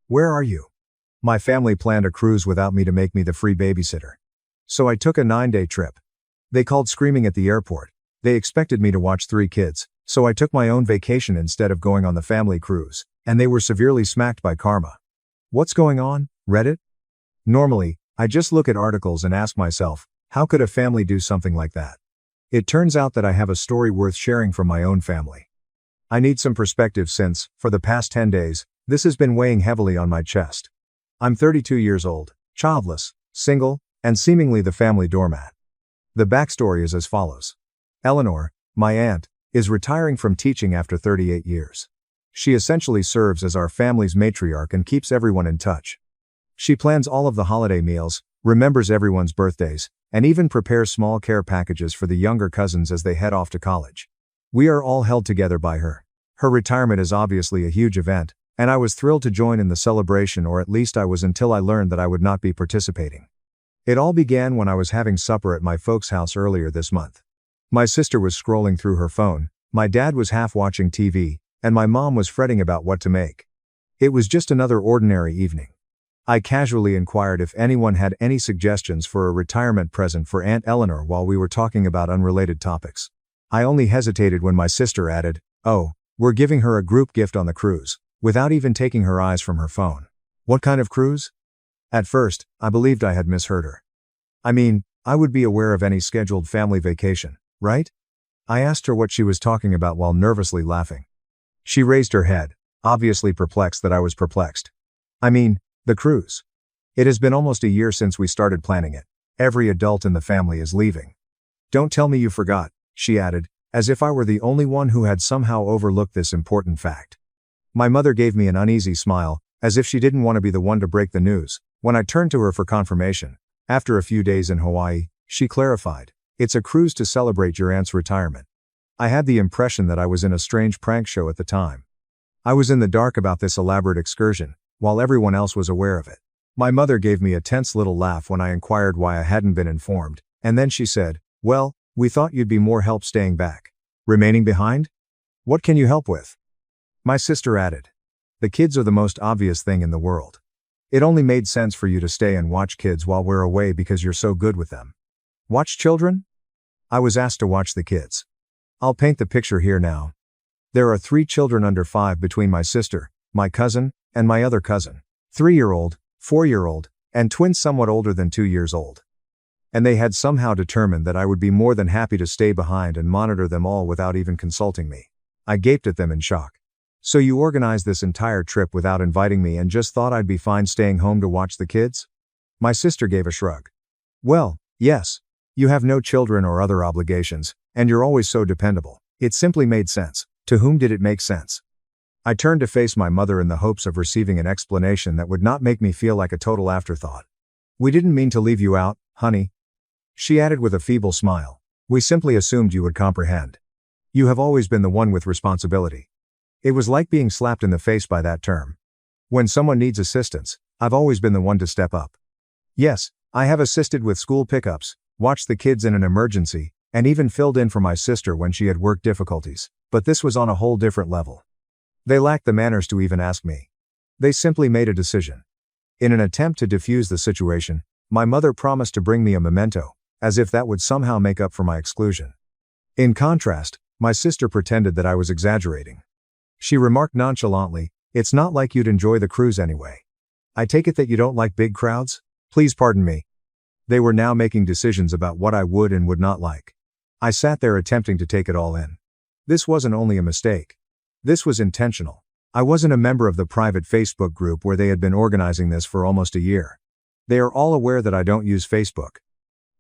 Where are you? My family planned a cruise without me to make me the free babysitter. So I took a 9-day trip. They called screaming at the airport. They expected me to watch 3 kids, so I took my own vacation instead of going on the family cruise, and they were severely smacked by karma. What's going on, Reddit? Normally, I just look at articles and ask myself, how could a family do something like that? It turns out that I have a story worth sharing from my own family. I need some perspective since, for the past 10 days, this has been weighing heavily on my chest. I'm 32 years old, childless, single, and seemingly the family doormat. The backstory is as follows. Eleanor, my aunt, is retiring from teaching after 38 years. She essentially serves as our family's matriarch and keeps everyone in touch. She plans all of the holiday meals, remembers everyone's birthdays, and even prepares small care packages for the younger cousins as they head off to college. We are all held together by her. Her retirement is obviously a huge event, and I was thrilled to join in the celebration, or at least I was until I learned that I would not be participating. It all began when I was having supper at my folks' house earlier this month. My sister was scrolling through her phone, my dad was half watching TV, and my mom was fretting about what to make. It was just another ordinary evening. I casually inquired if anyone had any suggestions for a retirement present for Aunt Eleanor while we were talking about unrelated topics. I only hesitated when my sister added, "Oh, we're giving her a group gift on the cruise," without even taking her eyes from her phone. What kind of cruise? At first, I believed I had misheard her. I mean, I would be aware of any scheduled family vacation, right? I asked her what she was talking about while nervously laughing. She raised her head, obviously perplexed that I was perplexed. I mean, the cruise. It has been almost a year since we started planning it. Every adult in the family is leaving. Don't tell me you forgot, she added, as if I were the only one who had somehow overlooked this important fact. My mother gave me an uneasy smile, as if she didn't want to be the one to break the news. When I turned to her for confirmation, after a few days in Hawaii, she clarified, "It's a cruise to celebrate your aunt's retirement." I had the impression that I was in a strange prank show at the time. I was in the dark about this elaborate excursion, while everyone else was aware of it. My mother gave me a tense little laugh when I inquired why I hadn't been informed, and then she said, "Well, we thought you'd be more help staying back. Remaining behind? What can you help with?" My sister added, "The kids are the most obvious thing in the world. It only made sense for you to stay and watch kids while we're away because you're so good with them." Watch children? I was asked to watch the kids. I'll paint the picture here now. There are 3 children under 5 between my sister, my cousin, and my other cousin. 3-year-old, 4-year-old, and twins somewhat older than 2 years old. And they had somehow determined that I would be more than happy to stay behind and monitor them all without even consulting me. I gaped at them in shock. "So you organized this entire trip without inviting me and just thought I'd be fine staying home to watch the kids?" My sister gave a shrug. "Well, yes. You have no children or other obligations, and you're always so dependable. It simply made sense." To whom did it make sense? I turned to face my mother in the hopes of receiving an explanation that would not make me feel like a total afterthought. "We didn't mean to leave you out, honey," she added with a feeble smile. "We simply assumed you would comprehend. You have always been the one with responsibility." It was like being slapped in the face by that term. When someone needs assistance, I've always been the one to step up. Yes, I have assisted with school pickups, watched the kids in an emergency, and even filled in for my sister when she had work difficulties, but this was on a whole different level. They lacked the manners to even ask me. They simply made a decision. In an attempt to defuse the situation, my mother promised to bring me a memento, as if that would somehow make up for my exclusion. In contrast, my sister pretended that I was exaggerating. She remarked nonchalantly, "It's not like you'd enjoy the cruise anyway. I take it that you don't like big crowds? Please pardon me." They were now making decisions about what I would and would not like. I sat there attempting to take it all in. This wasn't only a mistake. This was intentional. I wasn't a member of the private Facebook group where they had been organizing this for almost a year. They are all aware that I don't use Facebook.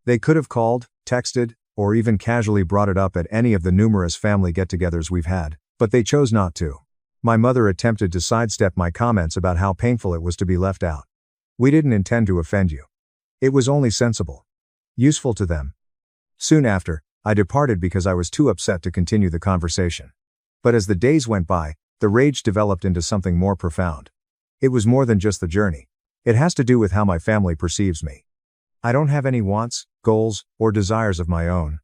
They could have called, texted, or even casually brought it up at any of the numerous family get-togethers we've had, but they chose not to. My mother attempted to sidestep my comments about how painful it was to be left out. "We didn't intend to offend you. It was only sensible. Useful to them." Soon after, I departed because I was too upset to continue the conversation. But as the days went by, the rage developed into something more profound. It was more than just the journey. It has to do with how my family perceives me. I don't have any wants, goals, or desires of my own.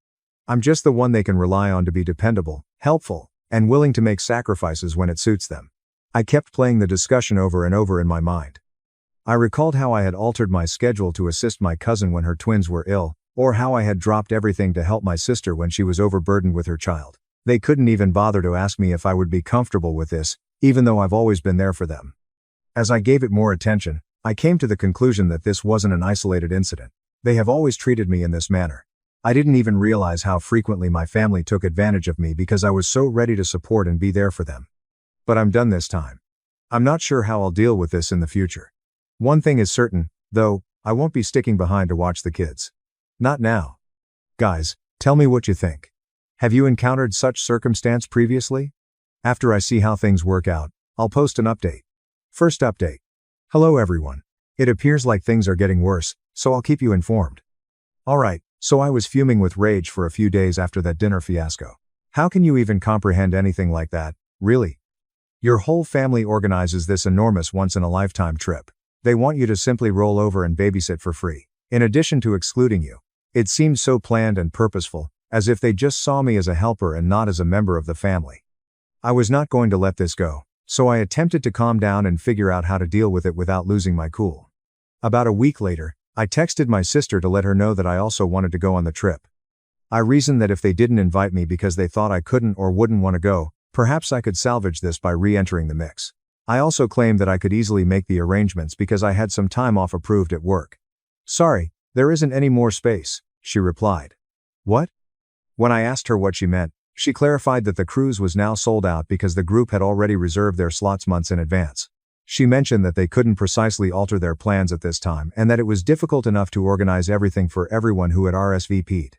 I'm just the one they can rely on to be dependable, helpful, and willing to make sacrifices when it suits them. I kept playing the discussion over and over in my mind. I recalled how I had altered my schedule to assist my cousin when her twins were ill, or how I had dropped everything to help my sister when she was overburdened with her child. They couldn't even bother to ask me if I would be comfortable with this, even though I've always been there for them. As I gave it more attention, I came to the conclusion that this wasn't an isolated incident. They have always treated me in this manner. I didn't even realize how frequently my family took advantage of me because I was so ready to support and be there for them. But I'm done this time. I'm not sure how I'll deal with this in the future. One thing is certain, though, I won't be sticking behind to watch the kids. Not now. Guys, tell me what you think. Have you encountered such circumstance previously? After I see how things work out, I'll post an update. First update. Hello everyone. It appears like things are getting worse, so I'll keep you informed. Alright, so I was fuming with rage for a few days after that dinner fiasco. How can you even comprehend anything like that, really? Your whole family organizes this enormous once-in-a-lifetime trip. They want you to simply roll over and babysit for free, in addition to excluding you. It seemed so planned and purposeful, as if they just saw me as a helper and not as a member of the family. I was not going to let this go, so I attempted to calm down and figure out how to deal with it without losing my cool. About a week later, I texted my sister to let her know that I also wanted to go on the trip. I reasoned that if they didn't invite me because they thought I couldn't or wouldn't want to go, perhaps I could salvage this by re-entering the mix. I also claimed that I could easily make the arrangements because I had some time off approved at work. Sorry, there isn't any more space, she replied. What? When I asked her what she meant, she clarified that the cruise was now sold out because the group had already reserved their slots months in advance. She mentioned that they couldn't precisely alter their plans at this time and that it was difficult enough to organize everything for everyone who had RSVP'd.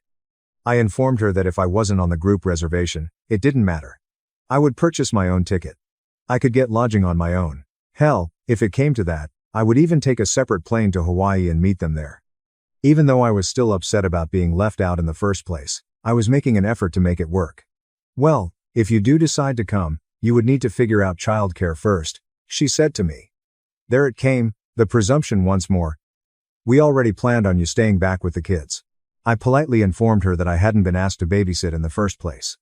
I informed her that if I wasn't on the group reservation, it didn't matter. I would purchase my own ticket. I could get lodging on my own. Hell, if it came to that, I would even take a separate plane to Hawaii and meet them there. Even though I was still upset about being left out in the first place, I was making an effort to make it work. Well, if you do decide to come, you would need to figure out childcare first, she said to me. There it came, the presumption once more. We already planned on you staying back with the kids. I politely informed her that I hadn't been asked to babysit in the first place.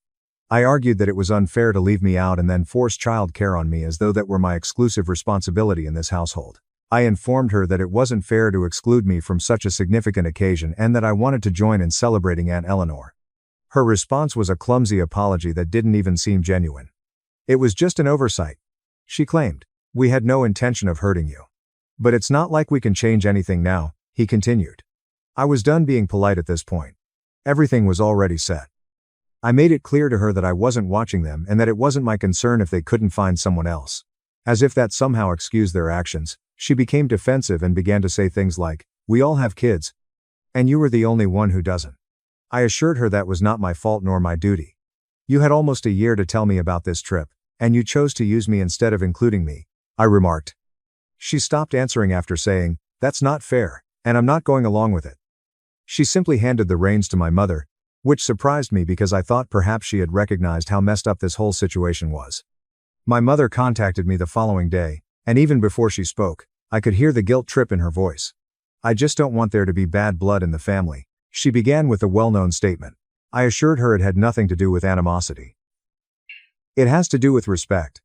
I argued that it was unfair to leave me out and then force childcare on me as though that were my exclusive responsibility in this household. I informed her that it wasn't fair to exclude me from such a significant occasion and that I wanted to join in celebrating Aunt Eleanor. Her response was a clumsy apology that didn't even seem genuine. It was just an oversight, she claimed. We had no intention of hurting you. But it's not like we can change anything now, he continued. I was done being polite at this point. Everything was already set. I made it clear to her that I wasn't watching them and that it wasn't my concern if they couldn't find someone else. As if that somehow excused their actions, she became defensive and began to say things like, "We all have kids. And you were the only one who doesn't." I assured her that was not my fault nor my duty. You had almost a year to tell me about this trip, and you chose to use me instead of including me, I remarked. She stopped answering after saying, "That's not fair, and I'm not going along with it." She simply handed the reins to my mother, which surprised me because I thought perhaps she had recognized how messed up this whole situation was. My mother contacted me the following day, and even before she spoke, I could hear the guilt trip in her voice. I just don't want there to be bad blood in the family, she began with a well-known statement. I assured her it had nothing to do with animosity. It has to do with respect.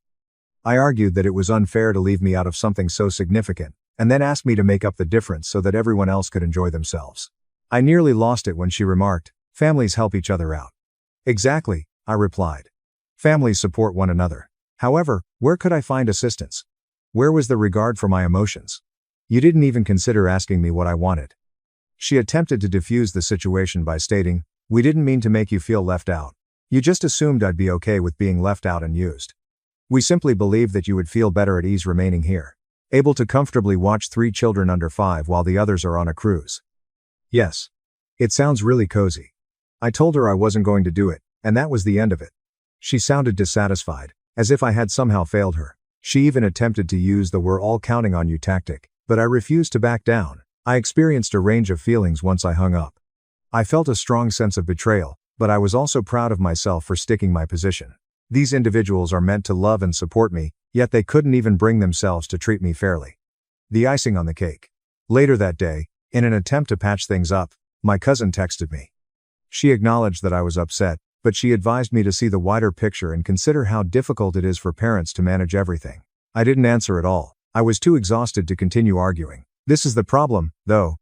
I argued that it was unfair to leave me out of something so significant, and then ask me to make up the difference so that everyone else could enjoy themselves. I nearly lost it when she remarked, "Families help each other out." Exactly, I replied. Families support one another. However, where could I find assistance? Where was the regard for my emotions? You didn't even consider asking me what I wanted. She attempted to defuse the situation by stating, "We didn't mean to make you feel left out. You just assumed I'd be okay with being left out and used. We simply believed that you would feel better at ease remaining here, able to comfortably watch 3 children under 5 while the others are on a cruise." Yes. It sounds really cozy. I told her I wasn't going to do it, and that was the end of it. She sounded dissatisfied, as if I had somehow failed her. She even attempted to use the "we're all counting on you" tactic, but I refused to back down. I experienced a range of feelings once I hung up. I felt a strong sense of betrayal, but I was also proud of myself for sticking my position. These individuals are meant to love and support me, yet they couldn't even bring themselves to treat me fairly. The icing on the cake. Later that day, in an attempt to patch things up, my cousin texted me. She acknowledged that I was upset, but she advised me to see the wider picture and consider how difficult it is for parents to manage everything. I didn't answer at all. I was too exhausted to continue arguing. This is the problem, though.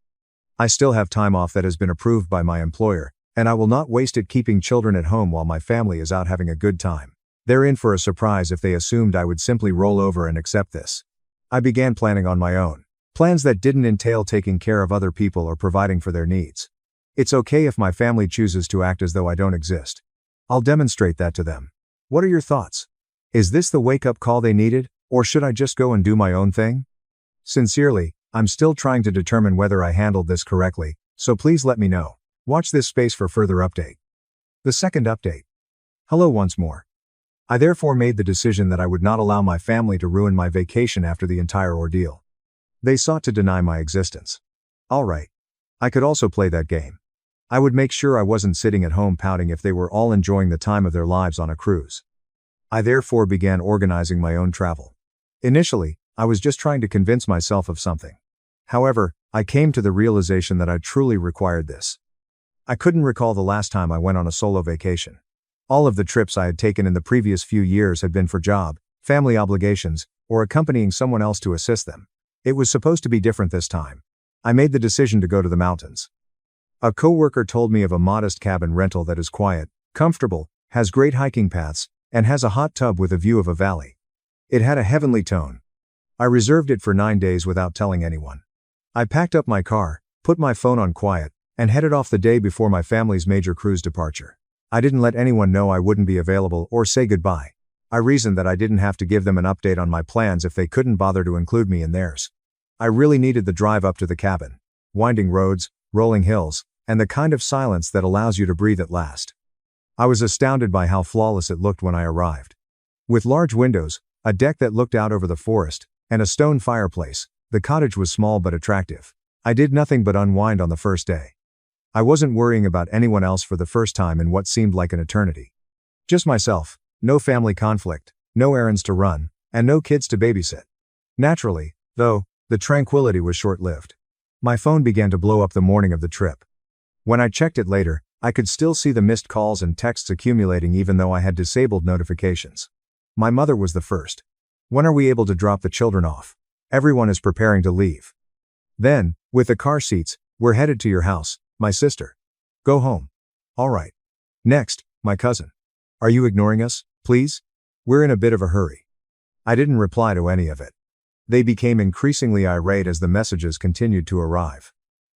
I still have time off that has been approved by my employer, and I will not waste it keeping children at home while my family is out having a good time. They're in for a surprise if they assumed I would simply roll over and accept this. I began planning on my own. Plans that didn't entail taking care of other people or providing for their needs. It's okay if my family chooses to act as though I don't exist. I'll demonstrate that to them. What are your thoughts? Is this the wake-up call they needed, or should I just go and do my own thing? Sincerely, I'm still trying to determine whether I handled this correctly, so please let me know. Watch this space for further update. The second update. Hello once more. I therefore made the decision that I would not allow my family to ruin my vacation after the entire ordeal. They sought to deny my existence. Alright. I could also play that game. I would make sure I wasn't sitting at home pouting if they were all enjoying the time of their lives on a cruise. I therefore began organizing my own travel. Initially, I was just trying to convince myself of something. However, I came to the realization that I truly required this. I couldn't recall the last time I went on a solo vacation. All of the trips I had taken in the previous few years had been for job, family obligations, or accompanying someone else to assist them. It was supposed to be different this time. I made the decision to go to the mountains. A coworker told me of a modest cabin rental that is quiet, comfortable, has great hiking paths, and has a hot tub with a view of a valley. It had a heavenly tone. I reserved it for 9 days without telling anyone. I packed up my car, put my phone on quiet, and headed off the day before my family's major cruise departure. I didn't let anyone know I wouldn't be available or say goodbye. I reasoned that I didn't have to give them an update on my plans if they couldn't bother to include me in theirs. I really needed the drive up to the cabin. Winding roads, rolling hills, and the kind of silence that allows you to breathe at last. I was astounded by how flawless it looked when I arrived. With large windows, a deck that looked out over the forest, and a stone fireplace, the cottage was small but attractive. I did nothing but unwind on the first day. I wasn't worrying about anyone else for the first time in what seemed like an eternity. Just myself, no family conflict, no errands to run, and no kids to babysit. Naturally, though, the tranquility was short-lived. My phone began to blow up the morning of the trip. When I checked it later, I could still see the missed calls and texts accumulating even though I had disabled notifications. My mother was the first. When are we able to drop the children off? Everyone is preparing to leave. Then, with the car seats, we're headed to your house, my sister. Go home. Alright. Next, my cousin. Are you ignoring us, please? We're in a bit of a hurry. I didn't reply to any of it. They became increasingly irate as the messages continued to arrive.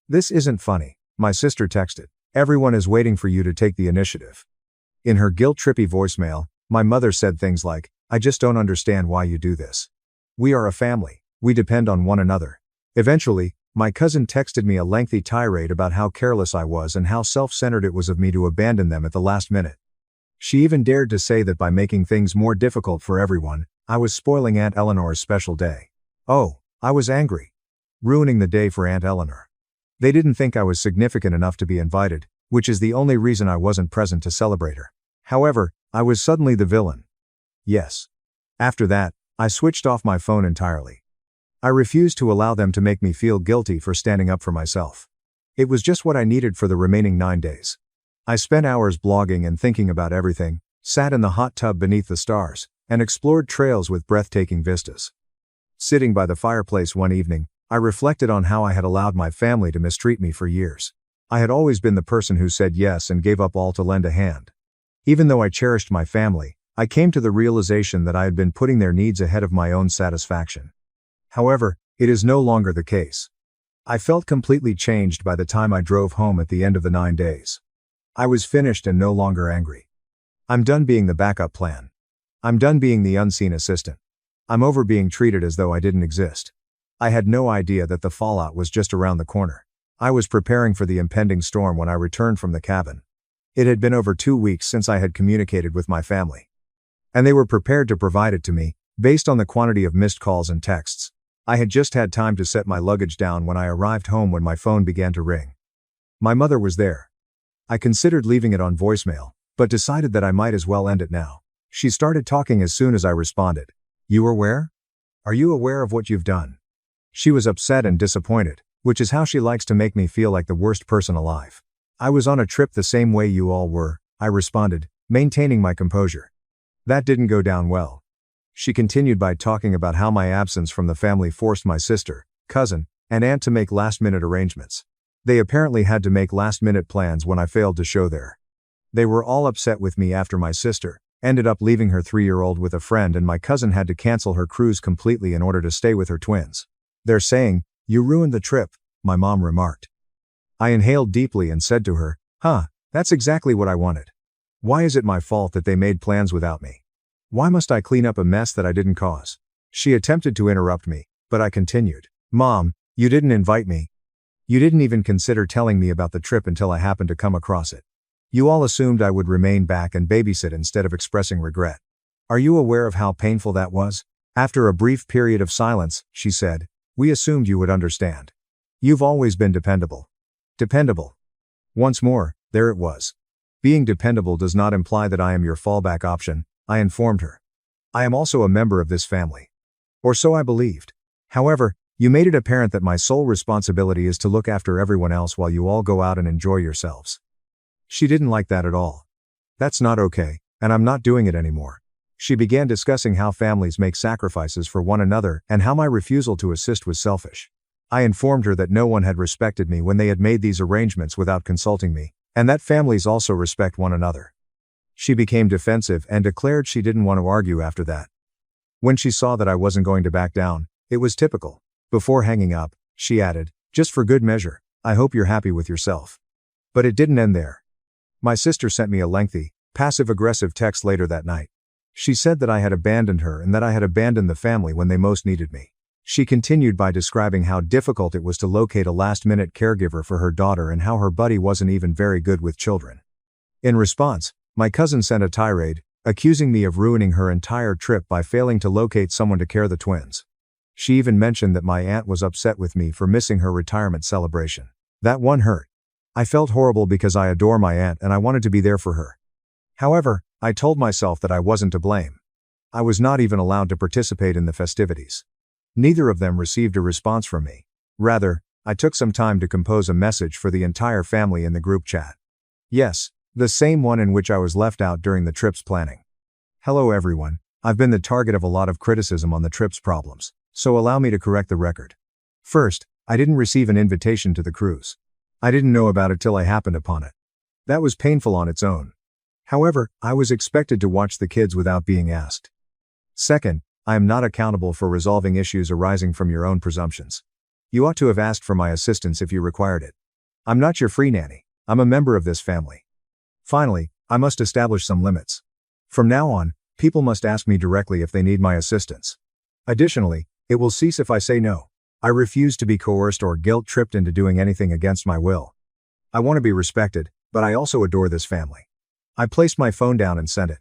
This isn't funny, my sister texted. Everyone is waiting for you to take the initiative. In her guilt-trippy voicemail, my mother said things like, I just don't understand why you do this. We are a family. We depend on one another. Eventually, my cousin texted me a lengthy tirade about how careless I was and how self-centered it was of me to abandon them at the last minute. She even dared to say that by making things more difficult for everyone, I was spoiling Aunt Eleanor's special day. Oh, I was angry. Ruining the day for Aunt Eleanor. They didn't think I was significant enough to be invited, which is the only reason I wasn't present to celebrate her. However, I was suddenly the villain. Yes. After that, I switched off my phone entirely. I refused to allow them to make me feel guilty for standing up for myself. It was just what I needed for the remaining 9 days. I spent hours blogging and thinking about everything, sat in the hot tub beneath the stars, and explored trails with breathtaking vistas. Sitting by the fireplace one evening, I reflected on how I had allowed my family to mistreat me for years. I had always been the person who said yes and gave up all to lend a hand. Even though I cherished my family, I came to the realization that I had been putting their needs ahead of my own satisfaction. However, it is no longer the case. I felt completely changed by the time I drove home at the end of the 9 days. I was finished and no longer angry. I'm done being the backup plan. I'm done being the unseen assistant. I'm over being treated as though I didn't exist. I had no idea that the fallout was just around the corner. I was preparing for the impending storm when I returned from the cabin. It had been over 2 weeks since I had communicated with my family. And they were prepared to provide it to me, based on the quantity of missed calls and texts. I had just had time to set my luggage down when I arrived home when my phone began to ring. My mother was there. I considered leaving it on voicemail, but decided that I might as well end it now. She started talking as soon as I responded. You are where? Are you aware of what you've done? She was upset and disappointed, which is how she likes to make me feel like the worst person alive. I was on a trip the same way you all were, I responded, maintaining my composure. That didn't go down well. She continued by talking about how my absence from the family forced my sister, cousin, and aunt to make last-minute arrangements. They apparently had to make last-minute plans when I failed to show there. They were all upset with me after my sister ended up leaving her 3-year-old with a friend and my cousin had to cancel her cruise completely in order to stay with her twins. They're saying, "You ruined the trip," my mom remarked. I inhaled deeply and said to her, that's exactly what I wanted. Why is it my fault that they made plans without me? Why must I clean up a mess that I didn't cause?" She attempted to interrupt me, but I continued. "Mom, you didn't invite me. You didn't even consider telling me about the trip until I happened to come across it. You all assumed I would remain back and babysit instead of expressing regret. Are you aware of how painful that was?" After a brief period of silence, she said, "We assumed you would understand. You've always been dependable." Dependable. Once more, there it was. Being dependable does not imply that I am your fallback option, I informed her. I am also a member of this family. Or so I believed. However, you made it apparent that my sole responsibility is to look after everyone else while you all go out and enjoy yourselves. She didn't like that at all. That's not okay, and I'm not doing it anymore. She began discussing how families make sacrifices for one another and how my refusal to assist was selfish. I informed her that no one had respected me when they had made these arrangements without consulting me, and that families also respect one another. She became defensive and declared she didn't want to argue after that. When she saw that I wasn't going to back down, it was typical. Before hanging up, she added, "Just for good measure, I hope you're happy with yourself." But it didn't end there. My sister sent me a lengthy, passive-aggressive text later that night. She said that I had abandoned her and that I had abandoned the family when they most needed me. She continued by describing how difficult it was to locate a last-minute caregiver for her daughter and how her buddy wasn't even very good with children. In response, my cousin sent a tirade, accusing me of ruining her entire trip by failing to locate someone to care the twins. She even mentioned that my aunt was upset with me for missing her retirement celebration. That one hurt. I felt horrible because I adore my aunt and I wanted to be there for her. However, I told myself that I wasn't to blame. I was not even allowed to participate in the festivities. Neither of them received a response from me. Rather, I took some time to compose a message for the entire family in the group chat. Yes, the same one in which I was left out during the trip's planning. "Hello everyone, I've been the target of a lot of criticism on the trip's problems, so allow me to correct the record. First, I didn't receive an invitation to the cruise. I didn't know about it till I happened upon it. That was painful on its own. However, I was expected to watch the kids without being asked. Second, I am not accountable for resolving issues arising from your own presumptions. You ought to have asked for my assistance if you required it. I'm not your free nanny, I'm a member of this family. Finally, I must establish some limits. From now on, people must ask me directly if they need my assistance. Additionally, it will cease if I say no. I refuse to be coerced or guilt-tripped into doing anything against my will. I want to be respected, but I also adore this family." I placed my phone down and sent it.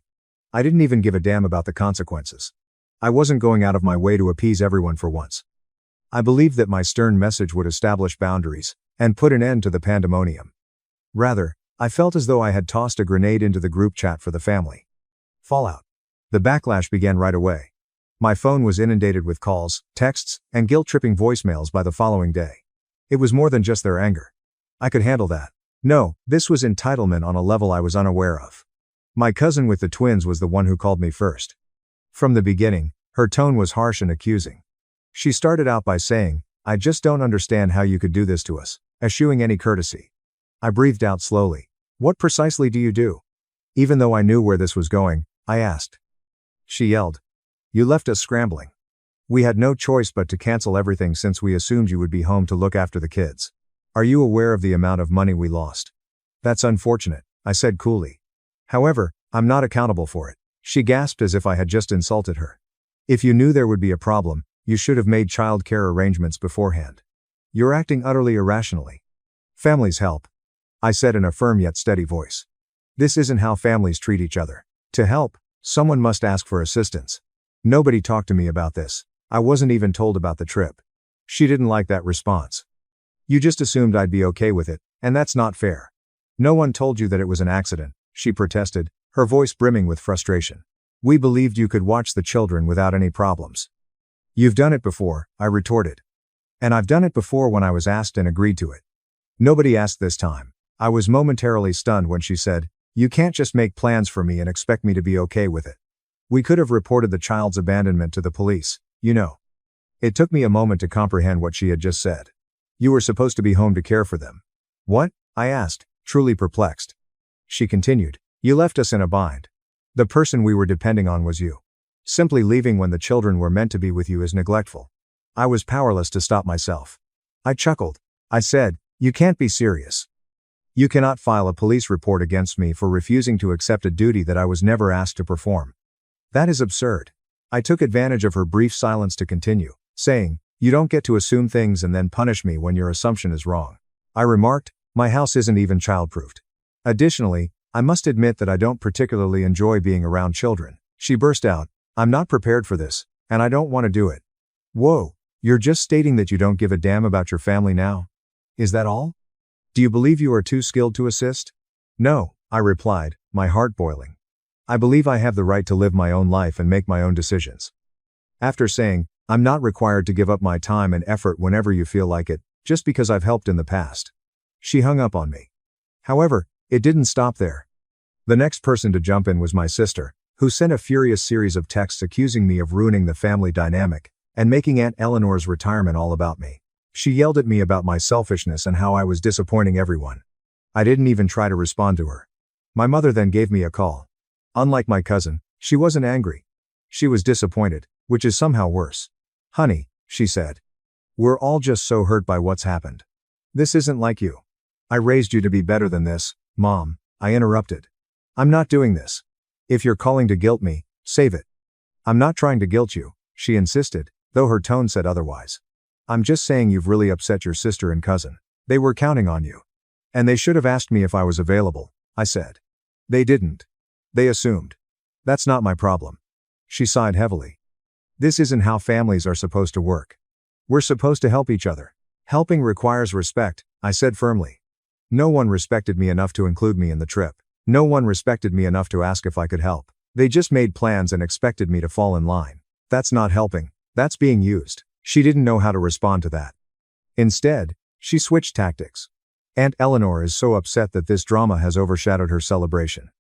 I didn't even give a damn about the consequences. I wasn't going out of my way to appease everyone for once. I believed that my stern message would establish boundaries and put an end to the pandemonium. Rather, I felt as though I had tossed a grenade into the group chat for the family. Fallout. The backlash began right away. My phone was inundated with calls, texts, and guilt-tripping voicemails by the following day. It was more than just their anger. I could handle that. No, this was entitlement on a level I was unaware of. My cousin with the twins was the one who called me first. From the beginning, her tone was harsh and accusing. She started out by saying, "I just don't understand how you could do this to us," eschewing any courtesy. I breathed out slowly. "What precisely do you do?" Even though I knew where this was going, I asked. She yelled, "You left us scrambling. We had no choice but to cancel everything since we assumed you would be home to look after the kids. Are you aware of the amount of money we lost?" "That's unfortunate," I said coolly. "However, I'm not accountable for it." She gasped as if I had just insulted her. "If you knew there would be a problem, you should have made child care arrangements beforehand. You're acting utterly irrationally." "Families help," I said in a firm yet steady voice. "This isn't how families treat each other. To help, someone must ask for assistance. Nobody talked to me about this. I wasn't even told about the trip." She didn't like that response. "You just assumed I'd be okay with it, and that's not fair. No one told you that it was an accident," she protested, her voice brimming with frustration. "We believed you could watch the children without any problems." "You've done it before," I retorted. "And I've done it before when I was asked and agreed to it." Nobody asked this time. I was momentarily stunned when she said, "You can't just make plans for me and expect me to be okay with it." We could have reported the child's abandonment to the police, you know. It took me a moment to comprehend what she had just said. You were supposed to be home to care for them. What? I asked, truly perplexed. She continued, you left us in a bind. The person we were depending on was you. Simply leaving when the children were meant to be with you is neglectful. I was powerless to stop myself. I chuckled. I said, you can't be serious. You cannot file a police report against me for refusing to accept a duty that I was never asked to perform. That is absurd. I took advantage of her brief silence to continue, saying, you don't get to assume things and then punish me when your assumption is wrong. I remarked, my house isn't even childproofed. Additionally, I must admit that I don't particularly enjoy being around children. She burst out, I'm not prepared for this, and I don't want to do it. Whoa, you're just stating that you don't give a damn about your family now? Is that all? Do you believe you are too skilled to assist? No, I replied, my heart boiling. I believe I have the right to live my own life and make my own decisions. After saying, I'm not required to give up my time and effort whenever you feel like it, just because I've helped in the past. She hung up on me. However, it didn't stop there. The next person to jump in was my sister, who sent a furious series of texts accusing me of ruining the family dynamic and making Aunt Eleanor's retirement all about me. She yelled at me about my selfishness and how I was disappointing everyone. I didn't even try to respond to her. My mother then gave me a call. Unlike my cousin, she wasn't angry. She was disappointed, which is somehow worse. Honey, she said. We're all just so hurt by what's happened. This isn't like you. I raised you to be better than this, Mom, I interrupted. I'm not doing this. If you're calling to guilt me, save it. I'm not trying to guilt you, she insisted, though her tone said otherwise. I'm just saying you've really upset your sister and cousin. They were counting on you. And they should have asked me if I was available, I said. They didn't. They assumed. That's not my problem. She sighed heavily. This isn't how families are supposed to work. We're supposed to help each other. Helping requires respect, I said firmly. No one respected me enough to include me in the trip. No one respected me enough to ask if I could help. They just made plans and expected me to fall in line. That's not helping. That's being used. She didn't know how to respond to that. Instead, she switched tactics. Aunt Eleanor is so upset that this drama has overshadowed her celebration.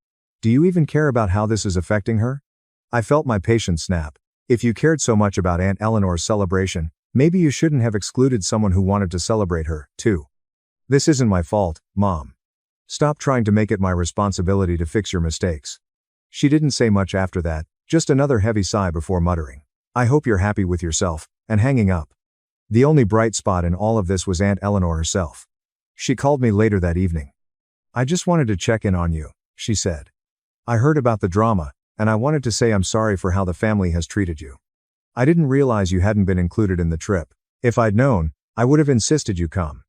Do you even care about how this is affecting her? I felt my patience snap. If you cared so much about Aunt Eleanor's celebration, maybe you shouldn't have excluded someone who wanted to celebrate her, too. This isn't my fault, Mom. Stop trying to make it my responsibility to fix your mistakes. She didn't say much after that, just another heavy sigh before muttering, I hope you're happy with yourself, and hanging up. The only bright spot in all of this was Aunt Eleanor herself. She called me later that evening. I just wanted to check in on you, she said. I heard about the drama, and I wanted to say I'm sorry for how the family has treated you. I didn't realize you hadn't been included in the trip. If I'd known, I would have insisted you come.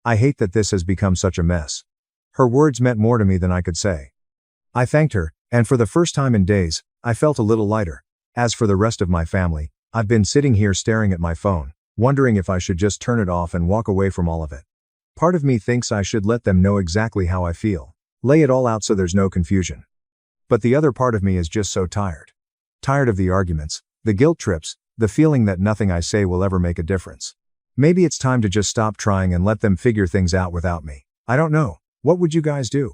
I hate that this has become such a mess. Her words meant more to me than I could say. I thanked her, and for the first time in days, I felt a little lighter. As for the rest of my family, I've been sitting here staring at my phone, wondering if I should just turn it off and walk away from all of it. Part of me thinks I should let them know exactly how I feel. Lay it all out so there's no confusion. But the other part of me is just so tired. Tired of the arguments, the guilt trips, the feeling that nothing I say will ever make a difference. Maybe it's time to just stop trying and let them figure things out without me. I don't know. What would you guys do?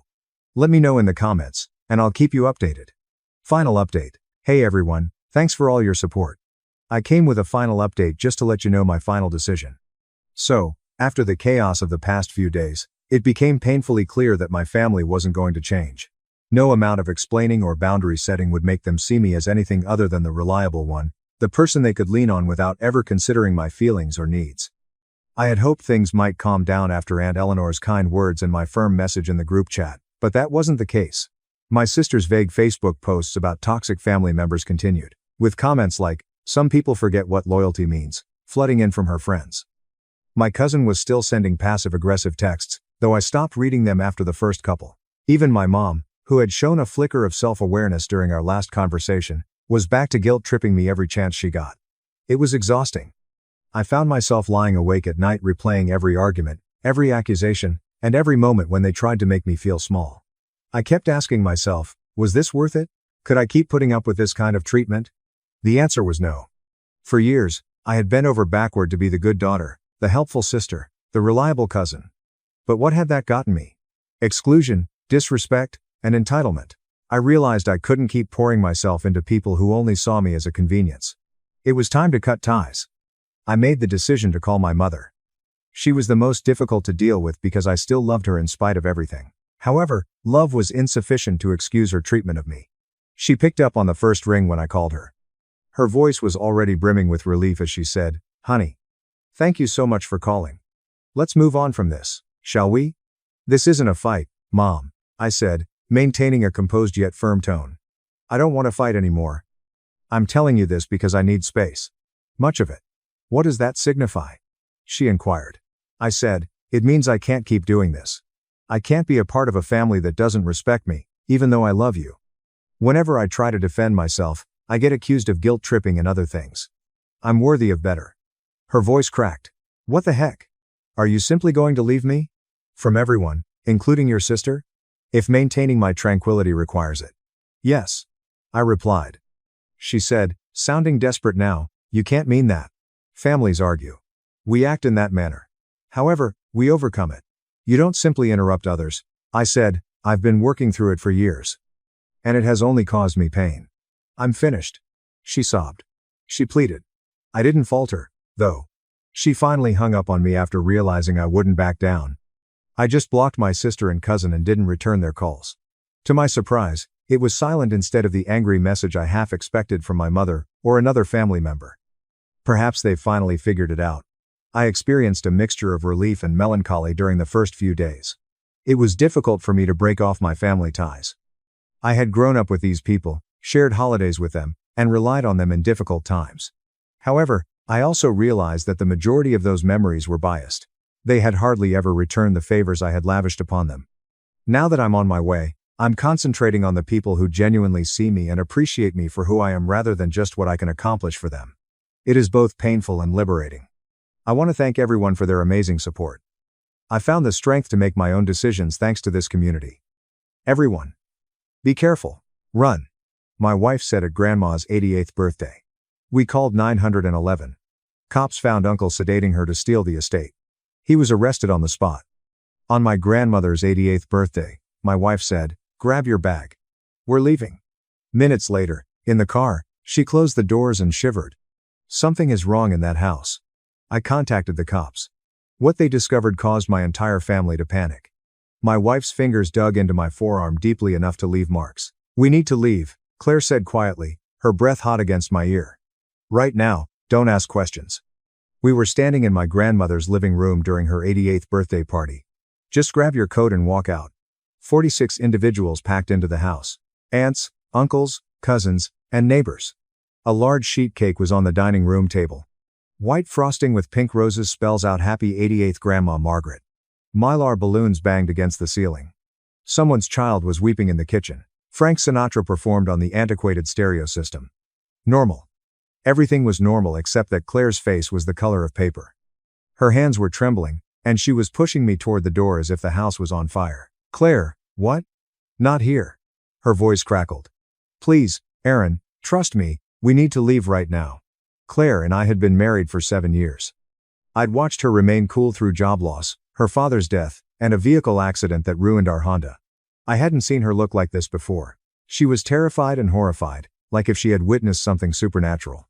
Let me know in the comments, and I'll keep you updated. Final update. Hey everyone, thanks for all your support. I came with a final update just to let you know my final decision. So, after the chaos of the past few days, it became painfully clear that my family wasn't going to change. No amount of explaining or boundary setting would make them see me as anything other than the reliable one, the person they could lean on without ever considering my feelings or needs. I had hoped things might calm down after Aunt Eleanor's kind words and my firm message in the group chat, but that wasn't the case. My sister's vague Facebook posts about toxic family members continued, with comments like, some people forget what loyalty means, flooding in from her friends. My cousin was still sending passive-aggressive texts, though I stopped reading them after the first couple. Even my mom, who had shown a flicker of self-awareness during our last conversation, was back to guilt-tripping me every chance she got. It was exhausting. I found myself lying awake at night replaying every argument, every accusation, and every moment when they tried to make me feel small. I kept asking myself, was this worth it? Could I keep putting up with this kind of treatment? The answer was no. For years, I had bent over backward to be the good daughter, the helpful sister, the reliable cousin. But what had that gotten me? Exclusion, disrespect, and entitlement. I realized I couldn't keep pouring myself into people who only saw me as a convenience. It was time to cut ties. I made the decision to call my mother. She was the most difficult to deal with because I still loved her in spite of everything. However, love was insufficient to excuse her treatment of me. She picked up on the first ring when I called her. Her voice was already brimming with relief as she said, "Honey. Thank you so much for calling. Let's move on from this, shall we?" "This isn't a fight, Mom," I said, maintaining a composed yet firm tone. "I don't want to fight anymore. I'm telling you this because I need space. Much of it." "What does that signify?" she inquired. I said, "It means I can't keep doing this. I can't be a part of a family that doesn't respect me, even though I love you. Whenever I try to defend myself, I get accused of guilt tripping and other things. I'm worthy of better." Her voice cracked. "What the heck? Are you simply going to leave me? From everyone, including your sister? If maintaining my tranquility requires it." "Yes," I replied. She said, sounding desperate now, "You can't mean that. Families argue. We act in that manner. However, we overcome it. You don't simply interrupt others." I said, "I've been working through it for years. And it has only caused me pain. I'm finished." She sobbed. She pleaded. I didn't falter, though. She finally hung up on me after realizing I wouldn't back down. I just blocked my sister and cousin and didn't return their calls. To my surprise, it was silent instead of the angry message I half expected from my mother or another family member. Perhaps they've finally figured it out. I experienced a mixture of relief and melancholy during the first few days. It was difficult for me to break off my family ties. I had grown up with these people, shared holidays with them, and relied on them in difficult times. However, I also realized that the majority of those memories were biased. They had hardly ever returned the favors I had lavished upon them. Now that I'm on my way, I'm concentrating on the people who genuinely see me and appreciate me for who I am rather than just what I can accomplish for them. It is both painful and liberating. I want to thank everyone for their amazing support. I found the strength to make my own decisions thanks to this community. Everyone, be careful. Run. My wife said at Grandma's 88th birthday. We called 911. Cops found Uncle sedating her to steal the estate. He was arrested on the spot. On my grandmother's 88th birthday, my wife said, "Grab your bag. We're leaving." Minutes later, in the car, she closed the doors and shivered. Something is wrong in that house. I contacted the cops. What they discovered caused my entire family to panic. My wife's fingers dug into my forearm deeply enough to leave marks. "We need to leave," Claire said quietly, her breath hot against my ear. "Right now, don't ask questions." We were standing in my grandmother's living room during her 88th birthday party. "Just grab your coat and walk out." 46 individuals packed into the house. Aunts, uncles, cousins, and neighbors. A large sheet cake was on the dining room table. White frosting with pink roses spells out Happy 88th Grandma Margaret. Mylar balloons banged against the ceiling. Someone's child was weeping in the kitchen. Frank Sinatra performed on the antiquated stereo system. Normal. Everything was normal except that Claire's face was the color of paper. Her hands were trembling, and she was pushing me toward the door as if the house was on fire. "Claire, what? Not here." Her voice crackled. "Please, Aaron, trust me, we need to leave right now." Claire and I had been married for 7 years. I'd watched her remain cool through job loss, her father's death, and a vehicle accident that ruined our Honda. I hadn't seen her look like this before. She was terrified and horrified, like if she had witnessed something supernatural.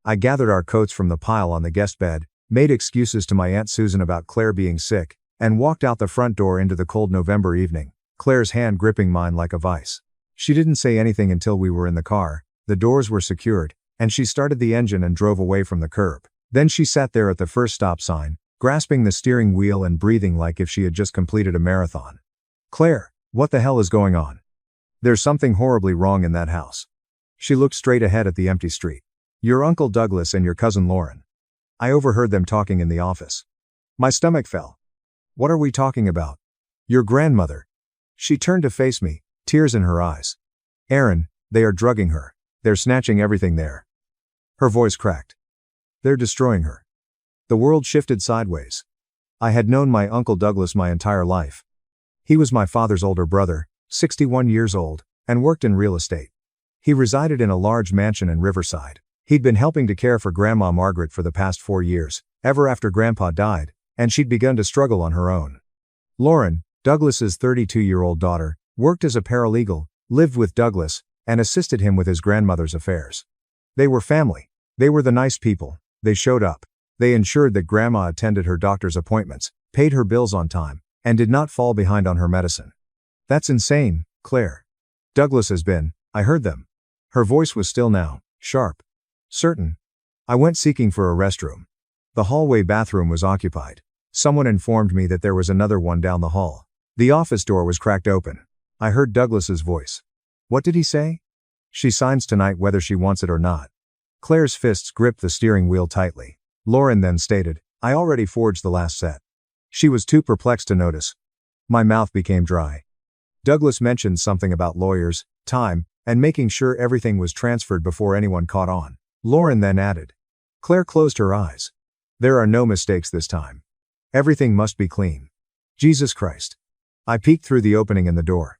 I gathered our coats from the pile on the guest bed, made excuses to my Aunt Susan about Claire being sick, and walked out the front door into the cold November evening, Claire's hand gripping mine like a vice. She didn't say anything until we were in the car, the doors were secured, and she started the engine and drove away from the curb. Then she sat there at the first stop sign, grasping the steering wheel and breathing like if she had just completed a marathon. "Claire, what the hell is going on? There's something horribly wrong in that house." She looked straight ahead at the empty street. "Your Uncle Douglas and your cousin Lauren." I overheard them talking in the office. My stomach fell. "What are we talking about?" "Your grandmother." She turned to face me, tears in her eyes. "Aaron, they are drugging her. They're snatching everything there." Her voice cracked. "They're destroying her." The world shifted sideways. I had known my Uncle Douglas my entire life. He was my father's older brother, 61 years old, and worked in real estate. He resided in a large mansion in Riverside. He'd been helping to care for Grandma Margaret for the past 4 years, ever after Grandpa died, and she'd begun to struggle on her own. Lauren, Douglas's 32-year-old daughter, worked as a paralegal, lived with Douglas, and assisted him with his grandmother's affairs. They were family. They were the nice people. They showed up. They ensured that Grandma attended her doctor's appointments, paid her bills on time, and did not fall behind on her medicine. That's insane, Claire. Douglas has been. I heard them. Her voice was still now, sharp. Certain. I went seeking for a restroom. The hallway bathroom was occupied. Someone informed me that there was another one down the hall. The office door was cracked open. I heard Douglas's voice. What did he say? She signs tonight whether she wants it or not. Claire's fists gripped the steering wheel tightly. Lauren then stated, I already forged the last set. She was too perplexed to notice. My mouth became dry. Douglas mentioned something about lawyers, time, and making sure everything was transferred before anyone caught on. Lauren then added. Claire closed her eyes. There are no mistakes this time. Everything must be clean. Jesus Christ. I peeked through the opening in the door.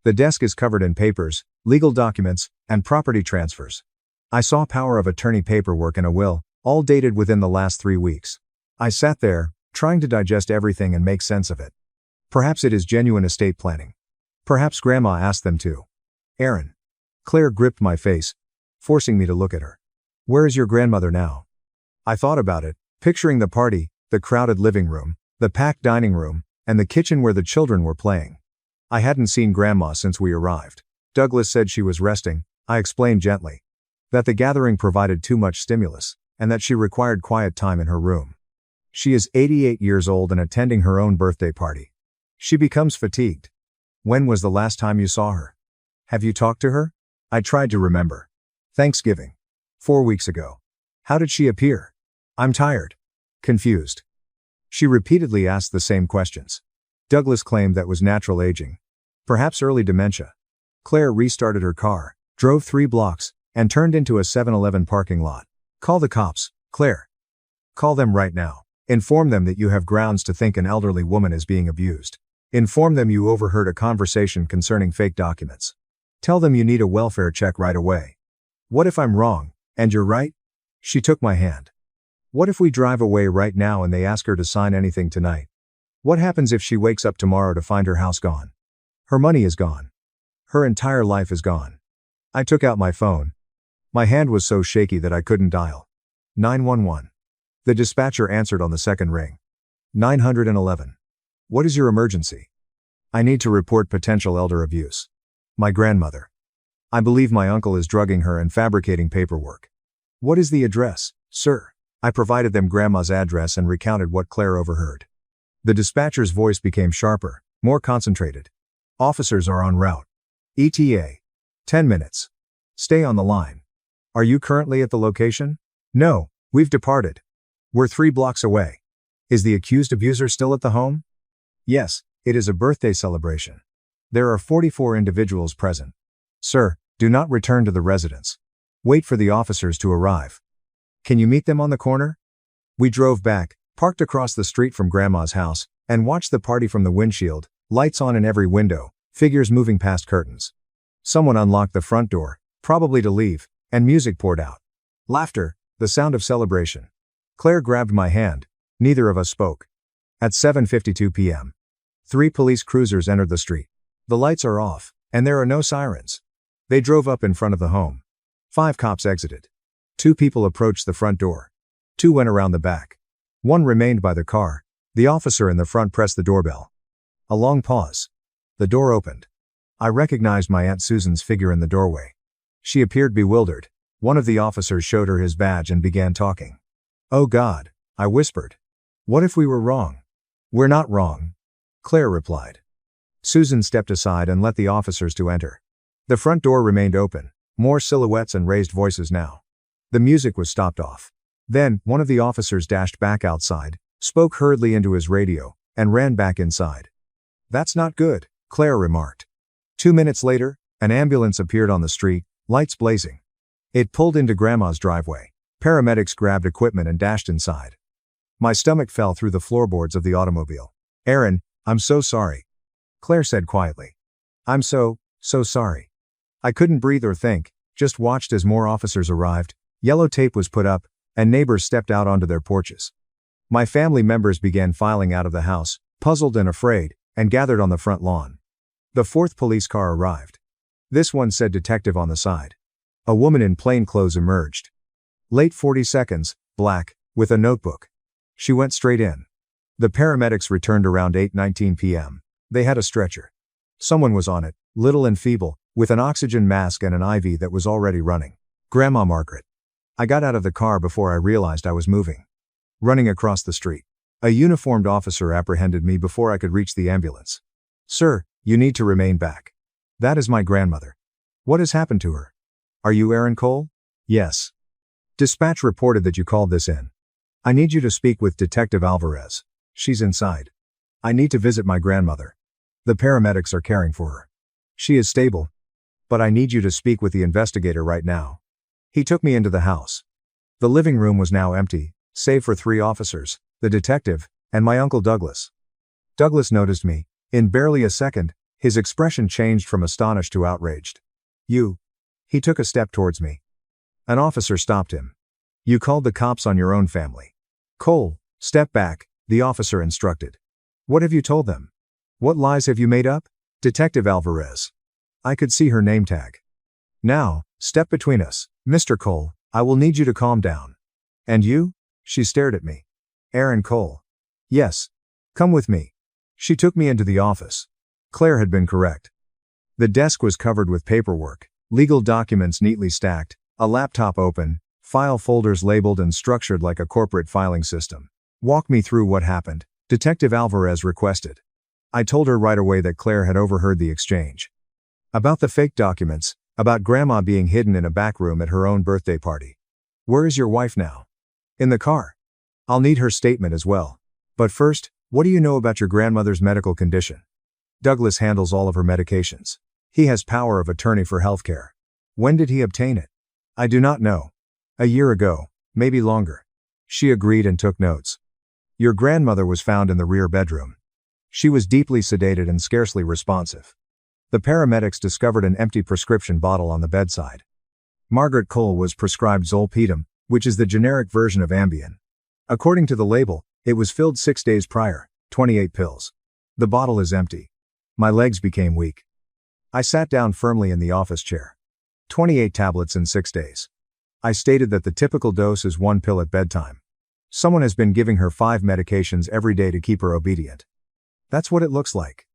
The desk is covered in papers, legal documents, and property transfers. I saw power of attorney paperwork and a will, all dated within the last 3 weeks. I sat there, trying to digest everything and make sense of it. Perhaps it is genuine estate planning. Perhaps Grandma asked them to. Aaron. Claire gripped my face, forcing me to look at her. Where is your grandmother now? I thought about it, picturing the party, the crowded living room, the packed dining room, and the kitchen where the children were playing. I hadn't seen Grandma since we arrived. Douglas said she was resting. I explained gently. That the gathering provided too much stimulus, and that she required quiet time in her room. She is 88 years old and attending her own birthday party. She becomes fatigued. When was the last time you saw her? Have you talked to her? I tried to remember. Thanksgiving. 4 weeks ago. How did she appear? I'm tired. Confused. She repeatedly asked the same questions. Douglas claimed that was natural aging. Perhaps early dementia. Claire restarted her car, drove 3 blocks, and turned into a 7-Eleven parking lot. Call the cops, Claire. Call them right now. Inform them that you have grounds to think an elderly woman is being abused. Inform them you overheard a conversation concerning fake documents. Tell them you need a welfare check right away. What if I'm wrong, and you're right? She took my hand. What if we drive away right now and they ask her to sign anything tonight? What happens if she wakes up tomorrow to find her house gone? Her money is gone. Her entire life is gone. I took out my phone. My hand was so shaky that I couldn't dial. 911. The dispatcher answered on the second ring. 911. What is your emergency? I need to report potential elder abuse. My grandmother. I believe my uncle is drugging her and fabricating paperwork. What is the address, sir? I provided them Grandma's address and recounted what Claire overheard. The dispatcher's voice became sharper, more concentrated. Officers are en route. ETA. 10 minutes. Stay on the line. Are you currently at the location? No, we've departed. We're 3 blocks away. Is the accused abuser still at the home? Yes, it is a birthday celebration. There are 44 individuals present. Sir, do not return to the residence. Wait for the officers to arrive. Can you meet them on the corner? We drove back, parked across the street from Grandma's house, and watched the party from the windshield, lights on in every window, figures moving past curtains. Someone unlocked the front door, probably to leave, and music poured out. Laughter, the sound of celebration. Claire grabbed my hand. Neither of us spoke. At 7:52 p.m. 3 police cruisers entered the street. The lights are off, and there are no sirens. They drove up in front of the home. 5 cops exited. 2 people approached the front door. 2 went around the back. 1 remained by the car. The officer in the front pressed the doorbell. A long pause. The door opened. I recognized my Aunt Susan's figure in the doorway. She appeared bewildered. One of the officers showed her his badge and began talking. Oh God, I whispered. What if we were wrong? We're not wrong, Claire replied. Susan stepped aside and let the officers to enter. The front door remained open, more silhouettes and raised voices now. The music was stopped off. Then, one of the officers dashed back outside, spoke hurriedly into his radio, and ran back inside. That's not good, Claire remarked. 2 minutes later, an ambulance appeared on the street, lights blazing. It pulled into Grandma's driveway. Paramedics grabbed equipment and dashed inside. My stomach fell through the floorboards of the automobile. Aaron, I'm so sorry, Claire said quietly. I'm so sorry. I couldn't breathe or think, just watched as more officers arrived, yellow tape was put up, and neighbors stepped out onto their porches. My family members began filing out of the house, puzzled and afraid, and gathered on the front lawn. The 4th police car arrived. This one said detective on the side. A woman in plain clothes emerged. Late 40 seconds, black, with a notebook. She went straight in. The paramedics returned around 8:19 p.m. They had a stretcher. Someone was on it, little and feeble, with an oxygen mask and an IV that was already running. Grandma Margaret. I got out of the car before I realized I was moving. Running across the street. A uniformed officer apprehended me before I could reach the ambulance. Sir, you need to remain back. That is my grandmother. What has happened to her? Are you Aaron Cole? Yes. Dispatch reported that you called this in. I need you to speak with Detective Alvarez. She's inside. I need to visit my grandmother. The paramedics are caring for her. She is stable. But I need you to speak with the investigator right now. He took me into the house. The living room was now empty, save for 3 officers, the detective, and my Uncle Douglas. Douglas noticed me. In barely a second, his expression changed from astonished to outraged. You. He took a step towards me. An officer stopped him. You called the cops on your own family. Cole, step back, the officer instructed. What have you told them? What lies have you made up? Detective Alvarez. I could see her name tag. Now, step between us, Mr. Cole, I will need you to calm down. And you? She stared at me. Aaron Cole. Yes. Come with me. She took me into the office. Claire had been correct. The desk was covered with paperwork, legal documents neatly stacked, a laptop open, file folders labeled and structured like a corporate filing system. Walk me through what happened, Detective Alvarez requested. I told her right away that Claire had overheard the exchange. About the fake documents, about Grandma being hidden in a back room at her own birthday party. Where is your wife now? In the car. I'll need her statement as well. But first, what do you know about your grandmother's medical condition? Douglas handles all of her medications. He has power of attorney for healthcare. When did he obtain it? I do not know. A year ago, maybe longer. She agreed and took notes. Your grandmother was found in the rear bedroom. She was deeply sedated and scarcely responsive. The paramedics discovered an empty prescription bottle on the bedside. Margaret Cole was prescribed zolpidem, which is the generic version of Ambien. According to the label, it was filled 6 days prior, 28 pills. The bottle is empty. My legs became weak. I sat down firmly in the office chair. 28 tablets in 6 days. I stated that the typical dose is 1 pill at bedtime. Someone has been giving her 5 medications every day to keep her obedient. That's what it looks like.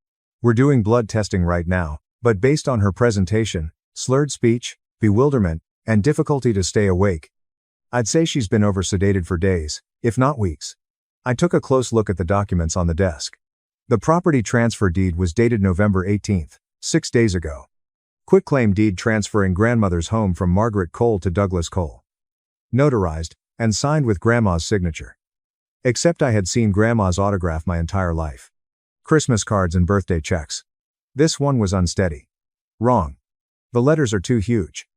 We're doing blood testing right now, but based on her presentation, slurred speech, bewilderment, and difficulty to stay awake, I'd say she's been over-sedated for days, if not weeks. I took a close look at the documents on the desk. The property transfer deed was dated November 18th, 6 days ago. Quitclaim deed transferring grandmother's home from Margaret Cole to Douglas Cole. Notarized, and signed with Grandma's signature. Except I had seen Grandma's autograph my entire life. Christmas cards and birthday checks. This one was unsteady. Wrong. The letters are too huge.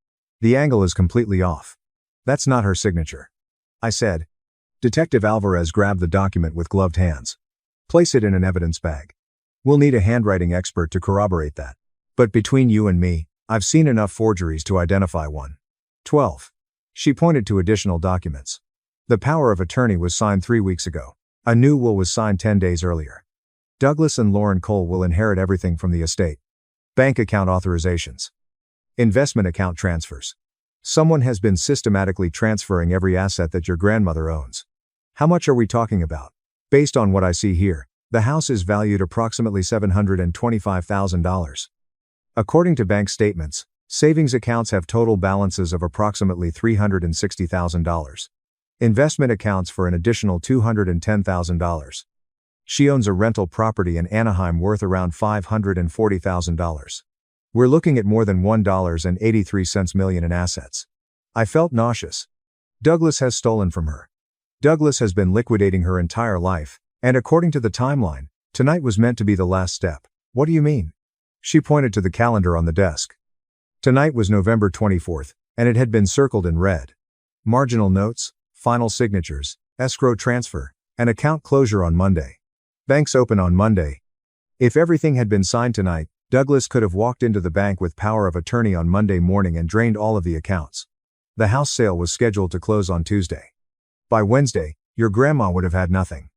The angle is completely off. That's not her signature. I said. Detective Alvarez grabbed the document with gloved hands. Place it in an evidence bag. We'll need a handwriting expert to corroborate that. But between you and me, I've seen enough forgeries to identify one. 12. She pointed to additional documents. The power of attorney was signed 3 weeks ago. A new will was signed 10 days earlier. Douglas and Lauren Cole will inherit everything from the estate. Bank account authorizations. Investment account transfers. Someone has been systematically transferring every asset that your grandmother owns. How much are we talking about? Based on what I see here, the house is valued approximately $725,000. According to bank statements, savings accounts have total balances of approximately $360,000. Investment accounts for an additional $210,000. She owns a rental property in Anaheim worth around $540,000. We're looking at more than $1.83 million in assets. I felt nauseous. Douglas has stolen from her. Douglas has been liquidating her entire life, and according to the timeline, tonight was meant to be the last step. What do you mean? She pointed to the calendar on the desk. Tonight was November 24th, and it had been circled in red. Marginal notes, final signatures, escrow transfer, and account closure on Monday. Banks open on Monday. If everything had been signed tonight, Douglas could have walked into the bank with power of attorney on Monday morning and drained all of the accounts. The house sale was scheduled to close on Tuesday. By Wednesday, your grandma would have had nothing.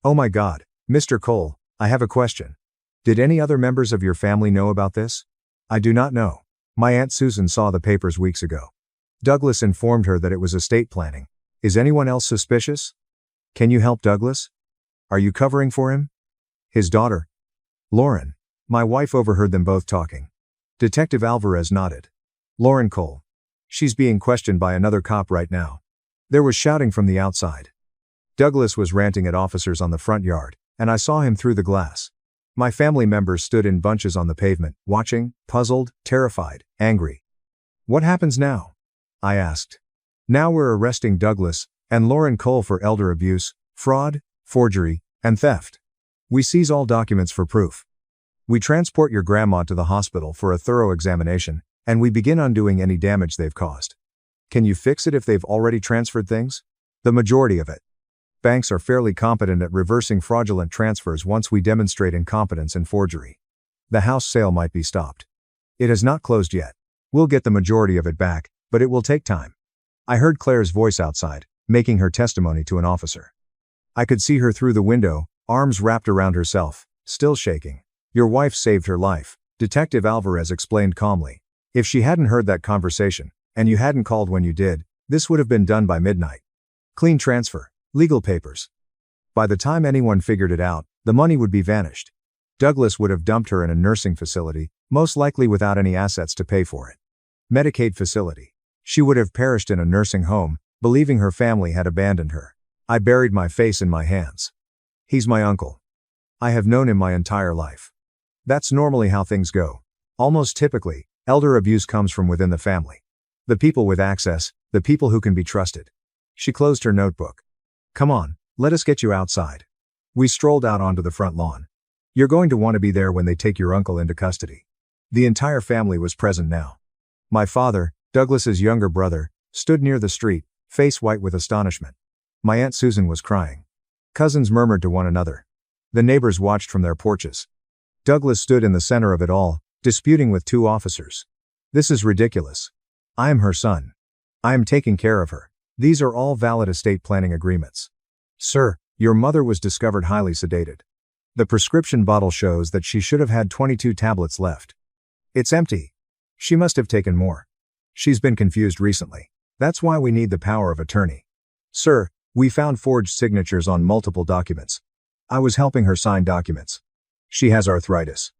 Oh my God, Mr. Cole, I have a question. Did any other members of your family know about this? I do not know. My Aunt Susan saw the papers weeks ago. Douglas informed her that it was estate planning. Is anyone else suspicious? Can you help Douglas? Are you covering for him? His daughter, Lauren. My wife overheard them both talking. Detective Alvarez nodded. Lauren Cole. She's being questioned by another cop right now. There was shouting from the outside. Douglas was ranting at officers on the front yard, and I saw him through the glass. My family members stood in bunches on the pavement, watching, puzzled, terrified, angry. What happens now? I asked. Now we're arresting Douglas and Lauren Cole for elder abuse, fraud, forgery, and theft. We seize all documents for proof. We transport your grandma to the hospital for a thorough examination, and we begin undoing any damage they've caused. Can you fix it if they've already transferred things? The majority of it. Banks are fairly competent at reversing fraudulent transfers once we demonstrate incompetence and forgery. The house sale might be stopped. It has not closed yet. We'll get the majority of it back, but it will take time. I heard Claire's voice outside, making her testimony to an officer. I could see her through the window, arms wrapped around herself, still shaking. Your wife saved her life, Detective Alvarez explained calmly. If she hadn't heard that conversation, and you hadn't called when you did, this would have been done by midnight. Clean transfer. Legal papers. By the time anyone figured it out, the money would be vanished. Douglas would have dumped her in a nursing facility, most likely without any assets to pay for it. Medicaid facility. She would have perished in a nursing home, believing her family had abandoned her. I buried my face in my hands. He's my uncle. I have known him my entire life. That's normally how things go. Almost typically, elder abuse comes from within the family. The people with access, the people who can be trusted. She closed her notebook. Come on, let us get you outside. We strolled out onto the front lawn. You're going to want to be there when they take your uncle into custody. The entire family was present now. My father, Douglas's younger brother, stood near the street, face white with astonishment. My Aunt Susan was crying. Cousins murmured to one another. The neighbors watched from their porches. Douglas stood in the center of it all, disputing with two officers. This is ridiculous. I am her son. I am taking care of her. These are all valid estate planning agreements. Sir, your mother was discovered highly sedated. The prescription bottle shows that she should have had 22 tablets left. It's empty. She must have taken more. She's been confused recently. That's why we need the power of attorney. Sir, we found forged signatures on multiple documents. I was helping her sign documents. She has arthritis.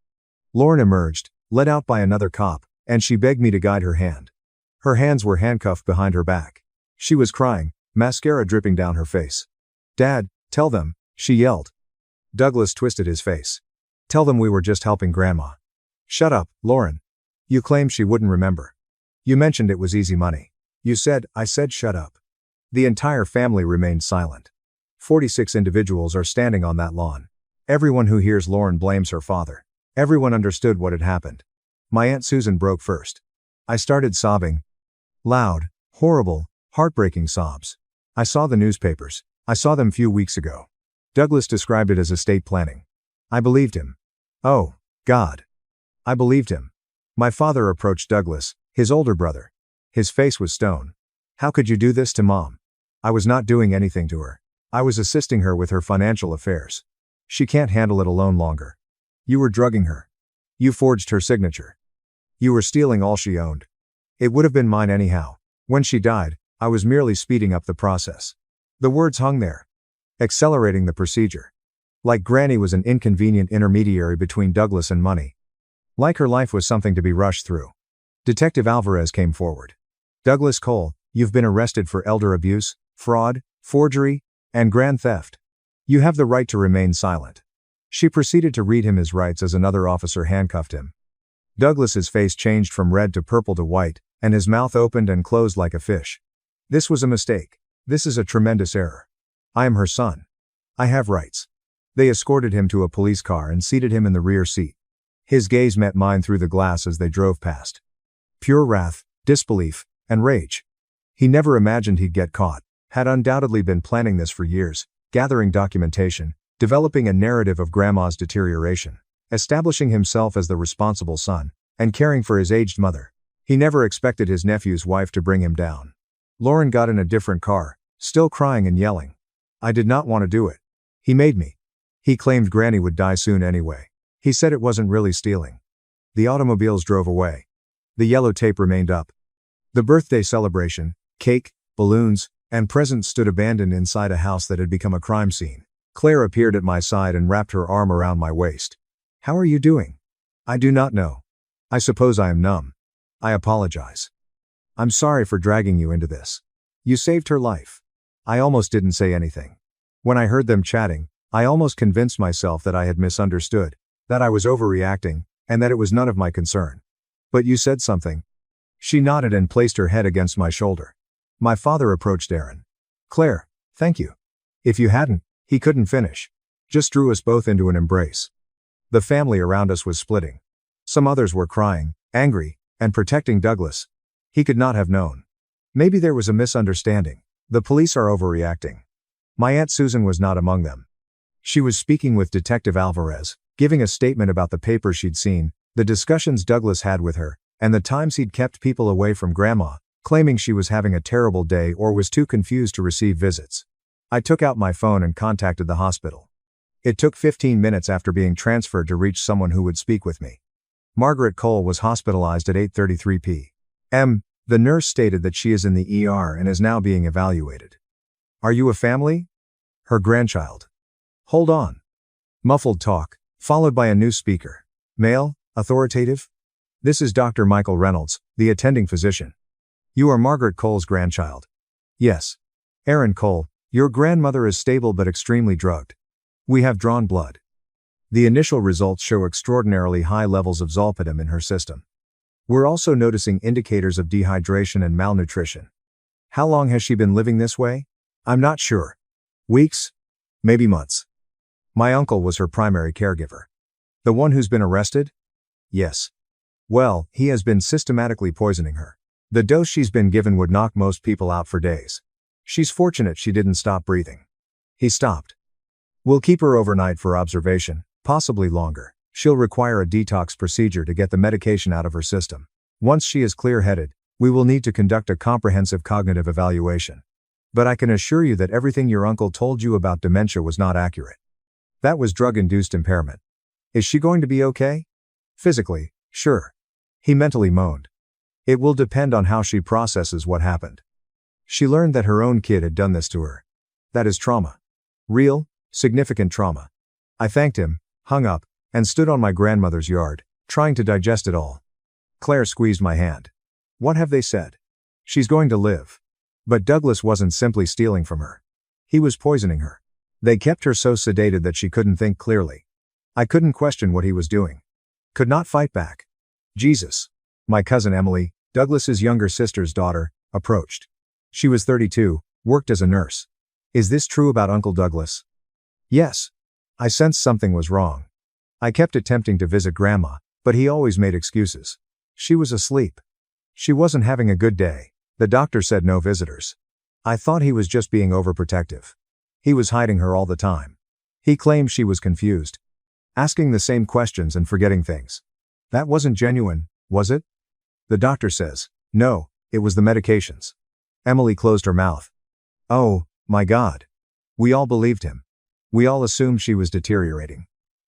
Lauren emerged, led out by another cop, and she begged me to guide her hand. Her hands were handcuffed behind her back. She was crying, mascara dripping down her face. Dad, tell them, she yelled. Douglas twisted his face. Tell them we were just helping Grandma. Shut up, Lauren. You claimed she wouldn't remember. You mentioned it was easy money. You said, I said shut up. The entire family remained silent. 46 individuals are standing on that lawn. Everyone who hears Lauren blames her father. Everyone understood what had happened. My Aunt Susan broke first. I started sobbing. Loud, horrible, heartbreaking sobs. I saw the newspapers. I saw them few weeks ago. Douglas described it as estate planning. I believed him. Oh, God. I believed him. My father approached Douglas, his older brother. His face was stone. How could you do this to Mom? I was not doing anything to her. I was assisting her with her financial affairs. She can't handle it alone longer. You were drugging her. You forged her signature. You were stealing all she owned. It would have been mine anyhow. When she died, I was merely speeding up the process. The words hung there. Accelerating the procedure. Like Granny was an inconvenient intermediary between Douglas and money. Like her life was something to be rushed through. Detective Alvarez came forward. Douglas Cole, you've been arrested for elder abuse, fraud, forgery, and grand theft. You have the right to remain silent. She proceeded to read him his rights as another officer handcuffed him. Douglas's face changed from red to purple to white, and his mouth opened and closed like a fish. This was a mistake. This is a tremendous error. I am her son. I have rights. They escorted him to a police car and seated him in the rear seat. His gaze met mine through the glass as they drove past. Pure wrath, disbelief, and rage. He never imagined he'd get caught, had undoubtedly been planning this for years, gathering documentation, developing a narrative of Grandma's deterioration, establishing himself as the responsible son, and caring for his aged mother. He never expected his nephew's wife to bring him down. Lauren got in a different car, still crying and yelling. I did not want to do it. He made me. He claimed Granny would die soon anyway. He said it wasn't really stealing. The automobiles drove away. The yellow tape remained up. The birthday celebration, cake, balloons, and presents stood abandoned inside a house that had become a crime scene. Claire appeared at my side and wrapped her arm around my waist. How are you doing? I do not know. I suppose I am numb. I apologize. I'm sorry for dragging you into this. You saved her life. I almost didn't say anything. When I heard them chatting, I almost convinced myself that I had misunderstood, that I was overreacting, and that it was none of my concern. But you said something. She nodded and placed her head against my shoulder. My father approached Aaron. Claire, thank you. If you hadn't, he couldn't finish. Just drew us both into an embrace. The family around us was splitting. Some others were crying, angry, and protecting Douglas. He could not have known. Maybe there was a misunderstanding. The police are overreacting. My Aunt Susan was not among them. She was speaking with Detective Alvarez, giving a statement about the papers she'd seen, the discussions Douglas had with her, and the times he'd kept people away from Grandma, claiming she was having a terrible day or was too confused to receive visits. I took out my phone and contacted the hospital. It took 15 minutes after being transferred to reach someone who would speak with me. Margaret Cole was hospitalized at 8:33 p.m. The nurse stated that she is in the ER and is now being evaluated. Are you a family? Her grandchild. Hold on. Muffled talk, followed by a new speaker. Male, authoritative? This is Dr. Michael Reynolds, the attending physician. You are Margaret Cole's grandchild. Yes. Aaron Cole, your grandmother is stable but extremely drugged. We have drawn blood. The initial results show extraordinarily high levels of zolpidem in her system. We're also noticing indicators of dehydration and malnutrition. How long has she been living this way? I'm not sure. Weeks? Maybe months. My uncle was her primary caregiver. The one who's been arrested? Yes. Well, he has been systematically poisoning her. The dose she's been given would knock most people out for days. She's fortunate she didn't stop breathing. He stopped. We'll keep her overnight for observation, possibly longer. She'll require a detox procedure to get the medication out of her system. Once she is clear-headed, we will need to conduct a comprehensive cognitive evaluation. But I can assure you that everything your uncle told you about dementia was not accurate. That was drug-induced impairment. Is she going to be okay? Physically, sure. He mentally moaned. It will depend on how she processes what happened. She learned that her own kid had done this to her. That is trauma. Real, significant trauma. I thanked him, hung up, and stood on my grandmother's yard, trying to digest it all. Claire squeezed my hand. What have they said? She's going to live. But Douglas wasn't simply stealing from her. He was poisoning her. They kept her so sedated that she couldn't think clearly. I couldn't question what he was doing. Could not fight back. Jesus. My cousin Emily, Douglas's younger sister's daughter, approached. She was 32, worked as a nurse. Is this true about Uncle Douglas? Yes. I sensed something was wrong. I kept attempting to visit Grandma, but he always made excuses. She was asleep. She wasn't having a good day. The doctor said no visitors. I thought he was just being overprotective. He was hiding her all the time. He claimed she was confused, asking the same questions and forgetting things. That wasn't genuine, was it? The doctor says, no, it was the medications. Emily closed her mouth. Oh, my God. We all believed him. We all assumed she was deteriorating.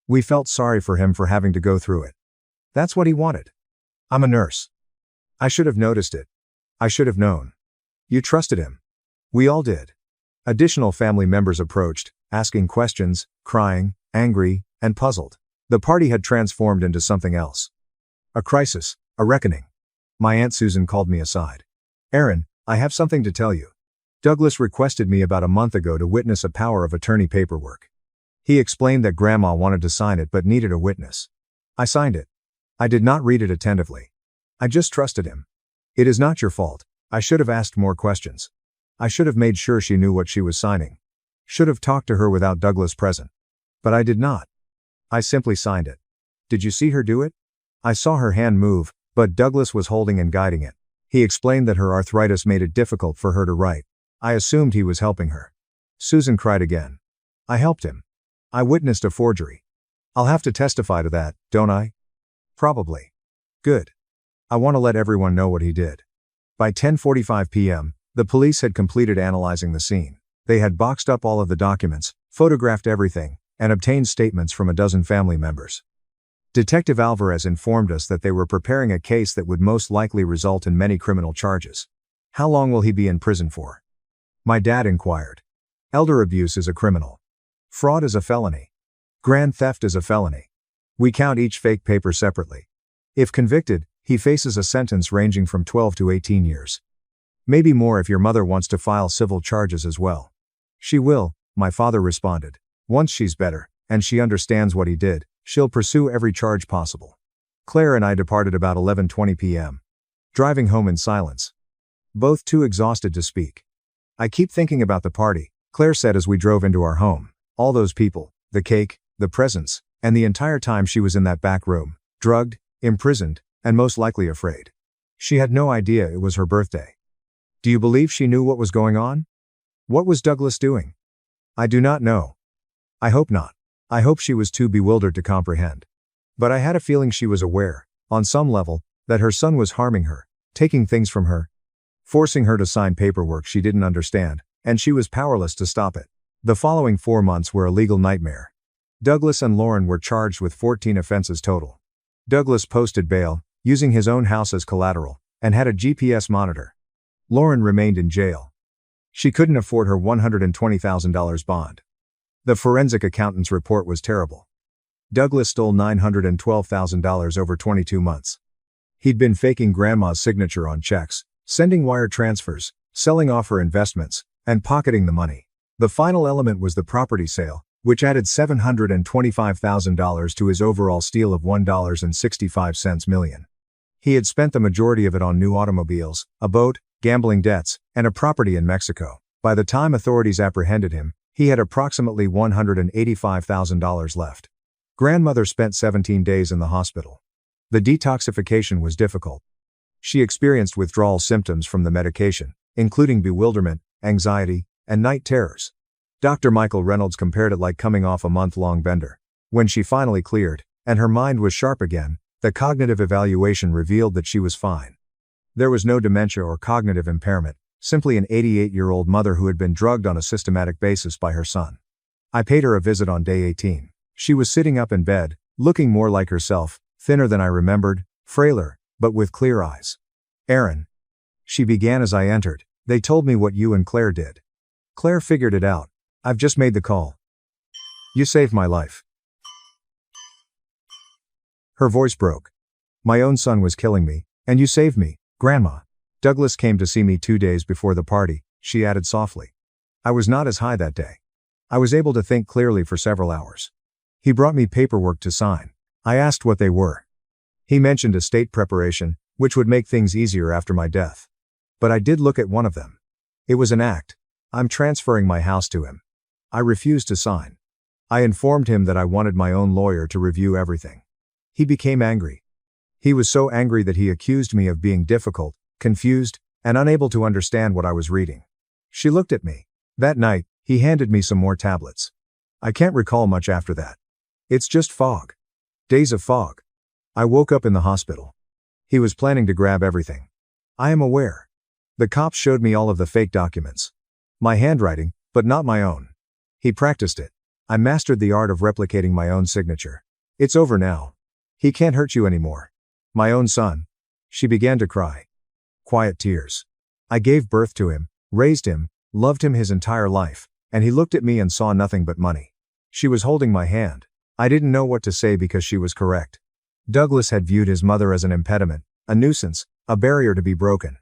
We felt sorry for him for having to go through it. That's what he wanted. I'm a nurse. I should have noticed it. I should have known. You trusted him. We all did. Additional family members approached, asking questions, crying, angry, and puzzled. The party had transformed into something else. A crisis, a reckoning. My Aunt Susan called me aside. Aaron, I have something to tell you. Douglas requested me about a month ago to witness a power of attorney paperwork. He explained that Grandma wanted to sign it but needed a witness. I signed it. I did not read it attentively. I just trusted him. It is not your fault. I should have asked more questions. I should have made sure she knew what she was signing. Should have talked to her without Douglas present. But I did not. I simply signed it. Did you see her do it? I saw her hand move, but Douglas was holding and guiding it. He explained that her arthritis made it difficult for her to write. I assumed he was helping her. Susan cried again. I helped him. I witnessed a forgery. I'll have to testify to that, don't I? Probably. Good. I want to let everyone know what he did. By 10:45 p.m., the police had completed analyzing the scene. They had boxed up all of the documents, photographed everything, and obtained statements from a dozen family members. Detective Alvarez informed us that they were preparing a case that would most likely result in many criminal charges. How long will he be in prison for? My dad inquired. Elder abuse is a criminal. Fraud is a felony. Grand theft is a felony. We count each fake paper separately. If convicted, he faces a sentence ranging from 12 to 18 years. Maybe more if your mother wants to file civil charges as well. She will, my father responded. Once she's better, and she understands what he did, she'll pursue every charge possible. Claire and I departed about 11:20 p.m. Driving home in silence. Both too exhausted to speak. I keep thinking about the party, Claire said as we drove into our home. All those people, the cake, the presents, and the entire time she was in that back room, drugged, imprisoned, and most likely afraid. She had no idea it was her birthday. Do you believe she knew what was going on? What was Douglas doing? I do not know. I hope not. I hope she was too bewildered to comprehend. But I had a feeling she was aware, on some level, that her son was harming her, taking things from her, forcing her to sign paperwork she didn't understand, and she was powerless to stop it. The following 4 months were a legal nightmare. Douglas and Lauren were charged with 14 offenses total. Douglas posted bail, using his own house as collateral, and had a GPS monitor. Lauren remained in jail. She couldn't afford her $120,000 bond. The forensic accountant's report was terrible. Douglas stole $912,000 over 22 months. He'd been faking grandma's signature on checks, sending wire transfers, selling off her investments, and pocketing the money. The final element was the property sale, which added $725,000 to his overall steal of $1.65 million. He had spent the majority of it on new automobiles, a boat, gambling debts, and a property in Mexico. By the time authorities apprehended him, he had approximately $185,000 left. Grandmother spent 17 days in the hospital. The detoxification was difficult. She experienced withdrawal symptoms from the medication, including bewilderment, anxiety, and night terrors. Dr. Michael Reynolds compared it like coming off a month-long bender. When she finally cleared, and her mind was sharp again, the cognitive evaluation revealed that she was fine. There was no dementia or cognitive impairment, simply an 88-year-old mother who had been drugged on a systematic basis by her son. I paid her a visit on day 18. She was sitting up in bed, looking more like herself, thinner than I remembered, frailer, but with clear eyes. Aaron. She began as I entered, they told me what you and Claire did. Claire figured it out. I've just made the call. You saved my life. Her voice broke. My own son was killing me, and you saved me, Grandma. Douglas came to see me 2 days before the party, she added softly. I was not as high that day. I was able to think clearly for several hours. He brought me paperwork to sign. I asked what they were. He mentioned estate preparation, which would make things easier after my death. But I did look at one of them. It was an act. I'm transferring my house to him. I refused to sign. I informed him that I wanted my own lawyer to review everything. He became angry. He was so angry that he accused me of being difficult, confused, and unable to understand what I was reading. She looked at me. That night, he handed me some more tablets. I can't recall much after that. It's just fog. Days of fog. I woke up in the hospital. He was planning to grab everything. I am aware. The cops showed me all of the fake documents. My handwriting, but not my own. He practiced it. I mastered the art of replicating my own signature. It's over now. He can't hurt you anymore. My own son. She began to cry. Quiet tears. I gave birth to him, raised him, loved him his entire life, and he looked at me and saw nothing but money. She was holding my hand. I didn't know what to say because she was correct. Douglas had viewed his mother as an impediment, a nuisance, a barrier to be broken.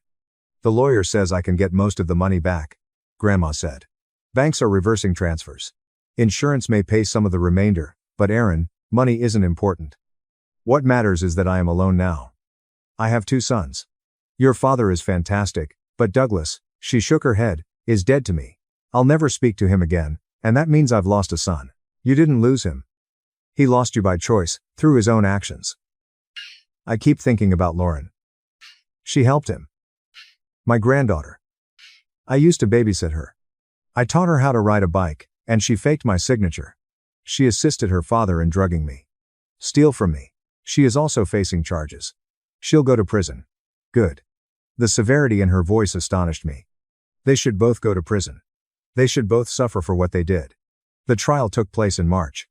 The lawyer says I can get most of the money back, Grandma said. Banks are reversing transfers. Insurance may pay some of the remainder, but Aaron, money isn't important. What matters is that I am alone now. I have 2 sons. Your father is fantastic, but Douglas, she shook her head, is dead to me. I'll never speak to him again, and that means I've lost a son. You didn't lose him. He lost you by choice, through his own actions. I keep thinking about Lauren. She helped him. My granddaughter. I used to babysit her. I taught her how to ride a bike, and she faked my signature. She assisted her father in drugging me. Steal from me. She is also facing charges. She'll go to prison. Good. The severity in her voice astonished me. They should both go to prison. They should both suffer for what they did. The trial took place in March.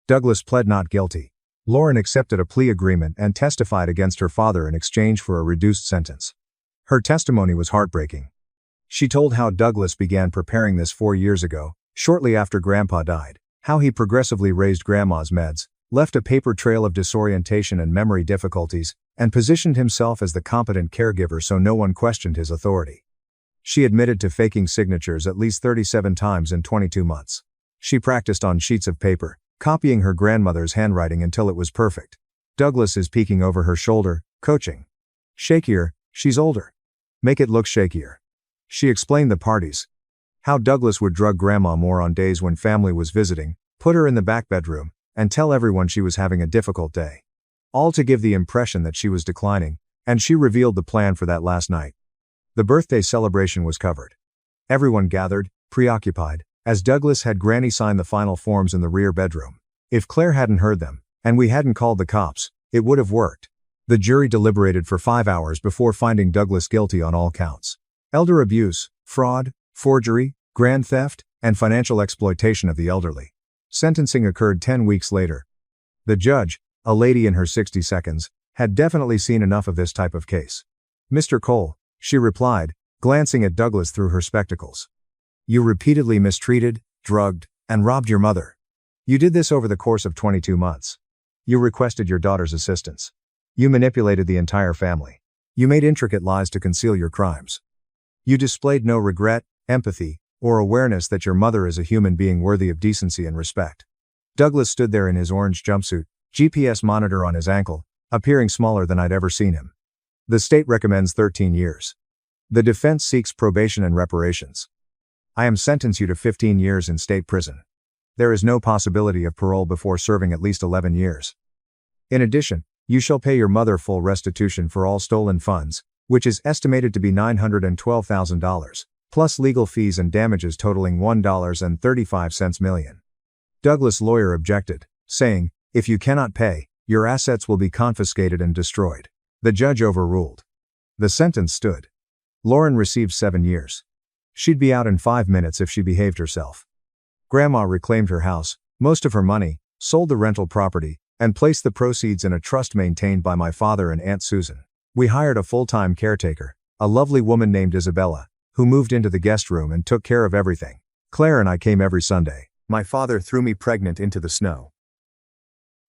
Douglas pled not guilty. Lauren accepted a plea agreement and testified against her father in exchange for a reduced sentence. Her testimony was heartbreaking. She told how Douglas began preparing this 4 years ago, shortly after Grandpa died, how he progressively raised Grandma's meds, left a paper trail of disorientation and memory difficulties, and positioned himself as the competent caregiver so no one questioned his authority. She admitted to faking signatures at least 37 times in 22 months. She practiced on sheets of paper, copying her grandmother's handwriting until it was perfect. Douglas is peeking over her shoulder, coaching. Shakier, she's older. Make it look shakier. She explained the parties. How Douglas would drug Grandma more on days when family was visiting, put her in the back bedroom, and tell everyone she was having a difficult day. All to give the impression that she was declining, and she revealed the plan for that last night. The birthday celebration was covered. Everyone gathered, preoccupied, as Douglas had Granny sign the final forms in the rear bedroom. If Claire hadn't heard them, and we hadn't called the cops, it would have worked. The jury deliberated for 5 hours before finding Douglas guilty on all counts. Elder abuse, fraud, forgery, grand theft, and financial exploitation of the elderly. Sentencing occurred 10 weeks later. The judge, a lady in her 60 seconds, had definitely seen enough of this type of case. Mr. Cole, she replied, glancing at Douglas through her spectacles. You repeatedly mistreated, drugged, and robbed your mother. You did this over the course of 22 months. You requested your daughter's assistance. You manipulated the entire family. You made intricate lies to conceal your crimes. You displayed no regret, empathy, or awareness that your mother is a human being worthy of decency and respect. Douglas stood there in his orange jumpsuit, GPS monitor on his ankle, appearing smaller than I'd ever seen him. The state recommends 13 years. The defense seeks probation and reparations. I am sentenced you to 15 years in state prison. There is no possibility of parole before serving at least 11 years. In addition, you shall pay your mother full restitution for all stolen funds, which is estimated to be $912,000, plus legal fees and damages totaling $1.35 million. Douglas' lawyer objected, saying, if you cannot pay, your assets will be confiscated and destroyed. The judge overruled. The sentence stood. Lauren received 7 years. She'd be out in 5 minutes if she behaved herself. Grandma reclaimed her house, most of her money, sold the rental property, and placed the proceeds in a trust maintained by my father and Aunt Susan. We hired a full-time caretaker, a lovely woman named Isabella, who moved into the guest room and took care of everything. Claire and I came every Sunday. My father threw me pregnant into the snow.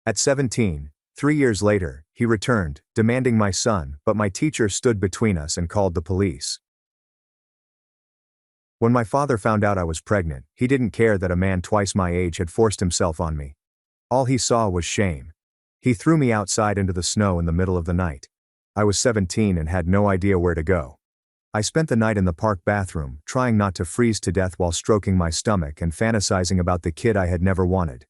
At 17, 3 years later, he returned, demanding my son, but my teacher stood between us and called the police. When my father found out I was pregnant, he didn't care that a man twice my age had forced himself on me. All he saw was shame. He threw me outside into the snow in the middle of the night. I was 17 and had no idea where to go. I spent the night in the park bathroom, trying not to freeze to death while stroking my stomach and fantasizing about the kid I had never wanted.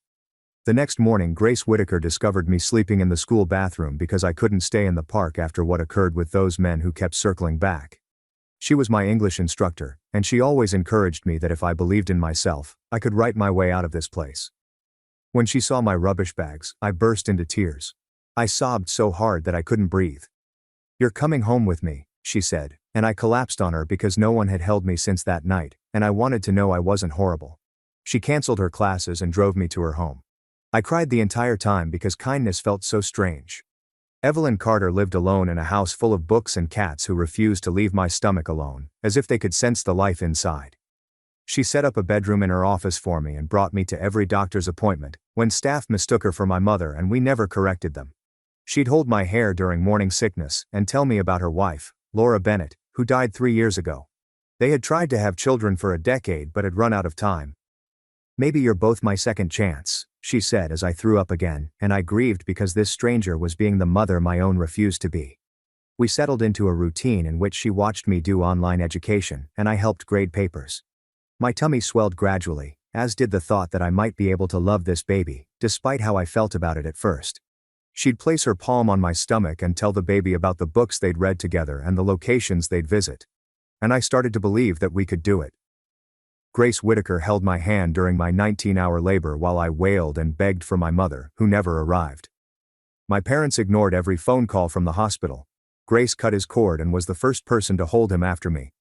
The next morning, Grace Whitaker discovered me sleeping in the school bathroom because I couldn't stay in the park after what occurred with those men who kept circling back. She was my English instructor, and she always encouraged me that if I believed in myself, I could write my way out of this place. When she saw my rubbish bags, I burst into tears. I sobbed so hard that I couldn't breathe. You're coming home with me, she said, and I collapsed on her because no one had held me since that night, and I wanted to know I wasn't horrible. She canceled her classes and drove me to her home. I cried the entire time because kindness felt so strange. Evelyn Carter lived alone in a house full of books and cats who refused to leave my stomach alone, as if they could sense the life inside. She set up a bedroom in her office for me and brought me to every doctor's appointment, when staff mistook her for my mother and we never corrected them. She'd hold my hair during morning sickness and tell me about her wife, Laura Bennett, who died 3 years ago. They had tried to have children for a decade but had run out of time. Maybe you're both my second chance, she said as I threw up again, and I grieved because this stranger was being the mother my own refused to be. We settled into a routine in which she watched me do online education and I helped grade papers. My tummy swelled gradually, as did the thought that I might be able to love this baby, despite how I felt about it at first. She'd place her palm on my stomach and tell the baby about the books they'd read together and the locations they'd visit. And I started to believe that we could do it. Grace Whitaker held my hand during my 19-hour labor while I wailed and begged for my mother, who never arrived. My parents ignored every phone call from the hospital. Grace cut his cord and was the first person to hold him after me.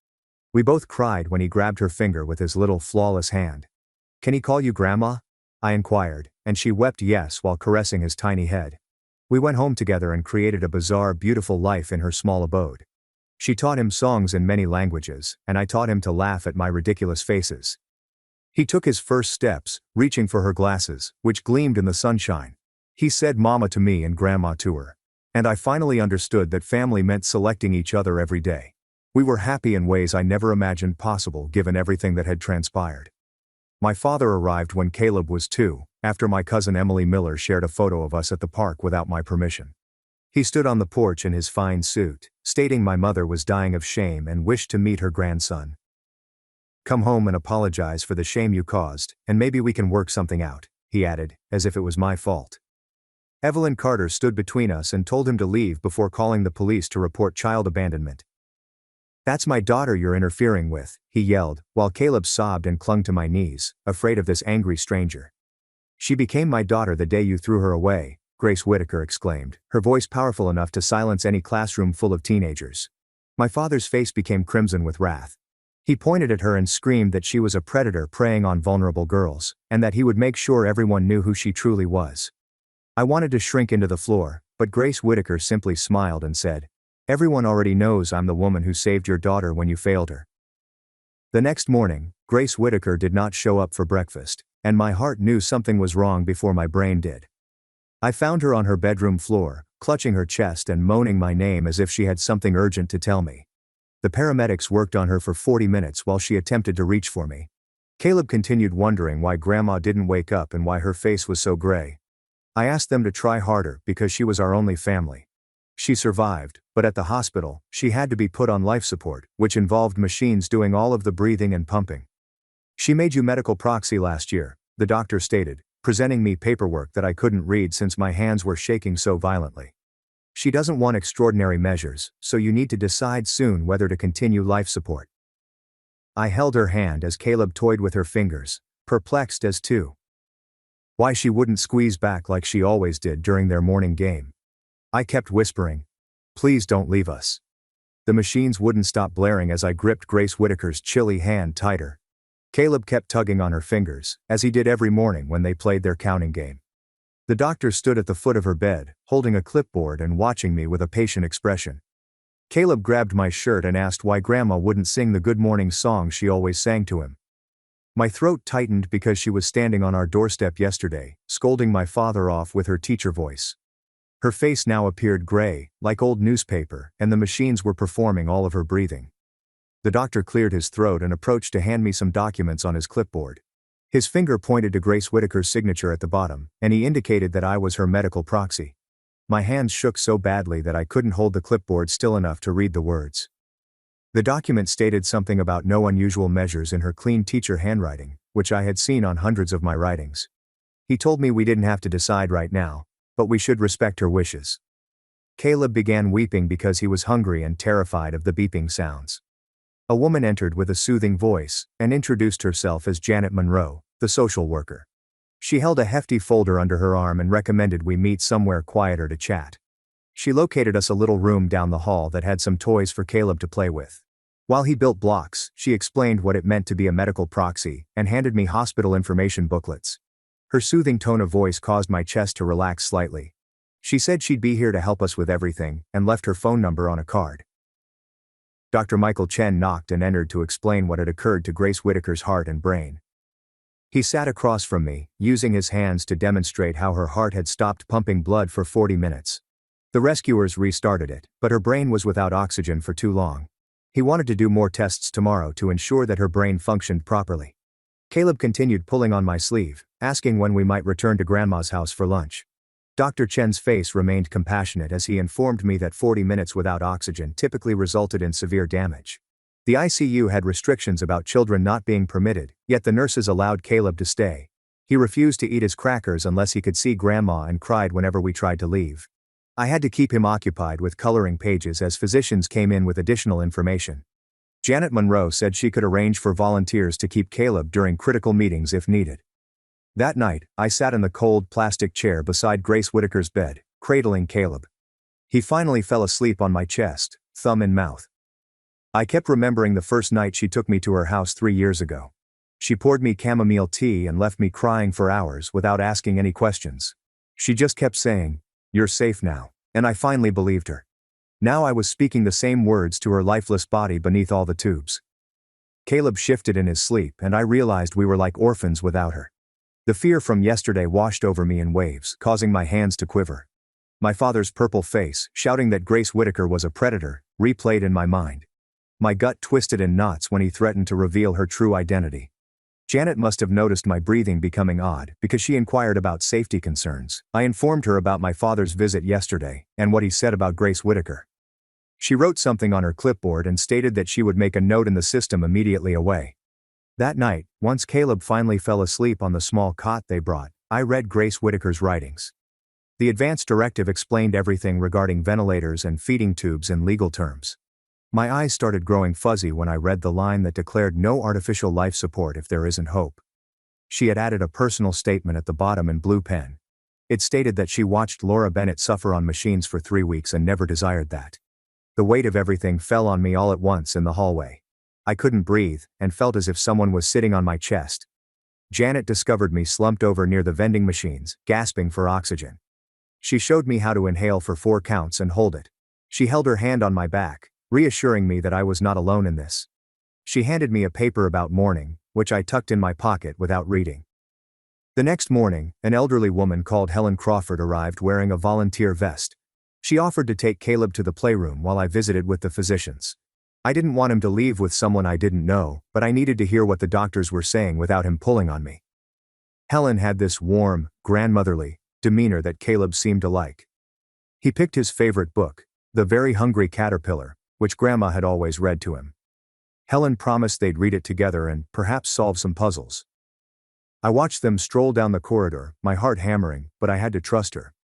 We both cried when he grabbed her finger with his little flawless hand. Can he call you Grandma? I inquired, and she wept yes while caressing his tiny head. We went home together and created a bizarre, beautiful life in her small abode. She taught him songs in many languages, and I taught him to laugh at my ridiculous faces. He took his first steps, reaching for her glasses, which gleamed in the sunshine. He said mama to me and grandma to her. And I finally understood that family meant selecting each other every day. We were happy in ways I never imagined possible given everything that had transpired. My father arrived when Caleb was 2, after my cousin Emily Miller shared a photo of us at the park without my permission. He stood on the porch in his fine suit, stating my mother was dying of shame and wished to meet her grandson. Come home and apologize for the shame you caused, and maybe we can work something out, he added, as if it was my fault. Evelyn Carter stood between us and told him to leave before calling the police to report child abandonment. That's my daughter you're interfering with, he yelled, while Caleb sobbed and clung to my knees, afraid of this angry stranger. She became my daughter the day you threw her away, Grace Whitaker exclaimed, her voice powerful enough to silence any classroom full of teenagers. My father's face became crimson with wrath. He pointed at her and screamed that she was a predator preying on vulnerable girls, and that he would make sure everyone knew who she truly was. I wanted to shrink into the floor, but Grace Whitaker simply smiled and said, "Everyone already knows I'm the woman who saved your daughter when you failed her." The next morning, Grace Whitaker did not show up for breakfast, and my heart knew something was wrong before my brain did. I found her on her bedroom floor, clutching her chest and moaning my name as if she had something urgent to tell me. The paramedics worked on her for 40 minutes while she attempted to reach for me. Caleb continued wondering why Grandma didn't wake up and why her face was so gray. I asked them to try harder because she was our only family. She survived, but at the hospital, she had to be put on life support, which involved machines doing all of the breathing and pumping. She made you medical proxy last year, the doctor stated, presenting me paperwork that I couldn't read since my hands were shaking so violently. She doesn't want extraordinary measures, so you need to decide soon whether to continue life support. I held her hand as Caleb toyed with her fingers, perplexed as to why she wouldn't squeeze back like she always did during their morning game. I kept whispering, "Please don't leave us." The machines wouldn't stop blaring as I gripped Grace Whitaker's chilly hand tighter. Caleb kept tugging on her fingers, as he did every morning when they played their counting game. The doctor stood at the foot of her bed, holding a clipboard and watching me with a patient expression. Caleb grabbed my shirt and asked why Grandma wouldn't sing the good morning song she always sang to him. My throat tightened because she was standing on our doorstep yesterday, scolding my father off with her teacher voice. Her face now appeared gray, like old newspaper, and the machines were performing all of her breathing. The doctor cleared his throat and approached to hand me some documents on his clipboard. His finger pointed to Grace Whitaker's signature at the bottom, and he indicated that I was her medical proxy. My hands shook so badly that I couldn't hold the clipboard still enough to read the words. The document stated something about no unusual measures in her clean teacher handwriting, which I had seen on hundreds of my writings. He told me we didn't have to decide right now, but we should respect her wishes. Caleb began weeping because he was hungry and terrified of the beeping sounds. A woman entered with a soothing voice and introduced herself as Janet Monroe, the social worker. She held a hefty folder under her arm and recommended we meet somewhere quieter to chat. She located us a little room down the hall that had some toys for Caleb to play with. While he built blocks, she explained what it meant to be a medical proxy and handed me hospital information booklets. Her soothing tone of voice caused my chest to relax slightly. She said she'd be here to help us with everything and left her phone number on a card. Dr. Michael Chen knocked and entered to explain what had occurred to Grace Whitaker's heart and brain. He sat across from me, using his hands to demonstrate how her heart had stopped pumping blood for 40 minutes. The rescuers restarted it, but her brain was without oxygen for too long. He wanted to do more tests tomorrow to ensure that her brain functioned properly. Caleb continued pulling on my sleeve, asking when we might return to Grandma's house for lunch. Dr. Chen's face remained compassionate as he informed me that 40 minutes without oxygen typically resulted in severe damage. The ICU had restrictions about children not being permitted, yet the nurses allowed Caleb to stay. He refused to eat his crackers unless he could see Grandma and cried whenever we tried to leave. I had to keep him occupied with coloring pages as physicians came in with additional information. Janet Monroe said she could arrange for volunteers to keep Caleb during critical meetings if needed. That night, I sat in the cold plastic chair beside Grace Whitaker's bed, cradling Caleb. He finally fell asleep on my chest, thumb in mouth. I kept remembering the first night she took me to her house 3 years ago. She poured me chamomile tea and left me crying for hours without asking any questions. She just kept saying, "You're safe now," and I finally believed her. Now I was speaking the same words to her lifeless body beneath all the tubes. Caleb shifted in his sleep and I realized we were like orphans without her. The fear from yesterday washed over me in waves, causing my hands to quiver. My father's purple face, shouting that Grace Whittaker was a predator, replayed in my mind. My gut twisted in knots when he threatened to reveal her true identity. Janet must have noticed my breathing becoming odd because she inquired about safety concerns. I informed her about my father's visit yesterday and what he said about Grace Whittaker. She wrote something on her clipboard and stated that she would make a note in the system immediately away. That night, once Caleb finally fell asleep on the small cot they brought, I read Grace Whittaker's writings. The advance directive explained everything regarding ventilators and feeding tubes in legal terms. My eyes started growing fuzzy when I read the line that declared no artificial life support if there isn't hope. She had added a personal statement at the bottom in blue pen. It stated that she watched Laura Bennett suffer on machines for 3 weeks and never desired that. The weight of everything fell on me all at once in the hallway. I couldn't breathe and felt as if someone was sitting on my chest. Janet discovered me slumped over near the vending machines, gasping for oxygen. She showed me how to inhale for 4 counts and hold it. She held her hand on my back, reassuring me that I was not alone in this. She handed me a paper about mourning, which I tucked in my pocket without reading. The next morning, an elderly woman called Helen Crawford arrived wearing a volunteer vest. She offered to take Caleb to the playroom while I visited with the physicians. I didn't want him to leave with someone I didn't know, but I needed to hear what the doctors were saying without him pulling on me. Helen had this warm, grandmotherly demeanor that Caleb seemed to like. He picked his favorite book, The Very Hungry Caterpillar, which Grandma had always read to him. Helen promised they'd read it together and perhaps solve some puzzles. I watched them stroll down the corridor, my heart hammering, but I had to trust her.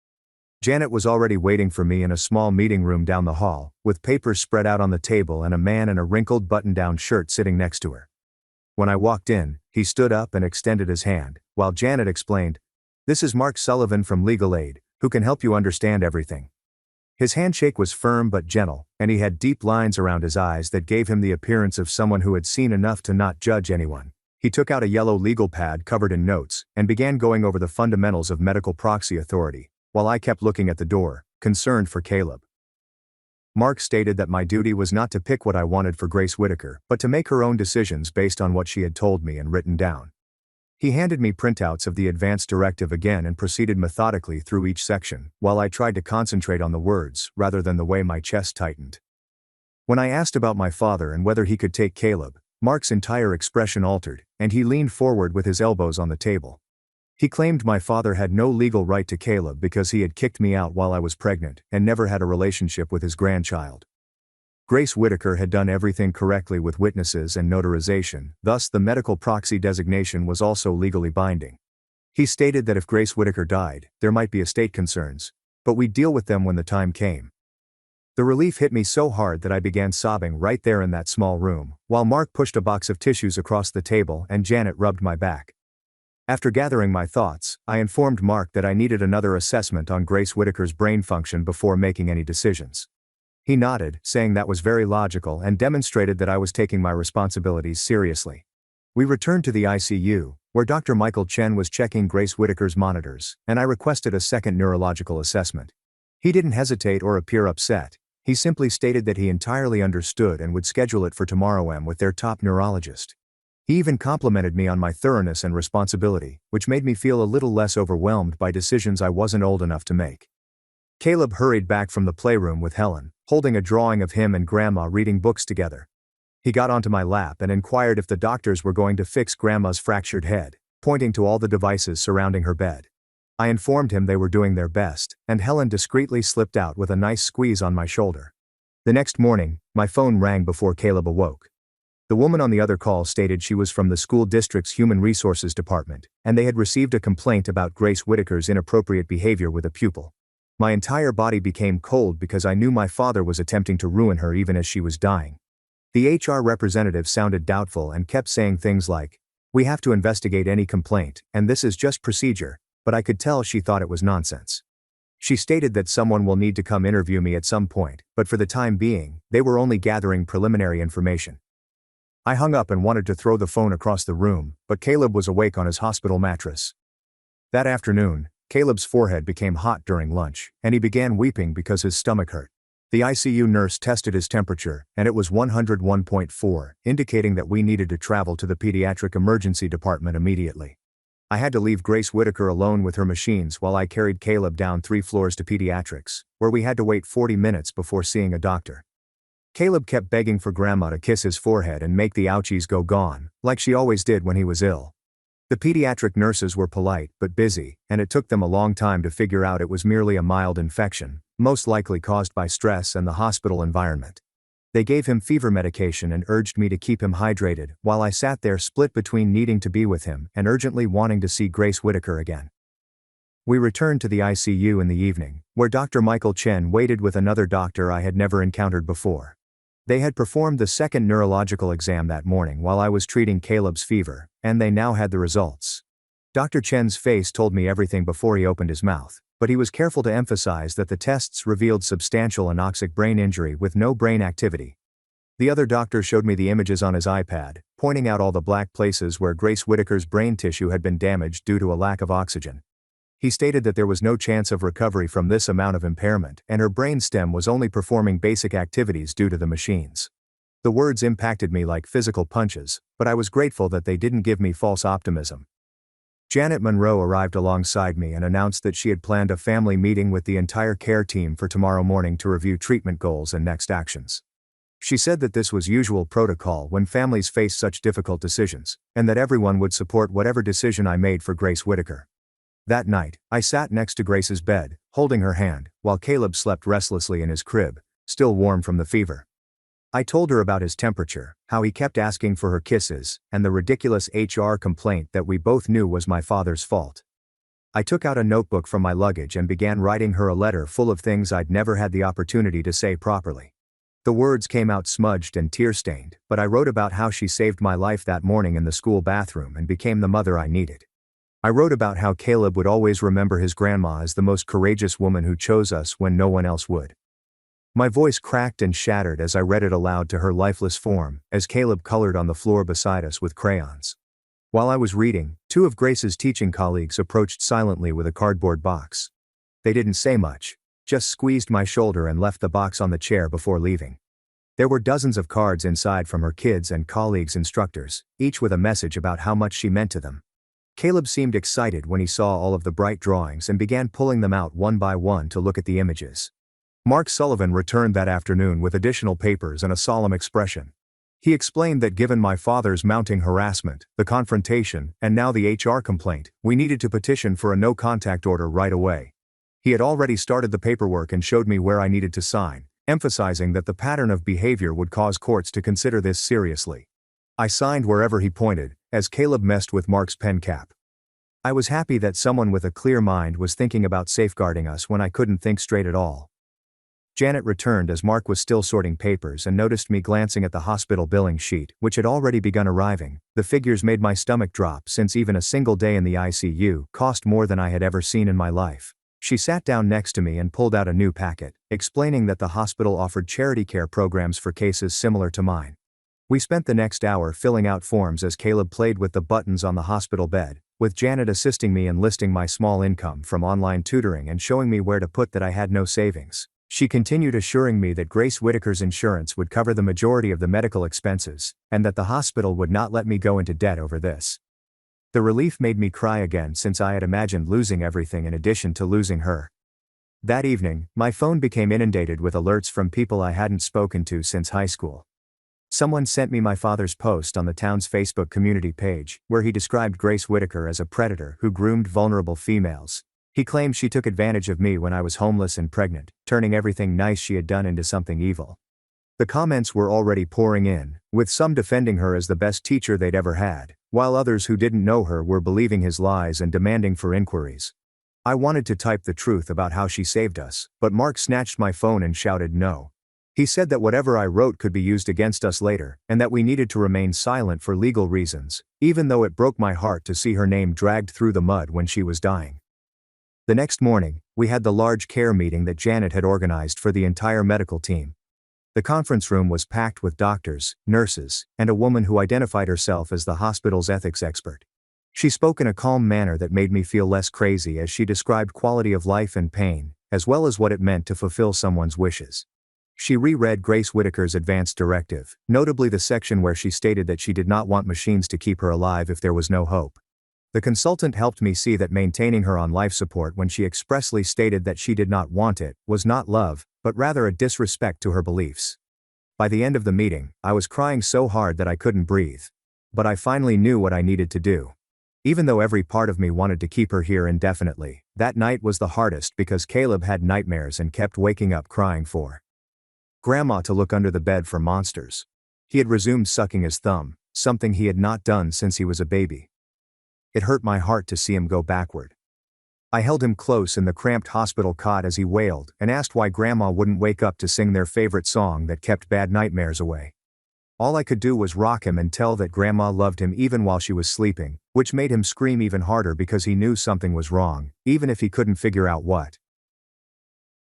Janet was already waiting for me in a small meeting room down the hall, with papers spread out on the table and a man in a wrinkled button-down shirt sitting next to her. When I walked in, he stood up and extended his hand, while Janet explained, "This is Mark Sullivan from Legal Aid, who can help you understand everything." His handshake was firm but gentle, and he had deep lines around his eyes that gave him the appearance of someone who had seen enough to not judge anyone. He took out a yellow legal pad covered in notes and began going over the fundamentals of medical proxy authority, while I kept looking at the door, concerned for Caleb. Mark stated that my duty was not to pick what I wanted for Grace Whittaker, but to make her own decisions based on what she had told me and written down. He handed me printouts of the advance directive again and proceeded methodically through each section, while I tried to concentrate on the words rather than the way my chest tightened. When I asked about my father and whether he could take Caleb, Mark's entire expression altered, and he leaned forward with his elbows on the table. He claimed my father had no legal right to Caleb because he had kicked me out while I was pregnant and never had a relationship with his grandchild. Grace Whittaker had done everything correctly with witnesses and notarization, thus the medical proxy designation was also legally binding. He stated that if Grace Whittaker died, there might be estate concerns, but we'd deal with them when the time came. The relief hit me so hard that I began sobbing right there in that small room, while Mark pushed a box of tissues across the table and Janet rubbed my back. After gathering my thoughts, I informed Mark that I needed another assessment on Grace Whittaker's brain function before making any decisions. He nodded, saying that was very logical and demonstrated that I was taking my responsibilities seriously. We returned to the ICU, where Dr. Michael Chen was checking Grace Whittaker's monitors, and I requested a second neurological assessment. He didn't hesitate or appear upset. He simply stated that he entirely understood and would schedule it for tomorrow with their top neurologist. He even complimented me on my thoroughness and responsibility, which made me feel a little less overwhelmed by decisions I wasn't old enough to make. Caleb hurried back from the playroom with Helen, holding a drawing of him and Grandma reading books together. He got onto my lap and inquired if the doctors were going to fix Grandma's fractured head, pointing to all the devices surrounding her bed. I informed him they were doing their best, and Helen discreetly slipped out with a nice squeeze on my shoulder. The next morning, my phone rang before Caleb awoke. The woman on the other call stated she was from the school district's Human Resources Department, and they had received a complaint about Grace Whittaker's inappropriate behavior with a pupil. My entire body became cold because I knew my father was attempting to ruin her even as she was dying. The HR representative sounded doubtful and kept saying things like, "We have to investigate any complaint, and this is just procedure," but I could tell she thought it was nonsense. She stated that someone will need to come interview me at some point, but for the time being, they were only gathering preliminary information. I hung up and wanted to throw the phone across the room, but Caleb was awake on his hospital mattress. That afternoon, Caleb's forehead became hot during lunch, and he began weeping because his stomach hurt. The ICU nurse tested his temperature, and it was 101.4, indicating that we needed to travel to the pediatric emergency department immediately. I had to leave Grace Whitaker alone with her machines while I carried Caleb down 3 floors to pediatrics, where we had to wait 40 minutes before seeing a doctor. Caleb kept begging for Grandma to kiss his forehead and make the ouchies go gone, like she always did when he was ill. The pediatric nurses were polite but busy, and it took them a long time to figure out it was merely a mild infection, most likely caused by stress and the hospital environment. They gave him fever medication and urged me to keep him hydrated, while I sat there split between needing to be with him and urgently wanting to see Grace Whitaker again. We returned to the ICU in the evening, where Dr. Michael Chen waited with another doctor I had never encountered before. They had performed the second neurological exam that morning while I was treating Caleb's fever, and they now had the results. Dr. Chen's face told me everything before he opened his mouth, but he was careful to emphasize that the tests revealed substantial anoxic brain injury with no brain activity. The other doctor showed me the images on his iPad, pointing out all the black places where Grace Whitaker's brain tissue had been damaged due to a lack of oxygen. He stated that there was no chance of recovery from this amount of impairment, and her brain stem was only performing basic activities due to the machines. The words impacted me like physical punches, but I was grateful that they didn't give me false optimism. Janet Monroe arrived alongside me and announced that she had planned a family meeting with the entire care team for tomorrow morning to review treatment goals and next actions. She said that this was usual protocol when families face such difficult decisions, and that everyone would support whatever decision I made for Grace Whitaker. That night, I sat next to Grace's bed, holding her hand, while Caleb slept restlessly in his crib, still warm from the fever. I told her about his temperature, how he kept asking for her kisses, and the ridiculous HR complaint that we both knew was my father's fault. I took out a notebook from my luggage and began writing her a letter full of things I'd never had the opportunity to say properly. The words came out smudged and tear-stained, but I wrote about how she saved my life that morning in the school bathroom and became the mother I needed. I wrote about how Caleb would always remember his grandma as the most courageous woman who chose us when no one else would. My voice cracked and shattered as I read it aloud to her lifeless form, as Caleb colored on the floor beside us with crayons. While I was reading, 2 of Grace's teaching colleagues approached silently with a cardboard box. They didn't say much, just squeezed my shoulder and left the box on the chair before leaving. There were dozens of cards inside from her kids and colleagues' instructors, each with a message about how much she meant to them. Caleb seemed excited when he saw all of the bright drawings and began pulling them out one by one to look at the images. Mark Sullivan returned that afternoon with additional papers and a solemn expression. He explained that given my father's mounting harassment, the confrontation, and now the HR complaint, we needed to petition for a no-contact order right away. He had already started the paperwork and showed me where I needed to sign, emphasizing that the pattern of behavior would cause courts to consider this seriously. I signed wherever he pointed, as Caleb messed with Mark's pen cap. I was happy that someone with a clear mind was thinking about safeguarding us when I couldn't think straight at all. Janet returned as Mark was still sorting papers and noticed me glancing at the hospital billing sheet, which had already begun arriving. The figures made my stomach drop since even a single day in the ICU cost more than I had ever seen in my life. She sat down next to me and pulled out a new packet, explaining that the hospital offered charity care programs for cases similar to mine. We spent the next hour filling out forms as Caleb played with the buttons on the hospital bed, with Janet assisting me in listing my small income from online tutoring and showing me where to put that I had no savings. She continued assuring me that Grace Whitaker's insurance would cover the majority of the medical expenses, and that the hospital would not let me go into debt over this. The relief made me cry again since I had imagined losing everything in addition to losing her. That evening, my phone became inundated with alerts from people I hadn't spoken to since high school. Someone sent me my father's post on the town's Facebook community page, where he described Grace Whitaker as a predator who groomed vulnerable females. He claimed she took advantage of me when I was homeless and pregnant, turning everything nice she had done into something evil. The comments were already pouring in, with some defending her as the best teacher they'd ever had, while others who didn't know her were believing his lies and demanding for inquiries. I wanted to type the truth about how she saved us, but Mark snatched my phone and shouted no. He said that whatever I wrote could be used against us later, and that we needed to remain silent for legal reasons, even though it broke my heart to see her name dragged through the mud when she was dying. The next morning, we had the large care meeting that Janet had organized for the entire medical team. The conference room was packed with doctors, nurses, and a woman who identified herself as the hospital's ethics expert. She spoke in a calm manner that made me feel less crazy as she described quality of life and pain, as well as what it meant to fulfill someone's wishes. She reread Grace Whitaker's advance directive, notably the section where she stated that she did not want machines to keep her alive if there was no hope. The consultant helped me see that maintaining her on life support when she expressly stated that she did not want it was not love, but rather a disrespect to her beliefs. By the end of the meeting, I was crying so hard that I couldn't breathe. But I finally knew what I needed to do. Even though every part of me wanted to keep her here indefinitely, that night was the hardest because Caleb had nightmares and kept waking up crying for Grandma to look under the bed for monsters. He had resumed sucking his thumb, something he had not done since he was a baby. It hurt my heart to see him go backward. I held him close in the cramped hospital cot as he wailed and asked why Grandma wouldn't wake up to sing their favorite song that kept bad nightmares away. All I could do was rock him and tell that Grandma loved him even while she was sleeping, which made him scream even harder because he knew something was wrong, even if he couldn't figure out what.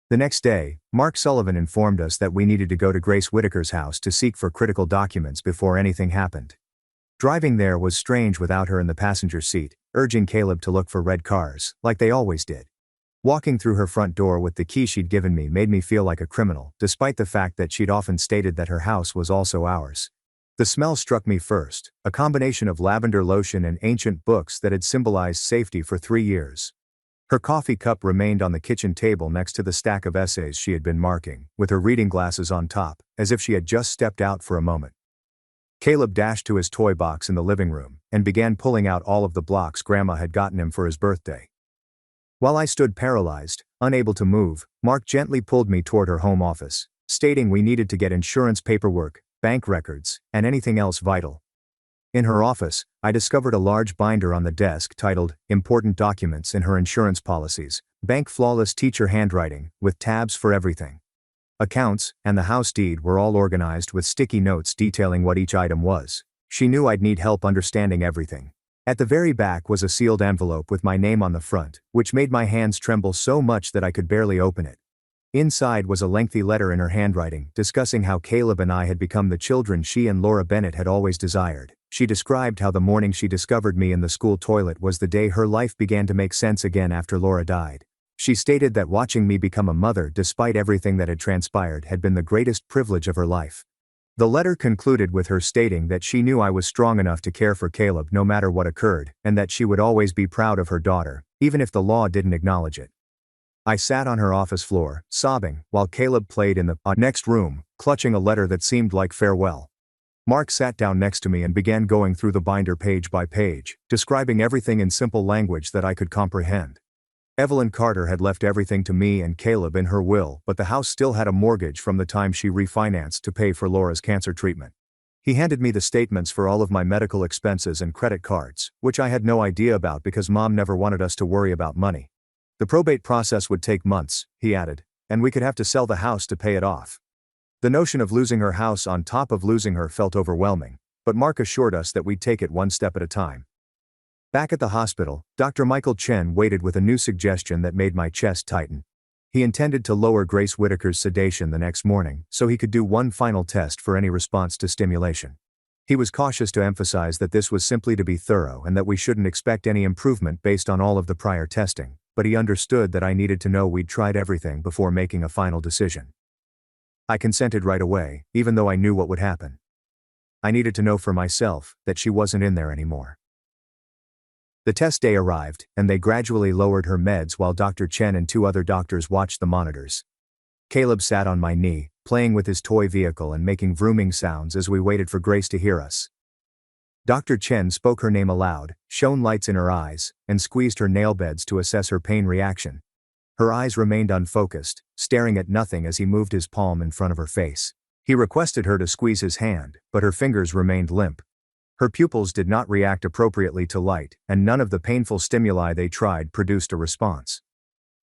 The next day, Mark Sullivan informed us that we needed to go to Grace Whitaker's house to seek for critical documents before anything happened. Driving there was strange without her in the passenger seat, urging Caleb to look for red cars, like they always did. Walking through her front door with the key she'd given me made me feel like a criminal, despite the fact that she'd often stated that her house was also ours. The smell struck me first, a combination of lavender lotion and ancient books that had symbolized safety for 3 years. Her coffee cup remained on the kitchen table next to the stack of essays she had been marking, with her reading glasses on top, as if she had just stepped out for a moment. Caleb dashed to his toy box in the living room and began pulling out all of the blocks Grandma had gotten him for his birthday. While I stood paralyzed, unable to move, Mark gently pulled me toward her home office, stating we needed to get insurance paperwork, bank records, and anything else vital. In her office, I discovered a large binder on the desk titled Important Documents in her insurance policies, bank flawless teacher handwriting, with tabs for everything. Accounts, and the house deed were all organized with sticky notes detailing what each item was. She knew I'd need help understanding everything. At the very back was a sealed envelope with my name on the front, which made my hands tremble so much that I could barely open it. Inside was a lengthy letter in her handwriting, discussing how Caleb and I had become the children she and Laura Bennett had always desired. She described how the morning she discovered me in the school toilet was the day her life began to make sense again after Laura died. She stated that watching me become a mother despite everything that had transpired had been the greatest privilege of her life. The letter concluded with her stating that she knew I was strong enough to care for Caleb no matter what occurred, and that she would always be proud of her daughter, even if the law didn't acknowledge it. I sat on her office floor, sobbing, while Caleb played in the next room, clutching a letter that seemed like farewell. Mark sat down next to me and began going through the binder page by page, describing everything in simple language that I could comprehend. Evelyn Carter had left everything to me and Caleb in her will, but the house still had a mortgage from the time she refinanced to pay for Laura's cancer treatment. He handed me the statements for all of my medical expenses and credit cards, which I had no idea about because Mom never wanted us to worry about money. The probate process would take months, he added, and we could have to sell the house to pay it off. The notion of losing her house on top of losing her felt overwhelming, but Mark assured us that we'd take it one step at a time. Back at the hospital, Dr. Michael Chen waited with a new suggestion that made my chest tighten. He intended to lower Grace Whitaker's sedation the next morning so he could do one final test for any response to stimulation. He was cautious to emphasize that this was simply to be thorough and that we shouldn't expect any improvement based on all of the prior testing, but he understood that I needed to know we'd tried everything before making a final decision. I consented right away, even though I knew what would happen. I needed to know for myself that she wasn't in there anymore. The test day arrived, and they gradually lowered her meds while Dr. Chen and 2 other doctors watched the monitors. Caleb sat on my knee, playing with his toy vehicle and making vrooming sounds as we waited for Grace to hear us. Dr. Chen spoke her name aloud, shone lights in her eyes, and squeezed her nail beds to assess her pain reaction. Her eyes remained unfocused, staring at nothing as he moved his palm in front of her face. He requested her to squeeze his hand, but her fingers remained limp. Her pupils did not react appropriately to light, and none of the painful stimuli they tried produced a response.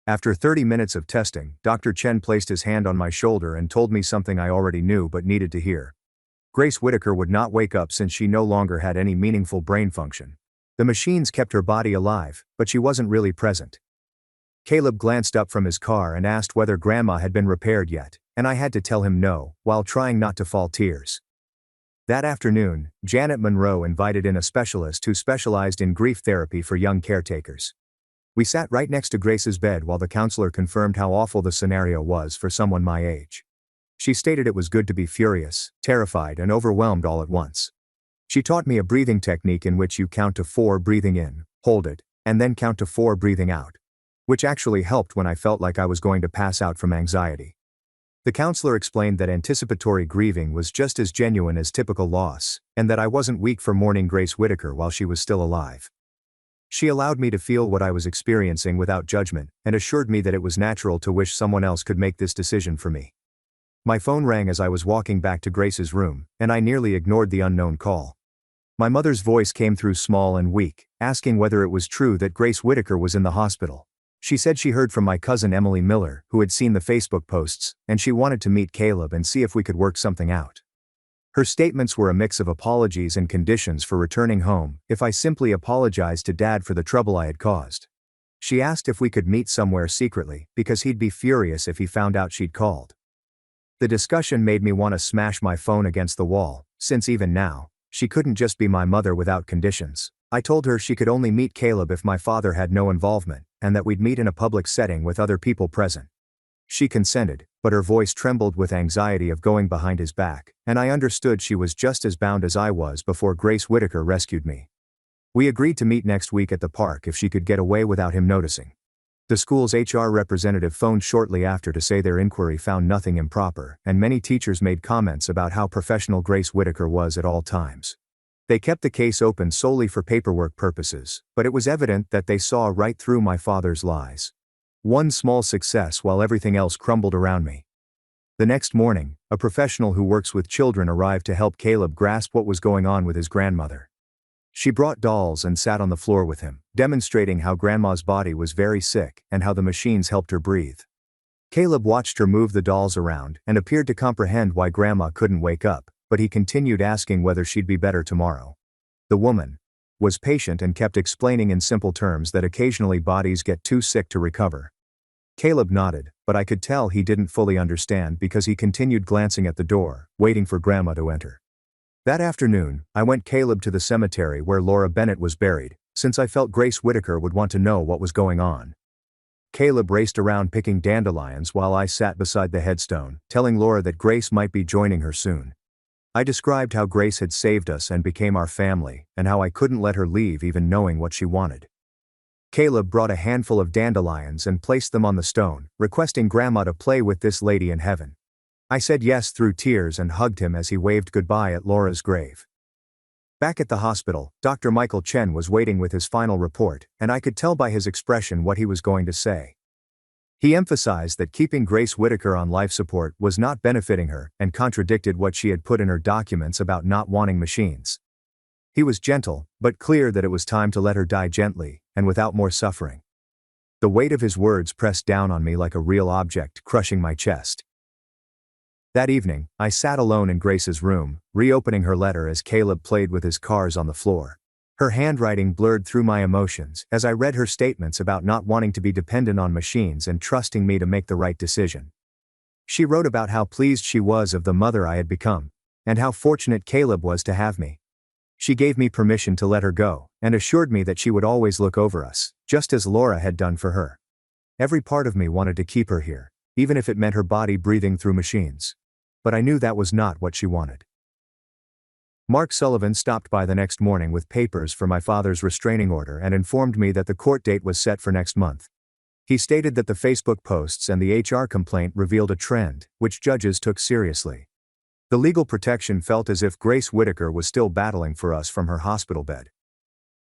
After 30 minutes of testing, Dr. Chen placed his hand on my shoulder and told me something I already knew but needed to hear. Grace Whitaker would not wake up since she no longer had any meaningful brain function. The machines kept her body alive, but she wasn't really present. Caleb glanced up from his car and asked whether Grandma had been repaired yet, and I had to tell him no, while trying not to fall tears. That afternoon, Janet Monroe invited in a specialist who specialized in grief therapy for young caretakers. We sat right next to Grace's bed while the counselor confirmed how awful the scenario was for someone my age. She stated it was good to be furious, terrified, and overwhelmed all at once. She taught me a breathing technique in which you count to 4 breathing in, hold it, and then count to 4 breathing out, which actually helped when I felt like I was going to pass out from anxiety. The counselor explained that anticipatory grieving was just as genuine as typical loss, and that I wasn't weak for mourning Grace Whitaker while she was still alive. She allowed me to feel what I was experiencing without judgment, and assured me that it was natural to wish someone else could make this decision for me. My phone rang as I was walking back to Grace's room, and I nearly ignored the unknown call. My mother's voice came through small and weak, asking whether it was true that Grace Whitaker was in the hospital. She said she heard from my cousin Emily Miller, who had seen the Facebook posts, and she wanted to meet Caleb and see if we could work something out. Her statements were a mix of apologies and conditions for returning home, if I simply apologized to Dad for the trouble I had caused. She asked if we could meet somewhere secretly, because he'd be furious if he found out she'd called. The discussion made me want to smash my phone against the wall, since even now, she couldn't just be my mother without conditions. I told her she could only meet Caleb if my father had no involvement, and that we'd meet in a public setting with other people present. She consented, but her voice trembled with anxiety of going behind his back, and I understood she was just as bound as I was before Grace Whitaker rescued me. We agreed to meet next week at the park if she could get away without him noticing. The school's HR representative phoned shortly after to say their inquiry found nothing improper, and many teachers made comments about how professional Grace Whitaker was at all times. They kept the case open solely for paperwork purposes, but it was evident that they saw right through my father's lies. One small success while everything else crumbled around me. The next morning, a professional who works with children arrived to help Caleb grasp what was going on with his grandmother. She brought dolls and sat on the floor with him, demonstrating how Grandma's body was very sick and how the machines helped her breathe. Caleb watched her move the dolls around and appeared to comprehend why Grandma couldn't wake up, but he continued asking whether she'd be better tomorrow. The woman was patient and kept explaining in simple terms that occasionally bodies get too sick to recover. Caleb nodded, but I could tell he didn't fully understand because he continued glancing at the door, waiting for Grandma to enter. That afternoon, I went Caleb to the cemetery where Laura Bennett was buried, since I felt Grace Whitaker would want to know what was going on. Caleb raced around picking dandelions while I sat beside the headstone, telling Laura that Grace might be joining her soon. I described how Grace had saved us and became our family, and how I couldn't let her leave even knowing what she wanted. Caleb brought a handful of dandelions and placed them on the stone, requesting Grandma to play with this lady in heaven. I said yes through tears and hugged him as he waved goodbye at Laura's grave. Back at the hospital, Dr. Michael Chen was waiting with his final report, and I could tell by his expression what he was going to say. He emphasized that keeping Grace Whitaker on life support was not benefiting her and contradicted what she had put in her documents about not wanting machines. He was gentle, but clear that it was time to let her die gently, and without more suffering. The weight of his words pressed down on me like a real object, crushing my chest. That evening, I sat alone in Grace's room, reopening her letter as Caleb played with his cars on the floor. Her handwriting blurred through my emotions as I read her statements about not wanting to be dependent on machines and trusting me to make the right decision. She wrote about how pleased she was of the mother I had become, and how fortunate Caleb was to have me. She gave me permission to let her go, and assured me that she would always look over us, just as Laura had done for her. Every part of me wanted to keep her here, even if it meant her body breathing through machines. But I knew that was not what she wanted. Mark Sullivan stopped by the next morning with papers for my father's restraining order and informed me that the court date was set for next month. He stated that the Facebook posts and the HR complaint revealed a trend, which judges took seriously. The legal protection felt as if Grace Whitaker was still battling for us from her hospital bed.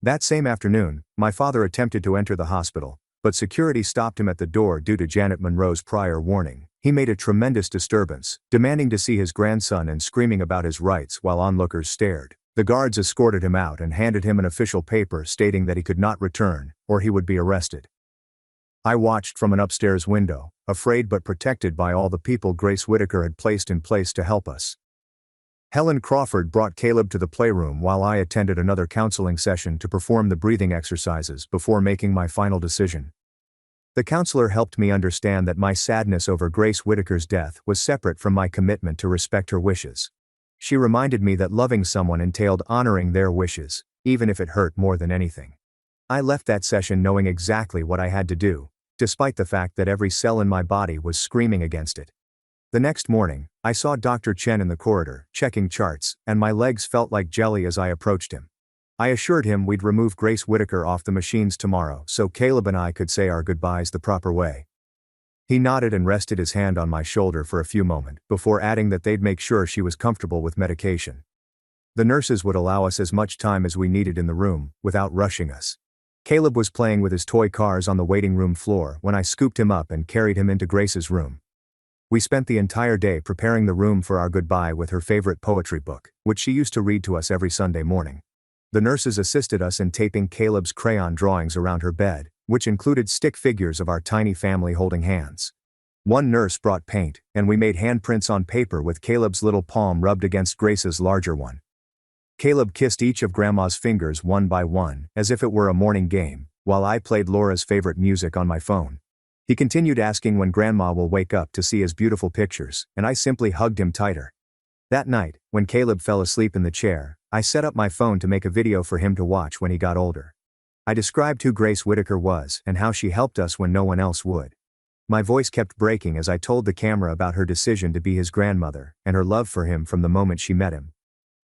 That same afternoon, my father attempted to enter the hospital, but security stopped him at the door due to Janet Monroe's prior warning. He made a tremendous disturbance, demanding to see his grandson and screaming about his rights while onlookers stared. The guards escorted him out and handed him an official paper stating that he could not return, or he would be arrested. I watched from an upstairs window, afraid but protected by all the people Grace Whitaker had placed in place to help us. Helen Crawford brought Caleb to the playroom while I attended another counseling session to perform the breathing exercises before making my final decision. The counselor helped me understand that my sadness over Grace Whitaker's death was separate from my commitment to respect her wishes. She reminded me that loving someone entailed honoring their wishes, even if it hurt more than anything. I left that session knowing exactly what I had to do, despite the fact that every cell in my body was screaming against it. The next morning, I saw Dr. Chen in the corridor, checking charts, and my legs felt like jelly as I approached him. I assured him we'd remove Grace Whitaker off the machines tomorrow so Caleb and I could say our goodbyes the proper way. He nodded and rested his hand on my shoulder for a few moments, before adding that they'd make sure she was comfortable with medication. The nurses would allow us as much time as we needed in the room, without rushing us. Caleb was playing with his toy cars on the waiting room floor when I scooped him up and carried him into Grace's room. We spent the entire day preparing the room for our goodbye with her favorite poetry book, which she used to read to us every Sunday morning. The nurses assisted us in taping Caleb's crayon drawings around her bed, which included stick figures of our tiny family holding hands. One nurse brought paint, and we made handprints on paper with Caleb's little palm rubbed against Grace's larger one. Caleb kissed each of Grandma's fingers one by one, as if it were a morning game, while I played Laura's favorite music on my phone. He continued asking when Grandma will wake up to see his beautiful pictures, and I simply hugged him tighter. That night, when Caleb fell asleep in the chair, I set up my phone to make a video for him to watch when he got older. I described who Grace Whitaker was and how she helped us when no one else would. My voice kept breaking as I told the camera about her decision to be his grandmother and her love for him from the moment she met him.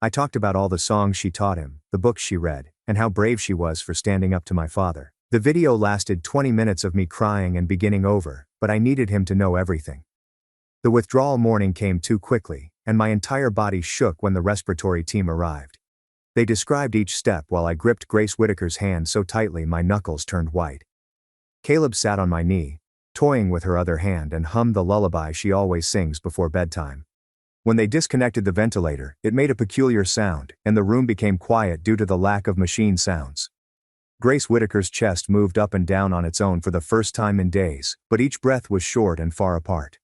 I talked about all the songs she taught him, the books she read, and how brave she was for standing up to my father. The video lasted 20 minutes of me crying and beginning over, but I needed him to know everything. The withdrawal morning came too quickly, and my entire body shook when the respiratory team arrived. They described each step while I gripped Grace Whitaker's hand so tightly my knuckles turned white. Caleb sat on my knee, toying with her other hand, and hummed the lullaby she always sings before bedtime. When they disconnected the ventilator, it made a peculiar sound, and the room became quiet due to the lack of machine sounds. Grace Whitaker's chest moved up and down on its own for the first time in days, but each breath was short and far apart.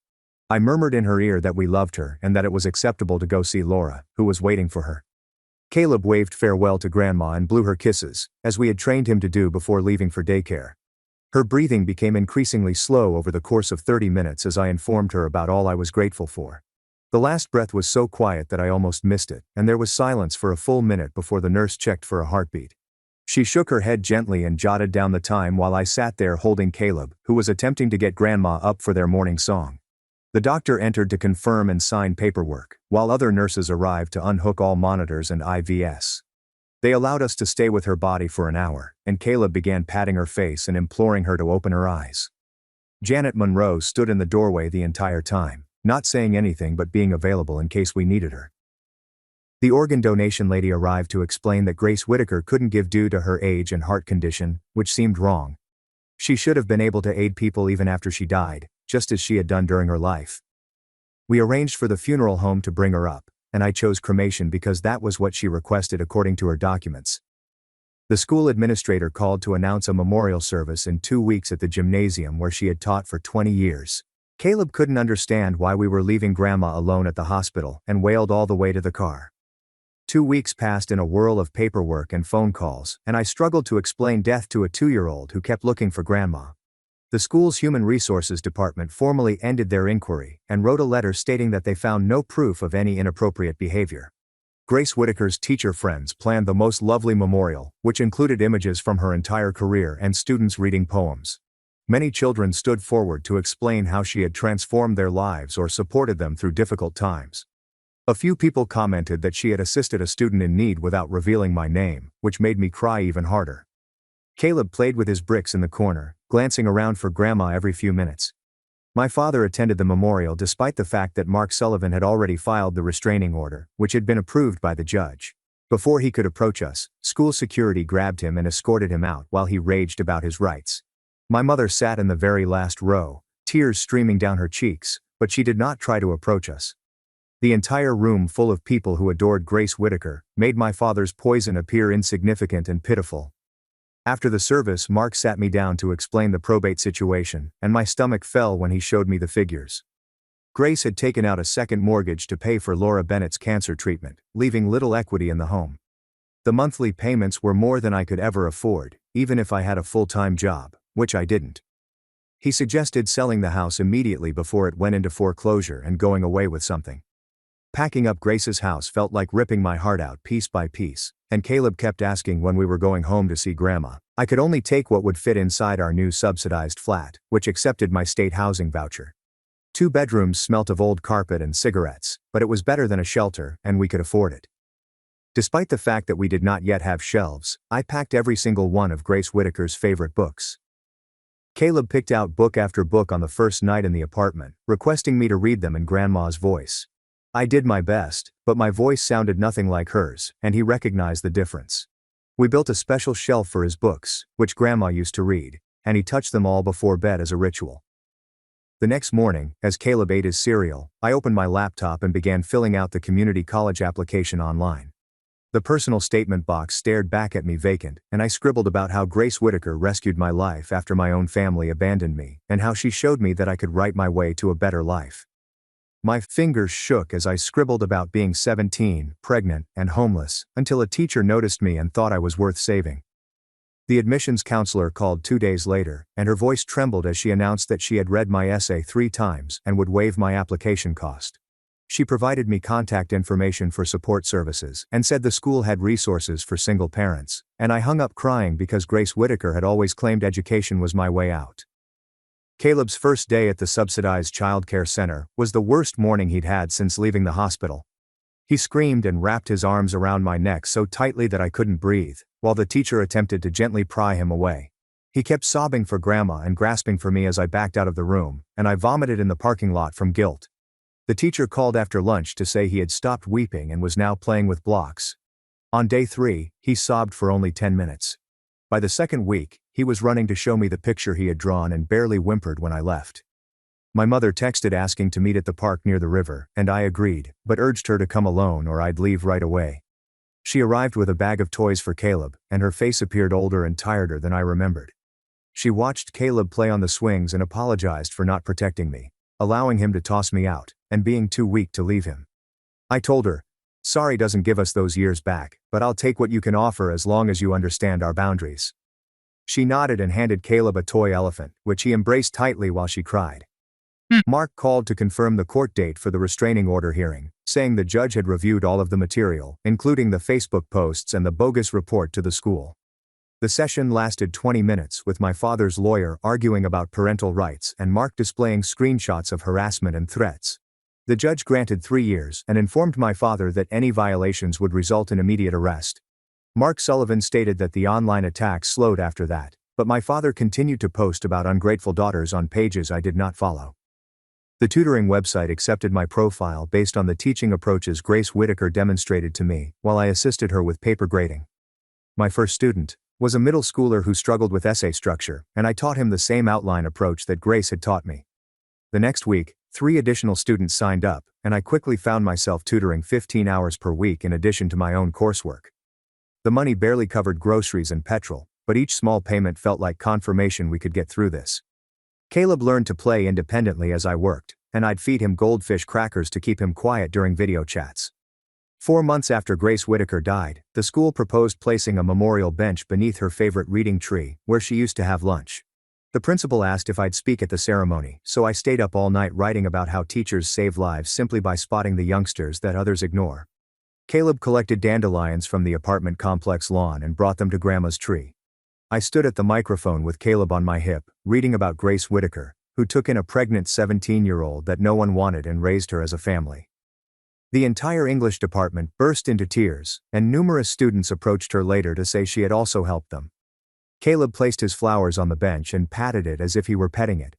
I murmured in her ear that we loved her and that it was acceptable to go see Laura, who was waiting for her. Caleb waved farewell to Grandma and blew her kisses, as we had trained him to do before leaving for daycare. Her breathing became increasingly slow over the course of 30 minutes as I informed her about all I was grateful for. The last breath was so quiet that I almost missed it, and there was silence for a full minute before the nurse checked for a heartbeat. She shook her head gently and jotted down the time while I sat there holding Caleb, who was attempting to get Grandma up for their morning song. The doctor entered to confirm and sign paperwork, while other nurses arrived to unhook all monitors and IVs. They allowed us to stay with her body for an hour, and Caleb began patting her face and imploring her to open her eyes. Janet Monroe stood in the doorway the entire time, not saying anything but being available in case we needed her. The organ donation lady arrived to explain that Grace Whitaker couldn't give due to her age and heart condition, which seemed wrong. She should have been able to aid people even after she died, just as she had done during her life. We arranged for the funeral home to bring her up, and I chose cremation because that was what she requested according to her documents. The school administrator called to announce a memorial service in 2 weeks at the gymnasium where she had taught for 20 years. Caleb couldn't understand why we were leaving Grandma alone at the hospital and wailed all the way to the car. 2 weeks passed in a whirl of paperwork and phone calls, and I struggled to explain death to a 2-year-old who kept looking for Grandma. The school's Human Resources Department formally ended their inquiry and wrote a letter stating that they found no proof of any inappropriate behavior. Grace Whitaker's teacher friends planned the most lovely memorial, which included images from her entire career and students reading poems. Many children stood forward to explain how she had transformed their lives or supported them through difficult times. A few people commented that she had assisted a student in need without revealing my name, which made me cry even harder. Caleb played with his bricks in the corner, glancing around for Grandma every few minutes. My father attended the memorial despite the fact that Mark Sullivan had already filed the restraining order, which had been approved by the judge. Before he could approach us, school security grabbed him and escorted him out while he raged about his rights. My mother sat in the very last row, tears streaming down her cheeks, but she did not try to approach us. The entire room full of people who adored Grace Whitaker made my father's poison appear insignificant and pitiful. After the service, Mark sat me down to explain the probate situation, and my stomach fell when he showed me the figures. Grace had taken out a second mortgage to pay for Laura Bennett's cancer treatment, leaving little equity in the home. The monthly payments were more than I could ever afford, even if I had a full-time job, which I didn't. He suggested selling the house immediately before it went into foreclosure and going away with something. Packing up Grace's house felt like ripping my heart out piece by piece, and Caleb kept asking when we were going home to see Grandma. I could only take what would fit inside our new subsidized flat, which accepted my state housing voucher. 2 bedrooms smelt of old carpet and cigarettes, but it was better than a shelter, and we could afford it. Despite the fact that we did not yet have shelves, I packed every single one of Grace Whitaker's favorite books. Caleb picked out book after book on the first night in the apartment, requesting me to read them in Grandma's voice. I did my best, but my voice sounded nothing like hers, and he recognized the difference. We built a special shelf for his books, which Grandma used to read, and he touched them all before bed as a ritual. The next morning, as Caleb ate his cereal, I opened my laptop and began filling out the community college application online. The personal statement box stared back at me vacant, and I scribbled about how Grace Whitaker rescued my life after my own family abandoned me, and how she showed me that I could write my way to a better life. My fingers shook as I scribbled about being 17, pregnant, and homeless, until a teacher noticed me and thought I was worth saving. The admissions counselor called 2 days later, and her voice trembled as she announced that she had read my essay 3 times and would waive my application cost. She provided me contact information for support services and said the school had resources for single parents, and I hung up crying because Grace Whitaker had always claimed education was my way out. Caleb's first day at the subsidized childcare center was the worst morning he'd had since leaving the hospital. He screamed and wrapped his arms around my neck so tightly that I couldn't breathe, while the teacher attempted to gently pry him away. He kept sobbing for Grandma and grasping for me as I backed out of the room, and I vomited in the parking lot from guilt. The teacher called after lunch to say he had stopped weeping and was now playing with blocks. On day 3, he sobbed for only 10 minutes. By the second week, he was running to show me the picture he had drawn and barely whimpered when I left. My mother texted asking to meet at the park near the river, and I agreed, but urged her to come alone or I'd leave right away. She arrived with a bag of toys for Caleb, and her face appeared older and tireder than I remembered. She watched Caleb play on the swings and apologized for not protecting me, allowing him to toss me out, and being too weak to leave him. I told her, "Sorry doesn't give us those years back, but I'll take what you can offer as long as you understand our boundaries." She nodded and handed Caleb a toy elephant, which he embraced tightly while she cried. Mark called to confirm the court date for the restraining order hearing, saying the judge had reviewed all of the material, including the Facebook posts and the bogus report to the school. The session lasted 20 minutes with my father's lawyer arguing about parental rights and Mark displaying screenshots of harassment and threats. The judge granted 3 years and informed my father that any violations would result in immediate arrest. Mark Sullivan stated that the online attacks slowed after that, but my father continued to post about ungrateful daughters on pages I did not follow. The tutoring website accepted my profile based on the teaching approaches Grace Whitaker demonstrated to me while I assisted her with paper grading. My first student was a middle schooler who struggled with essay structure, and I taught him the same outline approach that Grace had taught me. The next week, 3 additional students signed up, and I quickly found myself tutoring 15 hours per week in addition to my own coursework. The money barely covered groceries and petrol, but each small payment felt like confirmation we could get through this. Caleb learned to play independently as I worked, and I'd feed him goldfish crackers to keep him quiet during video chats. 4 months after Grace Whitaker died, the school proposed placing a memorial bench beneath her favorite reading tree, where she used to have lunch. The principal asked if I'd speak at the ceremony, so I stayed up all night writing about how teachers save lives simply by spotting the youngsters that others ignore. Caleb collected dandelions from the apartment complex lawn and brought them to Grandma's tree. I stood at the microphone with Caleb on my hip, reading about Grace Whitaker, who took in a pregnant 17-year-old that no one wanted and raised her as a family. The entire English department burst into tears, and numerous students approached her later to say she had also helped them. Caleb placed his flowers on the bench and patted it as if he were petting it.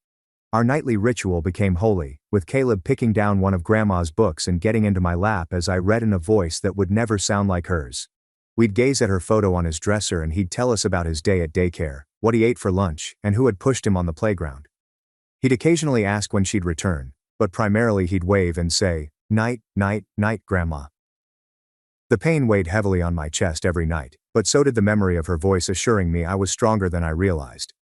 Our nightly ritual became holy, with Caleb picking down one of Grandma's books and getting into my lap as I read in a voice that would never sound like hers. We'd gaze at her photo on his dresser and he'd tell us about his day at daycare, what he ate for lunch, and who had pushed him on the playground. He'd occasionally ask when she'd return, but primarily he'd wave and say, "Night, night, night, Grandma." The pain weighed heavily on my chest every night, but so did the memory of her voice assuring me I was stronger than I realized.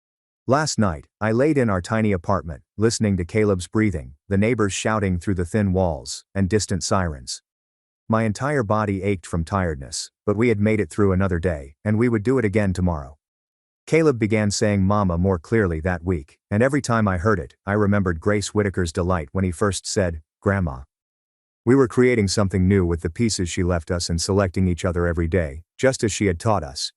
Last night, I laid in our tiny apartment, listening to Caleb's breathing, the neighbors shouting through the thin walls, and distant sirens. My entire body ached from tiredness, but we had made it through another day, and we would do it again tomorrow. Caleb began saying mama more clearly that week, and every time I heard it, I remembered Grace Whitaker's delight when he first said, Grandma. We were creating something new with the pieces she left us and selecting each other every day, just as she had taught us.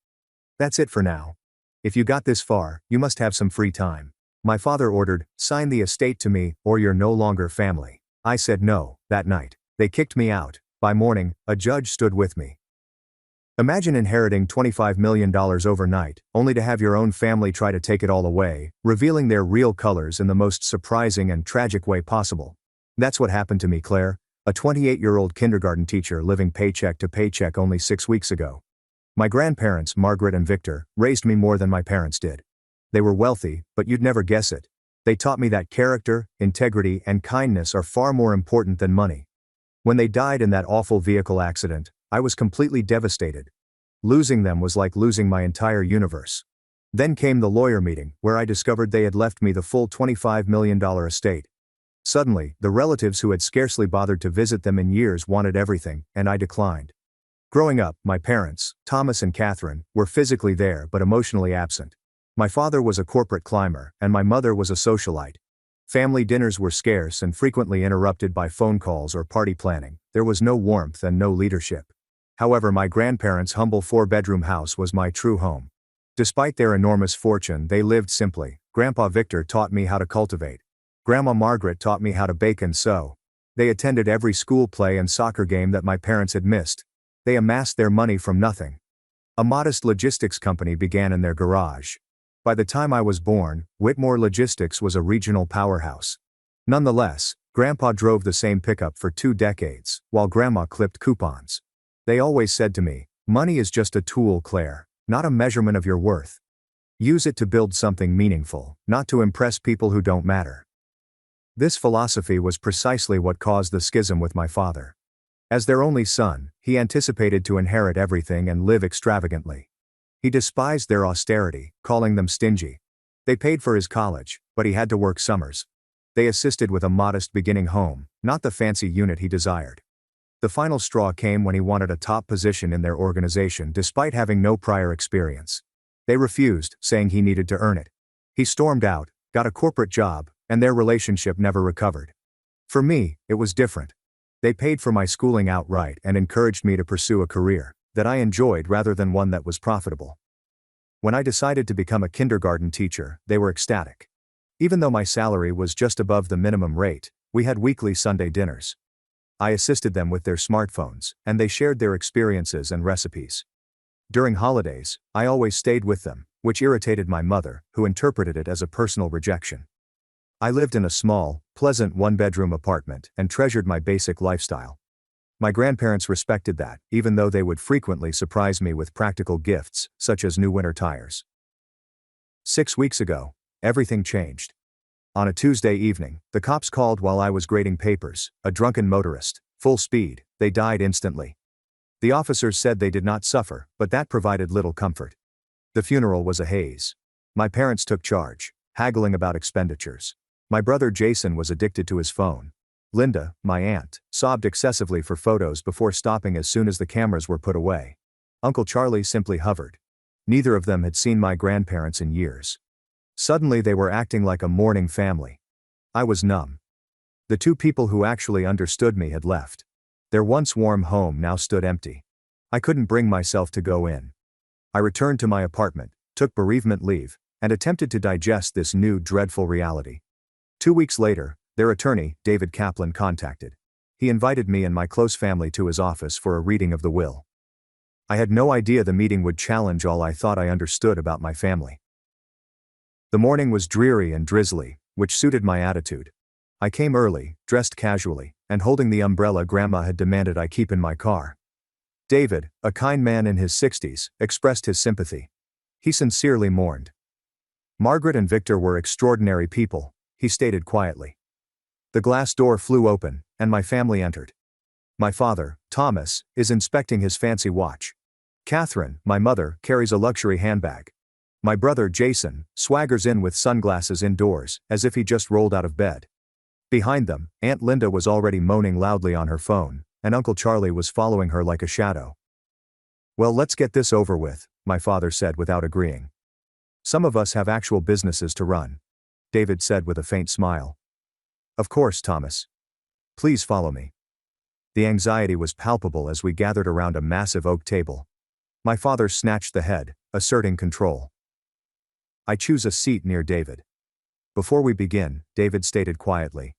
That's it for now. If you got this far, you must have some free time. My father ordered, sign the estate to me, or you're no longer family. I said no. That night, they kicked me out. By morning, a judge stood with me. Imagine inheriting $25 million overnight, only to have your own family try to take it all away, revealing their real colors in the most surprising and tragic way possible. That's what happened to me, Claire, a 28-year-old kindergarten teacher living paycheck to paycheck only 6 weeks ago. My grandparents, Margaret and Victor, raised me more than my parents did. They were wealthy, but you'd never guess it. They taught me that character, integrity, and kindness are far more important than money. When they died in that awful vehicle accident, I was completely devastated. Losing them was like losing my entire universe. Then came the lawyer meeting, where I discovered they had left me the full $25 million estate. Suddenly, the relatives who had scarcely bothered to visit them in years wanted everything, and I declined. Growing up, my parents, Thomas and Catherine, were physically there but emotionally absent. My father was a corporate climber, and my mother was a socialite. Family dinners were scarce and frequently interrupted by phone calls or party planning. There was no warmth and no leadership. However, my grandparents' humble 4-bedroom house was my true home. Despite their enormous fortune, they lived simply. Grandpa Victor taught me how to cultivate. Grandma Margaret taught me how to bake and sew. They attended every school play and soccer game that my parents had missed. They amassed their money from nothing. A modest logistics company began in their garage. By the time I was born, Whitmore Logistics was a regional powerhouse. Nonetheless, Grandpa drove the same pickup for 2 decades, while Grandma clipped coupons. They always said to me, money is just a tool, Claire, not a measurement of your worth. Use it to build something meaningful, not to impress people who don't matter. This philosophy was precisely what caused the schism with my father. As their only son, he anticipated to inherit everything and live extravagantly. He despised their austerity, calling them stingy. They paid for his college, but he had to work summers. They assisted with a modest beginning home, not the fancy unit he desired. The final straw came when he wanted a top position in their organization despite having no prior experience. They refused, saying he needed to earn it. He stormed out, got a corporate job, and their relationship never recovered. For me, it was different. They paid for my schooling outright and encouraged me to pursue a career that I enjoyed rather than one that was profitable. When I decided to become a kindergarten teacher, they were ecstatic. Even though my salary was just above the minimum rate, we had weekly Sunday dinners. I assisted them with their smartphones, and they shared their experiences and recipes. During holidays, I always stayed with them, which irritated my mother, who interpreted it as a personal rejection. I lived in a small, pleasant 1-bedroom apartment and treasured my basic lifestyle. My grandparents respected that, even though they would frequently surprise me with practical gifts, such as new winter tires. 6 weeks ago, everything changed. On a Tuesday evening, the cops called while I was grading papers, a drunken motorist, full speed, they died instantly. The officers said they did not suffer, but that provided little comfort. The funeral was a haze. My parents took charge, haggling about expenditures. My brother Jason was addicted to his phone. Linda, my aunt, sobbed excessively for photos before stopping as soon as the cameras were put away. Uncle Charlie simply hovered. Neither of them had seen my grandparents in years. Suddenly they were acting like a mourning family. I was numb. The 2 people who actually understood me had left. Their once warm home now stood empty. I couldn't bring myself to go in. I returned to my apartment, took bereavement leave, and attempted to digest this new dreadful reality. 2 weeks later, their attorney, David Kaplan, contacted. He invited me and my close family to his office for a reading of the will. I had no idea the meeting would challenge all I thought I understood about my family. The morning was dreary and drizzly, which suited my attitude. I came early, dressed casually, and holding the umbrella Grandma had demanded I keep in my car. David, a kind man in his 60s, expressed his sympathy. He sincerely mourned. Margaret and Victor were extraordinary people, he stated quietly. The glass door flew open, and my family entered. My father, Thomas, is inspecting his fancy watch. Catherine, my mother, carries a luxury handbag. My brother Jason swaggers in with sunglasses indoors, as if he just rolled out of bed. Behind them, Aunt Linda was already moaning loudly on her phone, and Uncle Charlie was following her like a shadow. Well, let's get this over with, my father said without agreeing. Some of us have actual businesses to run, David said with a faint smile. Of course, Thomas. Please follow me. The anxiety was palpable as we gathered around a massive oak table. My father snatched the head, asserting control. I choose a seat near David. Before we begin, David stated quietly.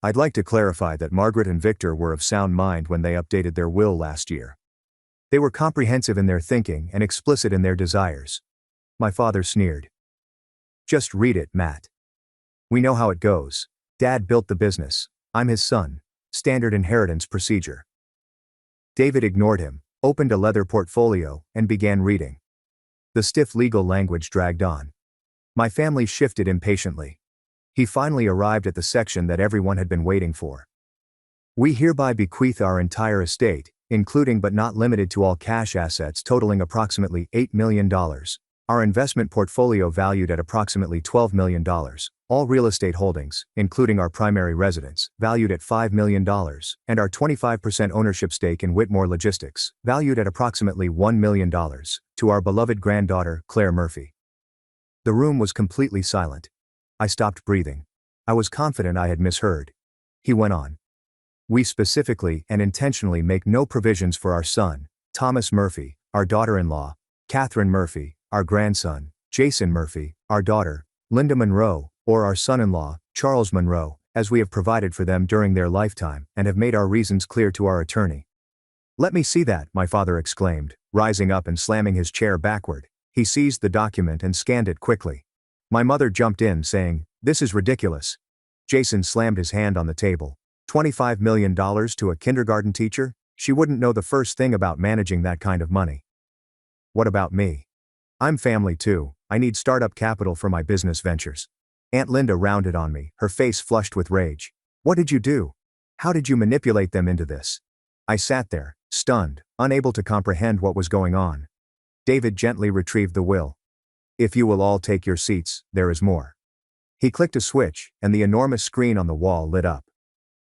I'd like to clarify that Margaret and Victor were of sound mind when they updated their will last year. They were comprehensive in their thinking and explicit in their desires. My father sneered. Just read it, Matt. We know how it goes. Dad built the business. I'm his son. Standard inheritance procedure. David ignored him, opened a leather portfolio, and began reading. The stiff legal language dragged on. My family shifted impatiently. He finally arrived at the section that everyone had been waiting for. We hereby bequeath our entire estate, including but not limited to all cash assets totaling approximately $8 million. Our investment portfolio valued at approximately $12 million. All real estate holdings, including our primary residence, valued at $5 million, and our 25% ownership stake in Whitmore Logistics, valued at approximately $1 million, to our beloved granddaughter, Claire Murphy. The room was completely silent. I stopped breathing. I was confident I had misheard. He went on. We specifically and intentionally make no provisions for our son, Thomas Murphy, our daughter-in-law, Catherine Murphy, our grandson, Jason Murphy, our daughter, Linda Monroe, or our son-in-law, Charles Monroe, as we have provided for them during their lifetime and have made our reasons clear to our attorney. Let me see that, my father exclaimed, rising up and slamming his chair backward. He seized the document and scanned it quickly. My mother jumped in, saying, "This is ridiculous." Jason slammed his hand on the table. $25 million to a kindergarten teacher? She wouldn't know the first thing about managing that kind of money. What about me? I'm family too. I need startup capital for my business ventures. Aunt Linda rounded on me, her face flushed with rage. What did you do? How did you manipulate them into this? I sat there, stunned, unable to comprehend what was going on. David gently retrieved the will. If you will all take your seats, there is more. He clicked a switch, and the enormous screen on the wall lit up.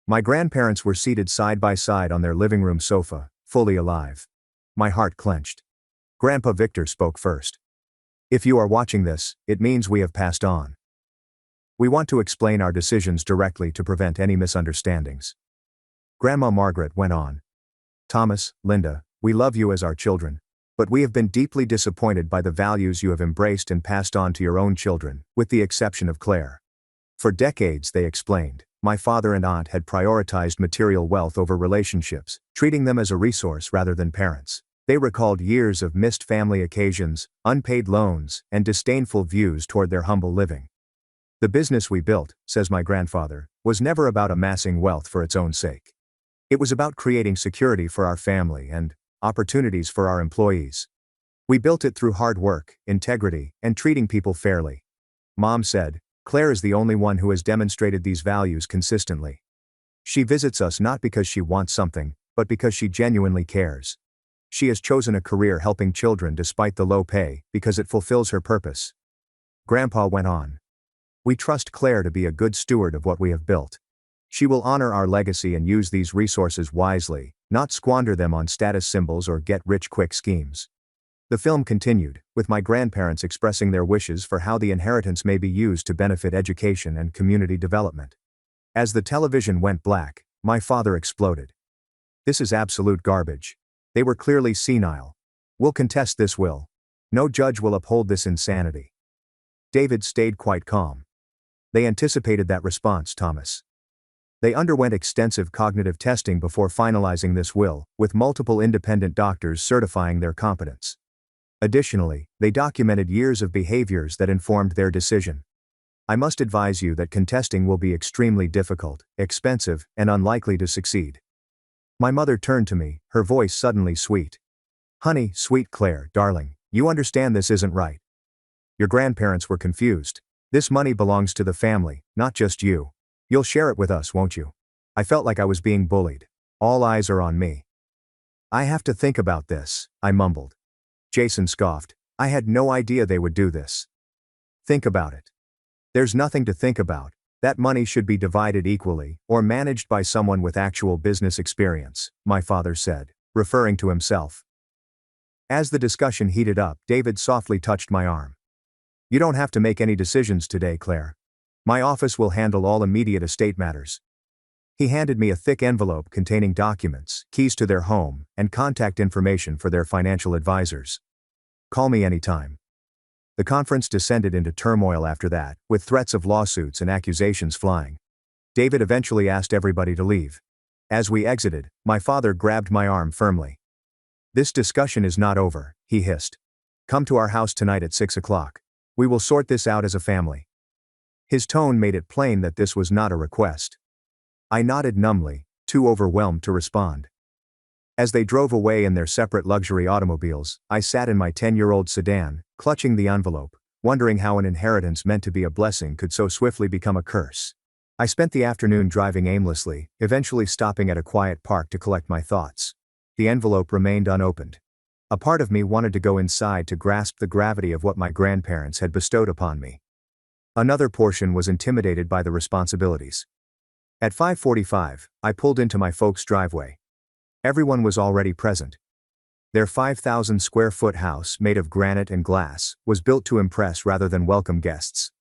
My grandparents were seated side by side on their living room sofa, fully alive. My heart clenched. Grandpa Victor spoke first. If you are watching this, it means we have passed on. We want to explain our decisions directly to prevent any misunderstandings. Grandma Margaret went on. Thomas, Linda, we love you as our children, but we have been deeply disappointed by the values you have embraced and passed on to your own children, with the exception of Claire. For decades, they explained, my father and aunt had prioritized material wealth over relationships, treating them as a resource rather than parents. They recalled years of missed family occasions, unpaid loans, and disdainful views toward their humble living. The business we built, says my grandfather, was never about amassing wealth for its own sake. It was about creating security for our family and opportunities for our employees. We built it through hard work, integrity, and treating people fairly. Mom said, Claire is the only one who has demonstrated these values consistently. She visits us not because she wants something, but because she genuinely cares. She has chosen a career helping children despite the low pay, because it fulfills her purpose. Grandpa went on. We trust Claire to be a good steward of what we have built. She will honor our legacy and use these resources wisely, not squander them on status symbols or get-rich-quick schemes. The film continued, with my grandparents expressing their wishes for how the inheritance may be used to benefit education and community development. As the television went black, my father exploded. This is absolute garbage. They were clearly senile. We'll contest this will. No judge will uphold this insanity. David stayed quite calm. They anticipated that response, Thomas. They underwent extensive cognitive testing before finalizing this will, with multiple independent doctors certifying their competence. Additionally, they documented years of behaviors that informed their decision. I must advise you that contesting will be extremely difficult, expensive, and unlikely to succeed. My mother turned to me, her voice suddenly sweet. Honey, sweet Claire, darling, you understand this isn't right. Your grandparents were confused. This money belongs to the family, not just you. You'll share it with us, won't you? I felt like I was being bullied. All eyes are on me. I have to think about this, I mumbled. Jason scoffed. I had no idea they would do this. Think about it. There's nothing to think about. That money should be divided equally, or managed by someone with actual business experience, my father said, referring to himself. As the discussion heated up, David softly touched my arm. You don't have to make any decisions today, Claire. My office will handle all immediate estate matters. He handed me a thick envelope containing documents, keys to their home, and contact information for their financial advisors. Call me anytime. The conference descended into turmoil after that, with threats of lawsuits and accusations flying. David eventually asked everybody to leave. As we exited, my father grabbed my arm firmly. "This discussion is not over," he hissed. "Come to our house tonight at 6 o'clock. We will sort this out as a family." His tone made it plain that this was not a request. I nodded numbly, too overwhelmed to respond. As they drove away in their separate luxury automobiles, I sat in my 10-year-old sedan, clutching the envelope, wondering how an inheritance meant to be a blessing could so swiftly become a curse. I spent the afternoon driving aimlessly, eventually stopping at a quiet park to collect my thoughts. The envelope remained unopened. A part of me wanted to go inside to grasp the gravity of what my grandparents had bestowed upon me. Another portion was intimidated by the responsibilities. At 5:45, I pulled into my folks' driveway. Everyone was already present. Their 5,000 square foot house, made of granite and glass, was built to impress rather than welcome guests.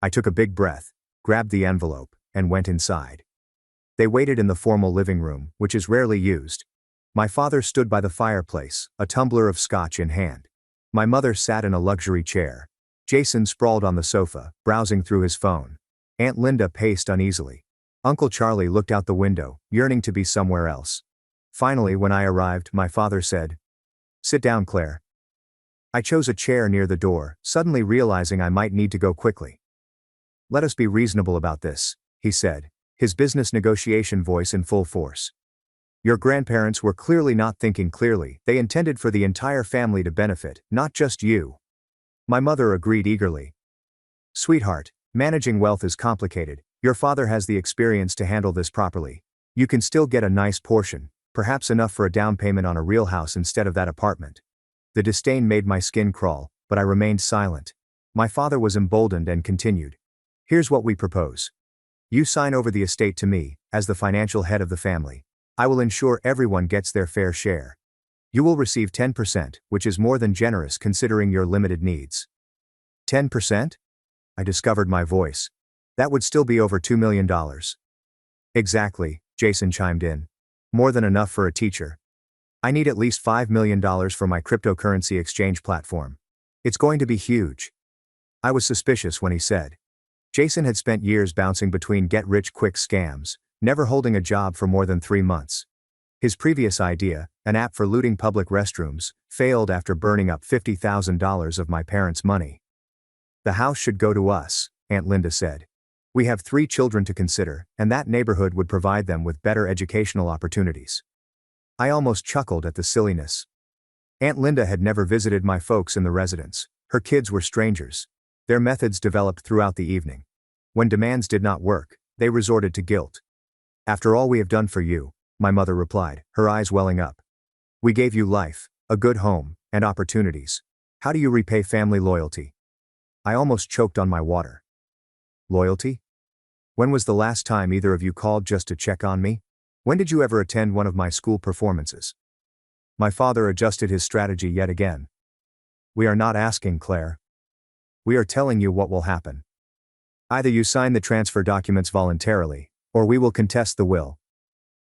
I took a big breath, grabbed the envelope, and went inside. They waited in the formal living room, which is rarely used. My father stood by the fireplace, a tumbler of scotch in hand. My mother sat in a luxury chair. Jason sprawled on the sofa, browsing through his phone. Aunt Linda paced uneasily. Uncle Charlie looked out the window, yearning to be somewhere else. Finally, when I arrived, my father said, "Sit down, Claire." I chose a chair near the door, suddenly realizing I might need to go quickly. "Let us be reasonable about this," he said, his business negotiation voice in full force. "Your grandparents were clearly not thinking clearly. They intended for the entire family to benefit, not just you." My mother agreed eagerly. "Sweetheart, managing wealth is complicated. Your father has the experience to handle this properly. You can still get a nice portion, perhaps enough for a down payment on a real house instead of that apartment." The disdain made my skin crawl, but I remained silent. My father was emboldened and continued. "Here's what we propose. You sign over the estate to me, as the financial head of the family. I will ensure everyone gets their fair share. You will receive 10%, which is more than generous considering your limited needs." 10%? I discovered my voice. That would still be over $2 million. "Exactly," Jason chimed in. "More than enough for a teacher. I need at least $5 million for my cryptocurrency exchange platform. It's going to be huge." I was suspicious when he said. Jason had spent years bouncing between get-rich-quick scams, never holding a job for more than 3 months. His previous idea, an app for looting public restrooms, failed after burning up $50,000 of my parents' money. "The house should go to us," Aunt Linda said. "We have 3 children to consider, and that neighborhood would provide them with better educational opportunities." I almost chuckled at the silliness. Aunt Linda had never visited my folks in the residence. Her kids were strangers. Their methods developed throughout the evening. When demands did not work, they resorted to guilt. "After all we have done for you," my mother replied, her eyes welling up. "We gave you life, a good home, and opportunities. How do you repay family loyalty?" I almost choked on my water. "Loyalty? When was the last time either of you called just to check on me? When did you ever attend one of my school performances?" My father adjusted his strategy yet again. "We are not asking, Claire. We are telling you what will happen. Either you sign the transfer documents voluntarily, or we will contest the will.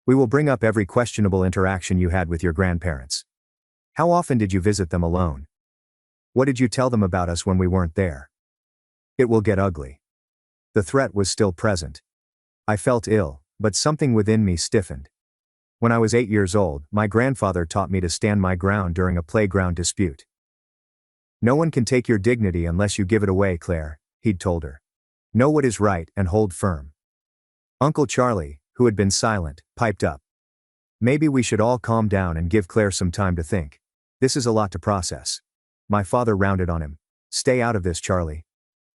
We will bring up every questionable interaction you had with your grandparents. How often did you visit them alone? What did you tell them about us when we weren't there? It will get ugly." The threat was still present. I felt ill, but something within me stiffened. When I was 8 years old, my grandfather taught me to stand my ground during a playground dispute. "No one can take your dignity unless you give it away, Claire," he'd told her. "Know what is right and hold firm." Uncle Charlie, who had been silent, piped up. "Maybe we should all calm down and give Claire some time to think. This is a lot to process." My father rounded on him. "Stay out of this, Charlie."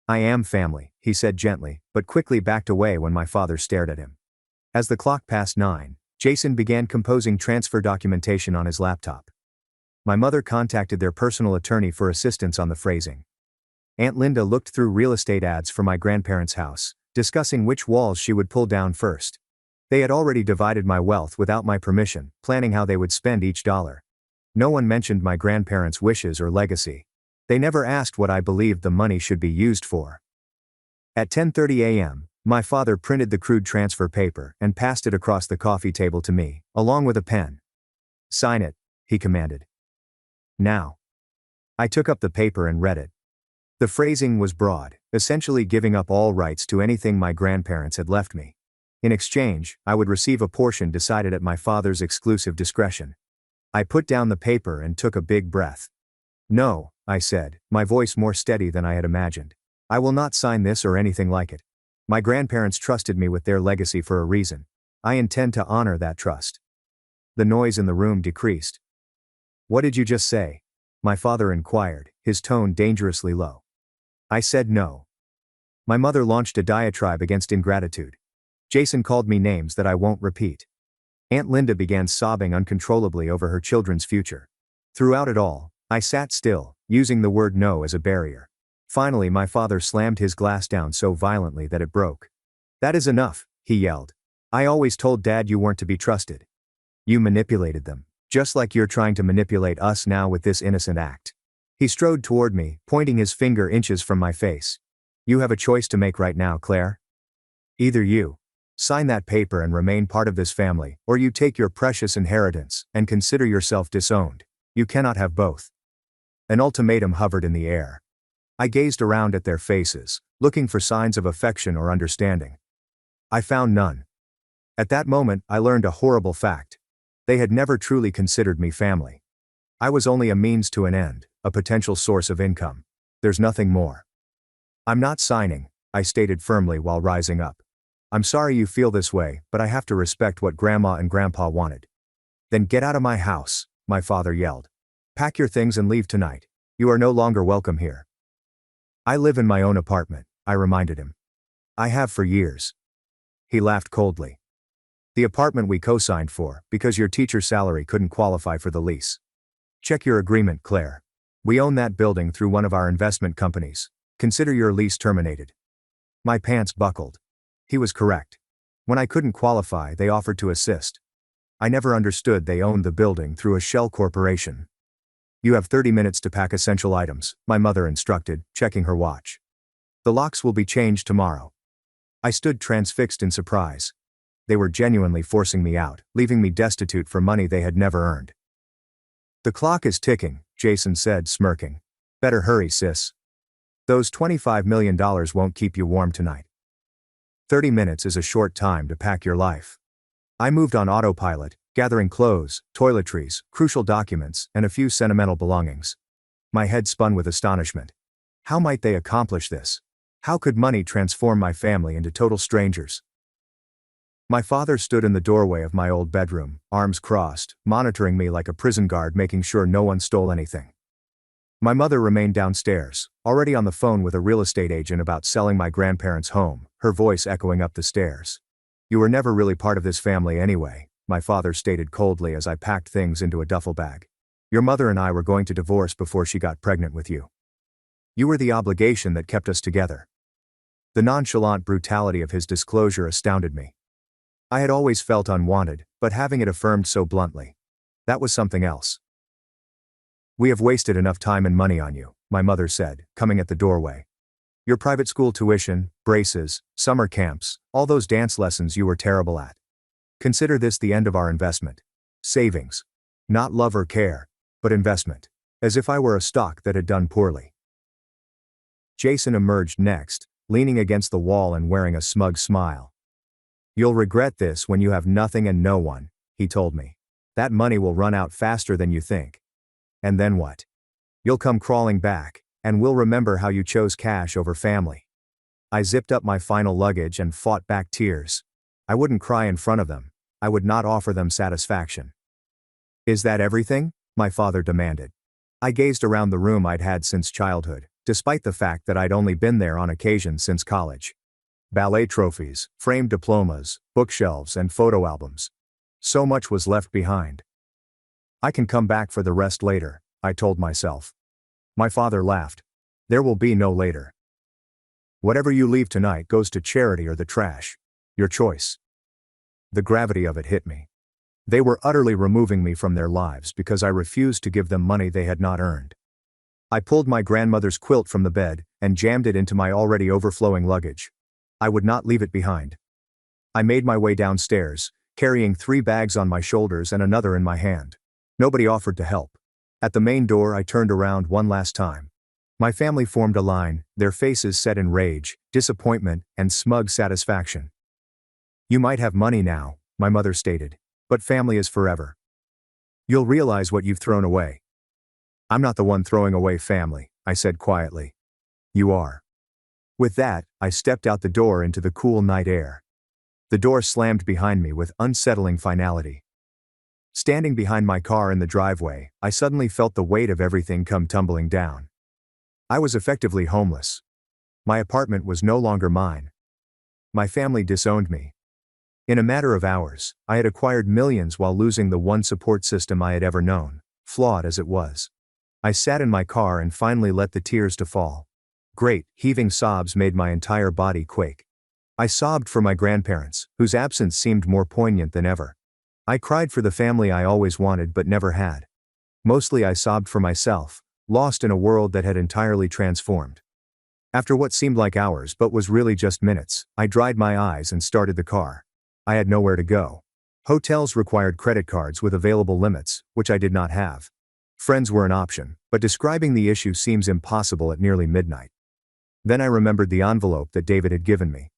"I am family," he said gently, but quickly backed away when my father stared at him. As the clock passed 9, Jason began composing transfer documentation on his laptop. My mother contacted their personal attorney for assistance on the phrasing. Aunt Linda looked through real estate ads for my grandparents' house, discussing which walls she would pull down first. They had already divided my wealth without my permission, planning how they would spend each dollar. No one mentioned my grandparents' wishes or legacy. They never asked what I believed the money should be used for. At 10:30 a.m., my father printed the crude transfer paper and passed it across the coffee table to me, along with a pen. "Sign it," he commanded. "Now." I took up the paper and read it. The phrasing was broad, essentially giving up all rights to anything my grandparents had left me. In exchange, I would receive a portion decided at my father's exclusive discretion. I put down the paper and took a big breath. "No," I said, my voice more steady than I had imagined. "I will not sign this or anything like it. My grandparents trusted me with their legacy for a reason. I intend to honor that trust." The noise in the room decreased. "What did you just say?" my father inquired, his tone dangerously low. I said no. My mother launched a diatribe against ingratitude. Jason called me names that I won't repeat. Aunt Linda began sobbing uncontrollably over her children's future. Throughout it all, I sat still, using the word no as a barrier. Finally, my father slammed his glass down so violently that it broke. "That is enough," he yelled. "I always told Dad you weren't to be trusted. You manipulated them, just like you're trying to manipulate us now with this innocent act." He strode toward me, pointing his finger inches from my face. "You have a choice to make right now, Claire. Either you sign that paper and remain part of this family, or you take your precious inheritance and consider yourself disowned. You cannot have both." An ultimatum hovered in the air. I gazed around at their faces, looking for signs of affection or understanding. I found none. At that moment, I learned a horrible fact. They had never truly considered me family. I was only a means to an end, a potential source of income. There's nothing more. "I'm not signing," I stated firmly while rising up. "I'm sorry you feel this way, but I have to respect what Grandma and Grandpa wanted." "Then get out of my house," my father yelled. "Pack your things and leave tonight. You are no longer welcome here." "I live in my own apartment," I reminded him. "I have for years." He laughed coldly. "The apartment we co-signed for, because your teacher's salary couldn't qualify for the lease. Check your agreement, Claire. We own that building through one of our investment companies. Consider your lease terminated." My pants buckled. He was correct. When I couldn't qualify, they offered to assist. I never understood they owned the building through a shell corporation. "You have 30 minutes to pack essential items," my mother instructed, checking her watch. "The locks will be changed tomorrow." I stood transfixed in surprise. They were genuinely forcing me out, leaving me destitute for money they had never earned. "The clock is ticking," Jason said, smirking. "Better hurry, sis. Those $25 million won't keep you warm tonight." 30 minutes is a short time to pack your life. I moved on autopilot, gathering clothes, toiletries, crucial documents, and a few sentimental belongings. My head spun with astonishment. How might they accomplish this? How could money transform my family into total strangers? My father stood in the doorway of my old bedroom, arms crossed, monitoring me like a prison guard, making sure no one stole anything. My mother remained downstairs, already on the phone with a real estate agent about selling my grandparents' home, her voice echoing up the stairs. "You were never really part of this family anyway," my father stated coldly as I packed things into a duffel bag. "Your mother and I were going to divorce before she got pregnant with you. You were the obligation that kept us together." The nonchalant brutality of his disclosure astounded me. I had always felt unwanted, but having it affirmed so bluntly, that was something else. "We have wasted enough time and money on you," my mother said, coming at the doorway. "Your private school tuition, braces, summer camps, all those dance lessons you were terrible at. Consider this the end of our investment. Savings. Not love or care, but investment. As if I were a stock that had done poorly." Jason emerged next, leaning against the wall and wearing a smug smile. "You'll regret this when you have nothing and no one," he told me. "That money will run out faster than you think. And then what? You'll come crawling back, and we'll remember how you chose cash over family." I zipped up my final luggage and fought back tears. I wouldn't cry in front of them. I would not offer them satisfaction. "Is that everything?" my father demanded. I gazed around the room I'd had since childhood, despite the fact that I'd only been there on occasion since college. Ballet trophies, framed diplomas, bookshelves, and photo albums. So much was left behind. "I can come back for the rest later," I told myself. My father laughed. "There will be no later. Whatever you leave tonight goes to charity or the trash. Your choice." The gravity of it hit me. They were utterly removing me from their lives because I refused to give them money they had not earned. I pulled my grandmother's quilt from the bed and jammed it into my already overflowing luggage. I would not leave it behind. I made my way downstairs, carrying 3 bags on my shoulders and another in my hand. Nobody offered to help. At the main door, I turned around one last time. My family formed a line, their faces set in rage, disappointment, and smug satisfaction. "You might have money now," my mother stated, "but family is forever. You'll realize what you've thrown away." "I'm not the one throwing away family," I said quietly. "You are." With that, I stepped out the door into the cool night air. The door slammed behind me with unsettling finality. Standing behind my car in the driveway, I suddenly felt the weight of everything come tumbling down. I was effectively homeless. My apartment was no longer mine. My family disowned me. In a matter of hours, I had acquired millions while losing the one support system I had ever known, flawed as it was. I sat in my car and finally let the tears to fall. Great, heaving sobs made my entire body quake. I sobbed for my grandparents, whose absence seemed more poignant than ever. I cried for the family I always wanted but never had. Mostly I sobbed for myself, lost in a world that had entirely transformed. After what seemed like hours but was really just minutes, I dried my eyes and started the car. I had nowhere to go. Hotels required credit cards with available limits, which I did not have. Friends were an option, but describing the issue seems impossible at nearly midnight. Then I remembered the envelope that David had given me.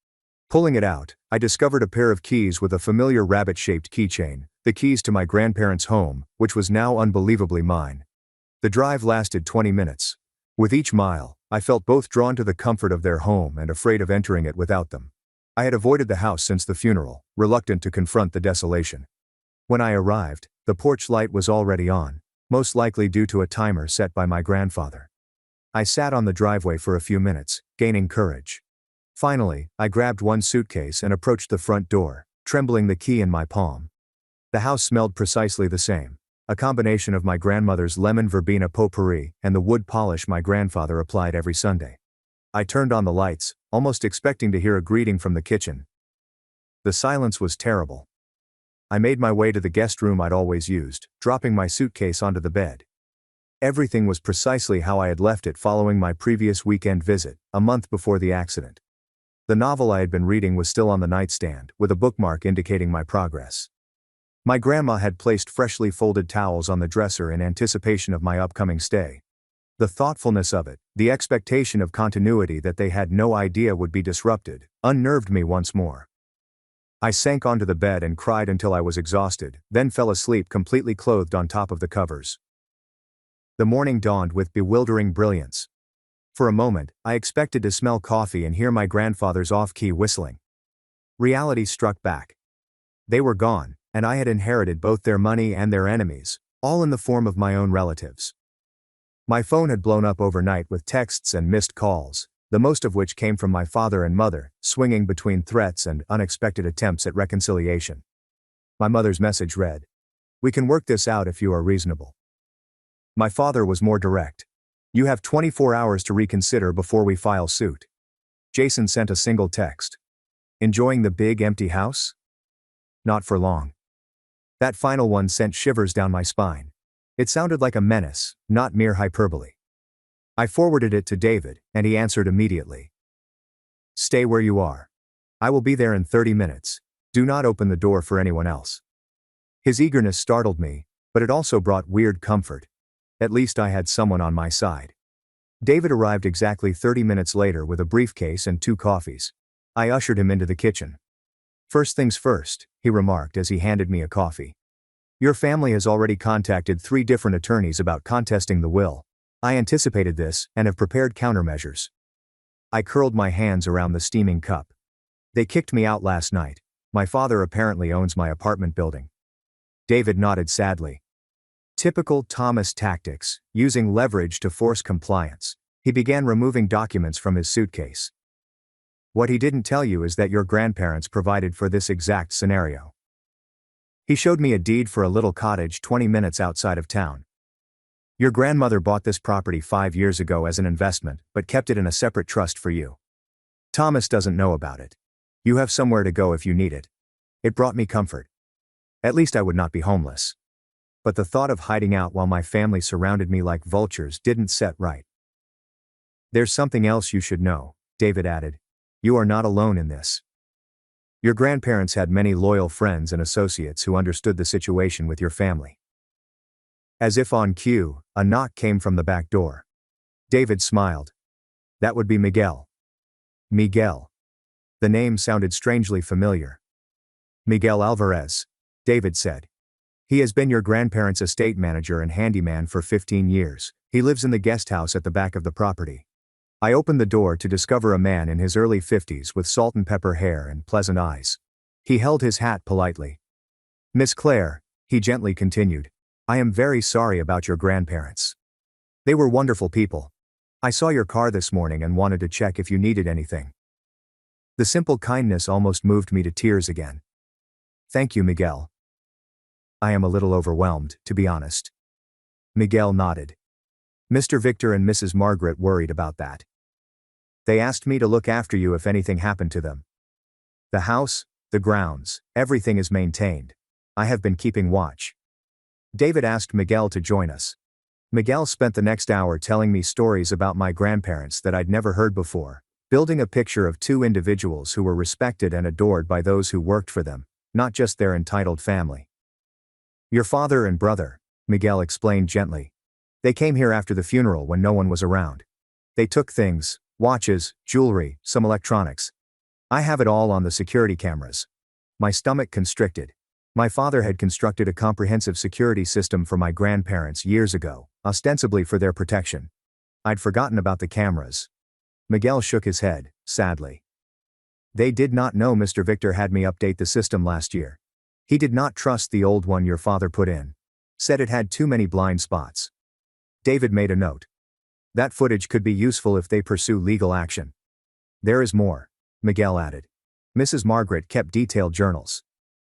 Pulling it out, I discovered a pair of keys with a familiar rabbit-shaped keychain, the keys to my grandparents' home, which was now unbelievably mine. The drive lasted 20 minutes. With each mile, I felt both drawn to the comfort of their home and afraid of entering it without them. I had avoided the house since the funeral, reluctant to confront the desolation. When I arrived, the porch light was already on, most likely due to a timer set by my grandfather. I sat on the driveway for a few minutes, gaining courage. Finally, I grabbed one suitcase and approached the front door, trembling the key in my palm. The house smelled precisely the same, a combination of my grandmother's lemon verbena potpourri and the wood polish my grandfather applied every Sunday. I turned on the lights, almost expecting to hear a greeting from the kitchen. The silence was terrible. I made my way to the guest room I'd always used, dropping my suitcase onto the bed. Everything was precisely how I had left it following my previous weekend visit, a month before the accident. The novel I had been reading was still on the nightstand, with a bookmark indicating my progress. My grandma had placed freshly folded towels on the dresser in anticipation of my upcoming stay. The thoughtfulness of it, the expectation of continuity that they had no idea would be disrupted, unnerved me once more. I sank onto the bed and cried until I was exhausted, then fell asleep completely clothed on top of the covers. The morning dawned with bewildering brilliance. For a moment, I expected to smell coffee and hear my grandfather's off-key whistling. Reality struck back. They were gone, and I had inherited both their money and their enemies, all in the form of my own relatives. My phone had blown up overnight with texts and missed calls, the most of which came from my father and mother, swinging between threats and unexpected attempts at reconciliation. My mother's message read, "We can work this out if you are reasonable." My father was more direct. "You have 24 hours to reconsider before we file suit." Jason sent a single text. "Enjoying the big empty house?" Not for long. That final one sent shivers down my spine. It sounded like a menace, not mere hyperbole. I forwarded it to David, and he answered immediately. "Stay where you are. I will be there in 30 minutes. Do not open the door for anyone else." His eagerness startled me, but it also brought weird comfort. At least I had someone on my side. David arrived exactly 30 minutes later with a briefcase and 2 coffees. I ushered him into the kitchen. "First things first," he remarked as he handed me a coffee. "Your family has already contacted 3 different attorneys about contesting the will. I anticipated this and have prepared countermeasures." I curled my hands around the steaming cup. "They kicked me out last night. My father apparently owns my apartment building." David nodded sadly. Typical Thomas tactics, using leverage to force compliance. He began removing documents from his suitcase. "What he didn't tell you is that your grandparents provided for this exact scenario." He showed me a deed for a little cottage 20 minutes outside of town. "Your grandmother bought this property 5 years ago as an investment, but kept it in a separate trust for you. Thomas doesn't know about it. You have somewhere to go if you need it." It brought me comfort. At least I would not be homeless. But the thought of hiding out while my family surrounded me like vultures didn't set right. "There's something else you should know," David added. "You are not alone in this. Your grandparents had many loyal friends and associates who understood the situation with your family." As if on cue, a knock came from the back door. David smiled. That would be Miguel. Miguel. The name sounded strangely familiar. "Miguel Alvarez," David said. "He has been your grandparents' estate manager and handyman for 15 years. He lives in the guest house at the back of the property." I opened the door to discover a man in his early 50s with salt and pepper hair and pleasant eyes. He held his hat politely. "Miss Claire," he gently continued, "I am very sorry about your grandparents. They were wonderful people. I saw your car this morning and wanted to check if you needed anything." The simple kindness almost moved me to tears again. "Thank you, Miguel. I am a little overwhelmed, to be honest." Miguel nodded. "Mr. Victor and Mrs. Margaret worried about that. They asked me to look after you if anything happened to them. The house, the grounds, everything is maintained. I have been keeping watch." David asked Miguel to join us. Miguel spent the next hour telling me stories about my grandparents that I'd never heard before, building a picture of two individuals who were respected and adored by those who worked for them, not just their entitled family. "Your father and brother," Miguel explained gently. "They came here after the funeral when no one was around. They took things, watches, jewelry, some electronics. I have it all on the security cameras." My stomach constricted. My father had constructed a comprehensive security system for my grandparents years ago, ostensibly for their protection. I'd forgotten about the cameras. Miguel shook his head, sadly. "They did not know Mr. Victor had me update the system last year. He did not trust the old one your father put in. Said it had too many blind spots." David made a note. "That footage could be useful if they pursue legal action." "There is more," Miguel added. "Mrs. Margaret kept detailed journals.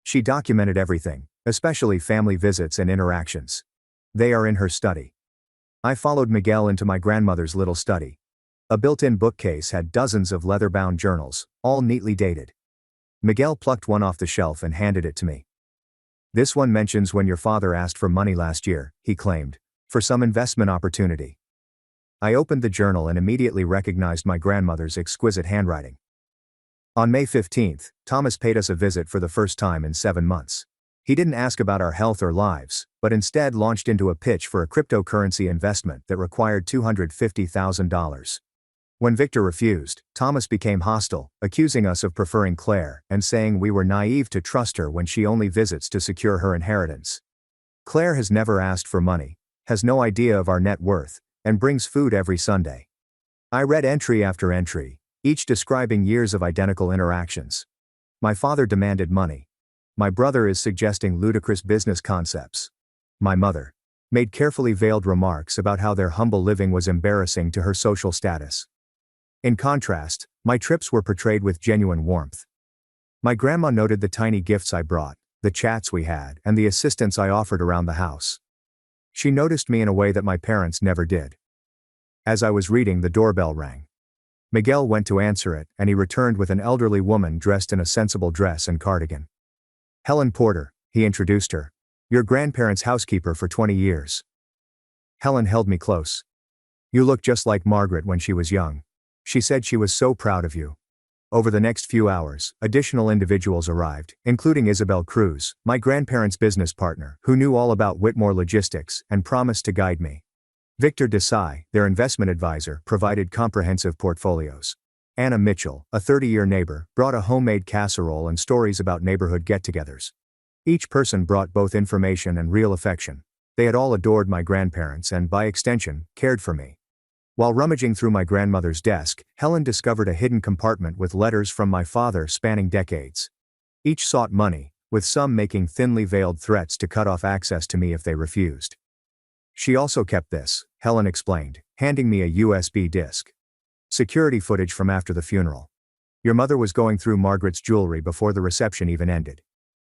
She documented everything, especially family visits and interactions. They are in her study." I followed Miguel into my grandmother's little study. A built-in bookcase had dozens of leather-bound journals, all neatly dated. Miguel plucked one off the shelf and handed it to me. "This one mentions when your father asked for money last year," he claimed, "for some investment opportunity." I opened the journal and immediately recognized my grandmother's exquisite handwriting. "On May 15th, Thomas paid us a visit for the first time in 7 months. He didn't ask about our health or lives, but instead launched into a pitch for a cryptocurrency investment that required $250,000. When Victor refused, Thomas became hostile, accusing us of preferring Claire and saying we were naive to trust her when she only visits to secure her inheritance. Claire has never asked for money, has no idea of our net worth, and brings food every Sunday." I read entry after entry, each describing years of identical interactions. My father demanded money. My brother is suggesting ludicrous business concepts. My mother made carefully veiled remarks about how their humble living was embarrassing to her social status. In contrast, my trips were portrayed with genuine warmth. My grandma noted the tiny gifts I brought, the chats we had, and the assistance I offered around the house. She noticed me in a way that my parents never did. As I was reading, the doorbell rang. Miguel went to answer it, and he returned with an elderly woman dressed in a sensible dress and cardigan. "Helen Porter," he introduced her. "Your grandparents' housekeeper for 20 years. Helen held me close. "You look just like Margaret when she was young. She said she was so proud of you." Over the next few hours, additional individuals arrived, including Isabel Cruz, my grandparents' business partner, who knew all about Whitmore logistics and promised to guide me. Victor Desai, their investment advisor, provided comprehensive portfolios. Anna Mitchell, a 30-year neighbor, brought a homemade casserole and stories about neighborhood get-togethers. Each person brought both information and real affection. They had all adored my grandparents and, by extension, cared for me. While rummaging through my grandmother's desk, Helen discovered a hidden compartment with letters from my father spanning decades. Each sought money, with some making thinly veiled threats to cut off access to me if they refused. "She also kept this," Helen explained, handing me a USB disk. "Security footage from after the funeral. Your mother was going through Margaret's jewelry before the reception even ended.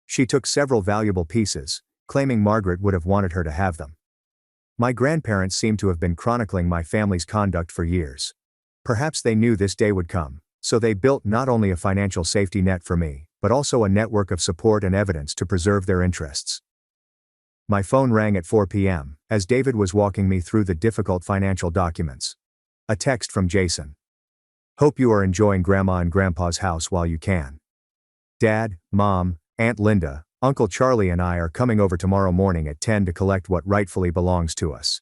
She took several valuable pieces, claiming Margaret would have wanted her to have them." My grandparents seemed to have been chronicling my family's conduct for years. Perhaps they knew this day would come, so they built not only a financial safety net for me, but also a network of support and evidence to preserve their interests. My phone rang at 4 p.m., as David was walking me through the difficult financial documents. A text from Jason. Hope you are enjoying Grandma and Grandpa's house while you can. Dad, Mom, Aunt Linda, Uncle Charlie and I are coming over tomorrow morning at 10 to collect what rightfully belongs to us.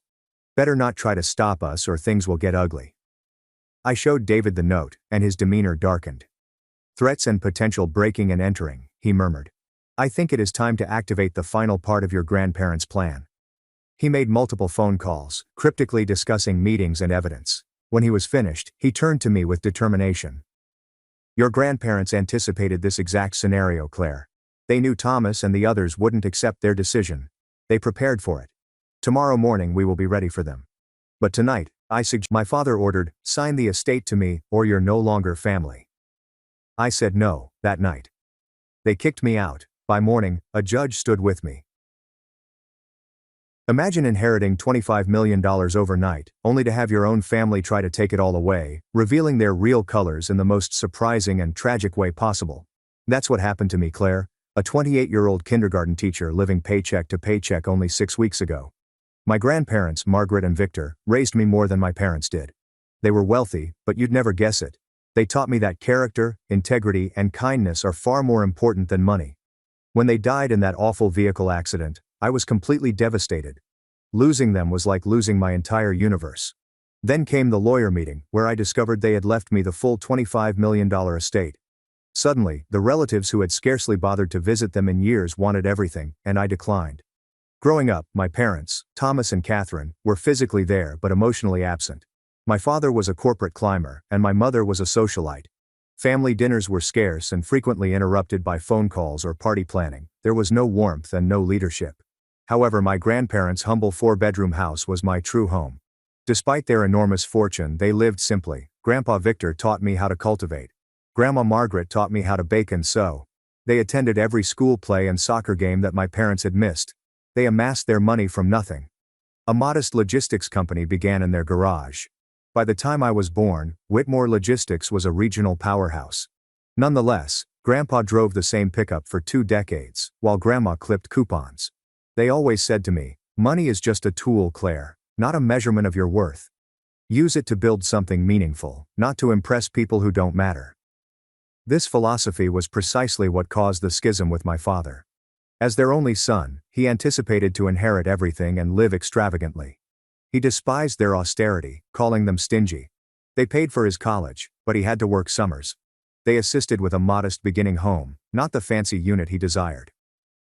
Better not try to stop us or things will get ugly. I showed David the note, and his demeanor darkened. Threats and potential breaking and entering, he murmured. I think it is time to activate the final part of your grandparents' plan. He made multiple phone calls, cryptically discussing meetings and evidence. When he was finished, he turned to me with determination. Your grandparents anticipated this exact scenario, Claire. They knew Thomas and the others wouldn't accept their decision. They prepared for it. Tomorrow morning we will be ready for them. But tonight, my father ordered, sign the estate to me, or you're no longer family. I said no, that night. They kicked me out. By morning, a judge stood with me. Imagine inheriting $25 million overnight, only to have your own family try to take it all away, revealing their real colors in the most surprising and tragic way possible. That's what happened to me, Claire, a 28-year-old kindergarten teacher living paycheck to paycheck only 6 weeks ago. My grandparents, Margaret and Victor, raised me more than my parents did. They were wealthy, but you'd never guess it. They taught me that character, integrity, and kindness are far more important than money. When they died in that awful vehicle accident, I was completely devastated. Losing them was like losing my entire universe. Then came the lawyer meeting, where I discovered they had left me the full $25 million estate. Suddenly, the relatives who had scarcely bothered to visit them in years wanted everything, and I declined. Growing up, my parents, Thomas and Catherine, were physically there but emotionally absent. My father was a corporate climber, and my mother was a socialite. Family dinners were scarce and frequently interrupted by phone calls or party planning. There was no warmth and no leadership. However, my grandparents' humble 4-bedroom house was my true home. Despite their enormous fortune, they lived simply. Grandpa Victor taught me how to cultivate. Grandma Margaret taught me how to bake and sew. They attended every school play and soccer game that my parents had missed. They amassed their money from nothing. A modest logistics company began in their garage. By the time I was born, Whitmore Logistics was a regional powerhouse. Nonetheless, Grandpa drove the same pickup for 2 decades, while Grandma clipped coupons. They always said to me, money is just a tool, Claire, not a measurement of your worth. Use it to build something meaningful, not to impress people who don't matter. This philosophy was precisely what caused the schism with my father. As their only son, he anticipated to inherit everything and live extravagantly. He despised their austerity, calling them stingy. They paid for his college, but he had to work summers. They assisted with a modest beginning home, not the fancy unit he desired.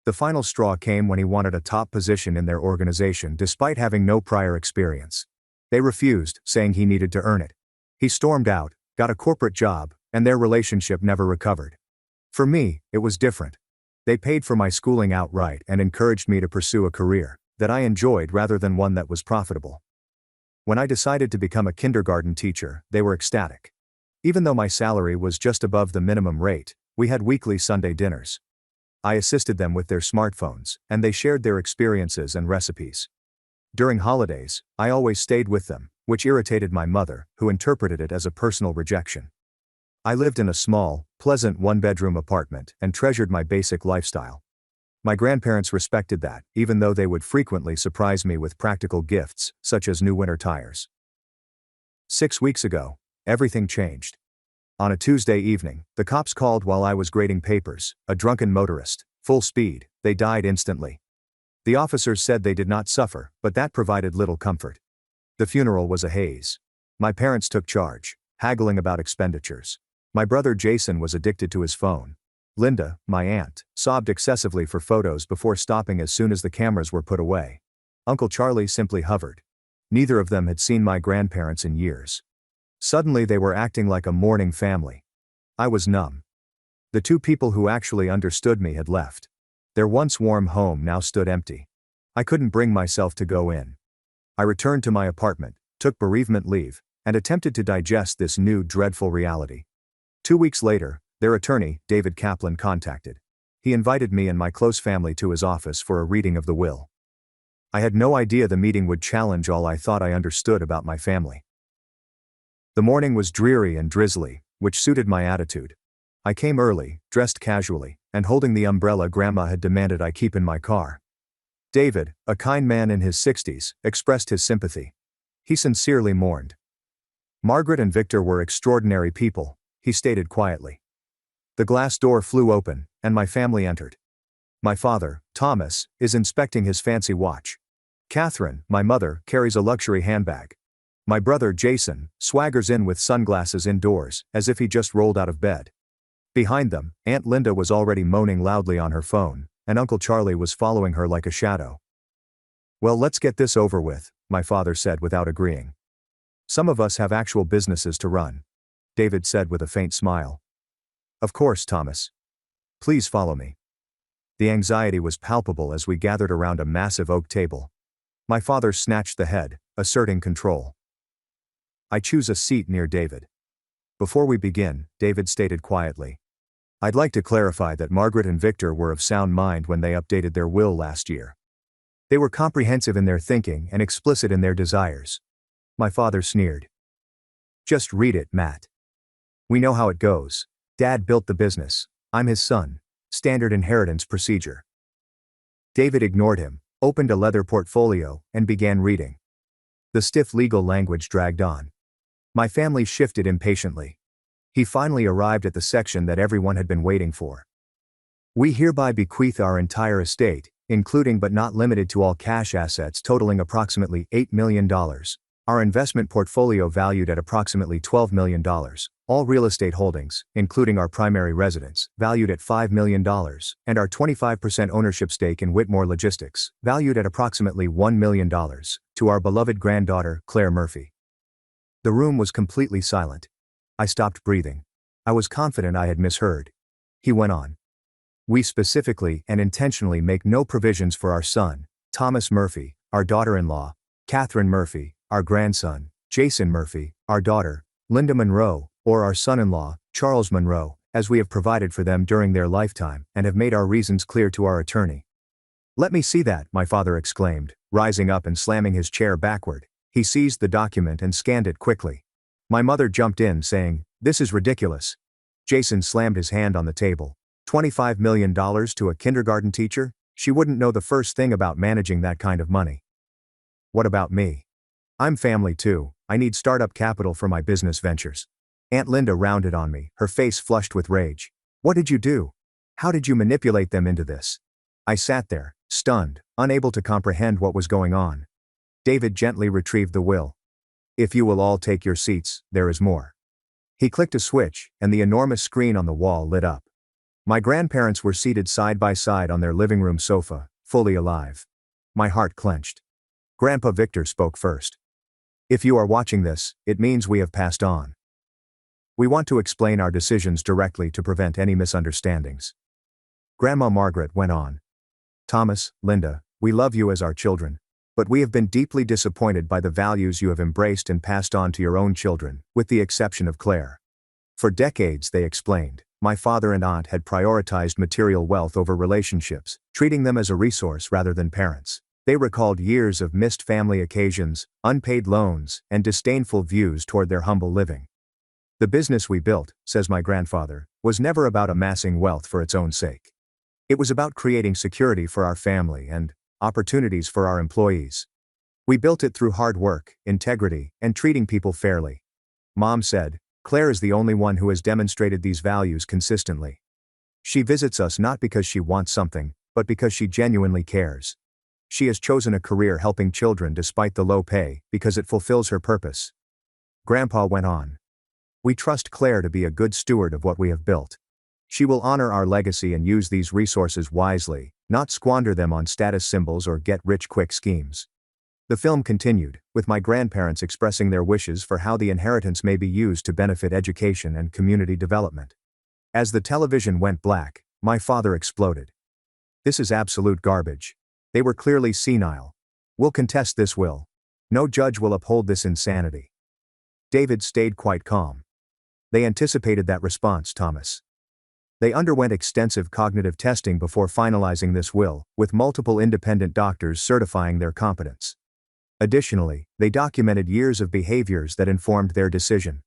The final straw came when he wanted a top position in their organization despite having no prior experience. They refused, saying he needed to earn it. He stormed out, got a corporate job, and their relationship never recovered. For me, it was different. They paid for my schooling outright and encouraged me to pursue a career that I enjoyed rather than one that was profitable. When I decided to become a kindergarten teacher, they were ecstatic. Even though my salary was just above the minimum rate, we had weekly Sunday dinners. I assisted them with their smartphones, and they shared their experiences and recipes. During holidays, I always stayed with them, which irritated my mother, who interpreted it as a personal rejection. I lived in a small, pleasant 1-bedroom apartment and treasured my basic lifestyle. My grandparents respected that, even though they would frequently surprise me with practical gifts, such as new winter tires. 6 weeks ago, everything changed. On a Tuesday evening, the cops called while I was grading papers, a drunken motorist, full speed, they died instantly. The officers said they did not suffer, but that provided little comfort. The funeral was a haze. My parents took charge, haggling about expenditures. My brother Jason was addicted to his phone. Linda, my aunt, sobbed excessively for photos before stopping as soon as the cameras were put away. Uncle Charlie simply hovered. Neither of them had seen my grandparents in years. Suddenly they were acting like a mourning family. I was numb. The 2 people who actually understood me had left. Their once warm home now stood empty. I couldn't bring myself to go in. I returned to my apartment, took bereavement leave, and attempted to digest this new dreadful reality. 2 weeks later, their attorney, David Kaplan, contacted. He invited me and my close family to his office for a reading of the will. I had no idea the meeting would challenge all I thought I understood about my family. The morning was dreary and drizzly, which suited my attitude. I came early, dressed casually, and holding the umbrella Grandma had demanded I keep in my car. David, a kind man in his 60s, expressed his sympathy. He sincerely mourned. Margaret and Victor were extraordinary people, he stated quietly. The glass door flew open, and my family entered. My father, Thomas, is inspecting his fancy watch. Catherine, my mother, carries a luxury handbag. My brother Jason swaggers in with sunglasses indoors, as if he just rolled out of bed. Behind them, Aunt Linda was already moaning loudly on her phone, and Uncle Charlie was following her like a shadow. Well, let's get this over with, my father said without agreeing. Some of us have actual businesses to run, David said with a faint smile. Of course, Thomas. Please follow me. The anxiety was palpable as we gathered around a massive oak table. My father snatched the head, asserting control. I choose a seat near David. Before we begin, David stated quietly. I'd like to clarify that Margaret and Victor were of sound mind when they updated their will last year. They were comprehensive in their thinking and explicit in their desires. My father sneered. Just read it, Matt. We know how it goes. Dad built the business. I'm his son. Standard inheritance procedure. David ignored him, opened a leather portfolio, and began reading. The stiff legal language dragged on. My family shifted impatiently. He finally arrived at the section that everyone had been waiting for. We hereby bequeath our entire estate, including but not limited to all cash assets totaling approximately $8 million. Our investment portfolio valued at approximately $12 million. All real estate holdings, including our primary residence, valued at $5 million, and our 25% ownership stake in Whitmore Logistics, valued at approximately $1 million, to our beloved granddaughter, Claire Murphy. The room was completely silent. I stopped breathing. I was confident I had misheard. He went on. We specifically and intentionally make no provisions for our son, Thomas Murphy, our daughter-in-law, Catherine Murphy, our grandson, Jason Murphy, our daughter, Linda Monroe, or our son-in-law, Charles Monroe, as we have provided for them during their lifetime and have made our reasons clear to our attorney. Let me see that, my father exclaimed, rising up and slamming his chair backward. He seized the document and scanned it quickly. My mother jumped in, saying, "This is ridiculous." Jason slammed his hand on the table. $25 million to a kindergarten teacher? She wouldn't know the first thing about managing that kind of money. What about me? I'm family too. I need startup capital for my business ventures. Aunt Linda rounded on me, her face flushed with rage. What did you do? How did you manipulate them into this? I sat there, stunned, unable to comprehend what was going on. David gently retrieved the will. If you will all take your seats, there is more. He clicked a switch, and the enormous screen on the wall lit up. My grandparents were seated side by side on their living room sofa, fully alive. My heart clenched. Grandpa Victor spoke first. If you are watching this, it means we have passed on. We want to explain our decisions directly to prevent any misunderstandings. Grandma Margaret went on. Thomas, Linda, we love you as our children. But we have been deeply disappointed by the values you have embraced and passed on to your own children, with the exception of Claire. For decades, they explained, my father and aunt had prioritized material wealth over relationships, treating them as a resource rather than parents. They recalled years of missed family occasions, unpaid loans, and disdainful views toward their humble living. The business we built, says my grandfather, was never about amassing wealth for its own sake. It was about creating security for our family and opportunities for our employees. We built it through hard work, integrity, and treating people fairly. Mom said, Claire is the only one who has demonstrated these values consistently. She visits us not because she wants something, but because she genuinely cares. She has chosen a career helping children despite the low pay, because it fulfills her purpose. Grandpa went on. We trust Claire to be a good steward of what we have built. She will honor our legacy and use these resources wisely, not squander them on status symbols or get-rich-quick schemes. The film continued, with my grandparents expressing their wishes for how the inheritance may be used to benefit education and community development. As the television went black, my father exploded. This is absolute garbage. They were clearly senile. We'll contest this will. No judge will uphold this insanity. David stayed quite calm. They anticipated that response, Thomas. They underwent extensive cognitive testing before finalizing this will, with multiple independent doctors certifying their competence. Additionally, they documented years of behaviors that informed their decision.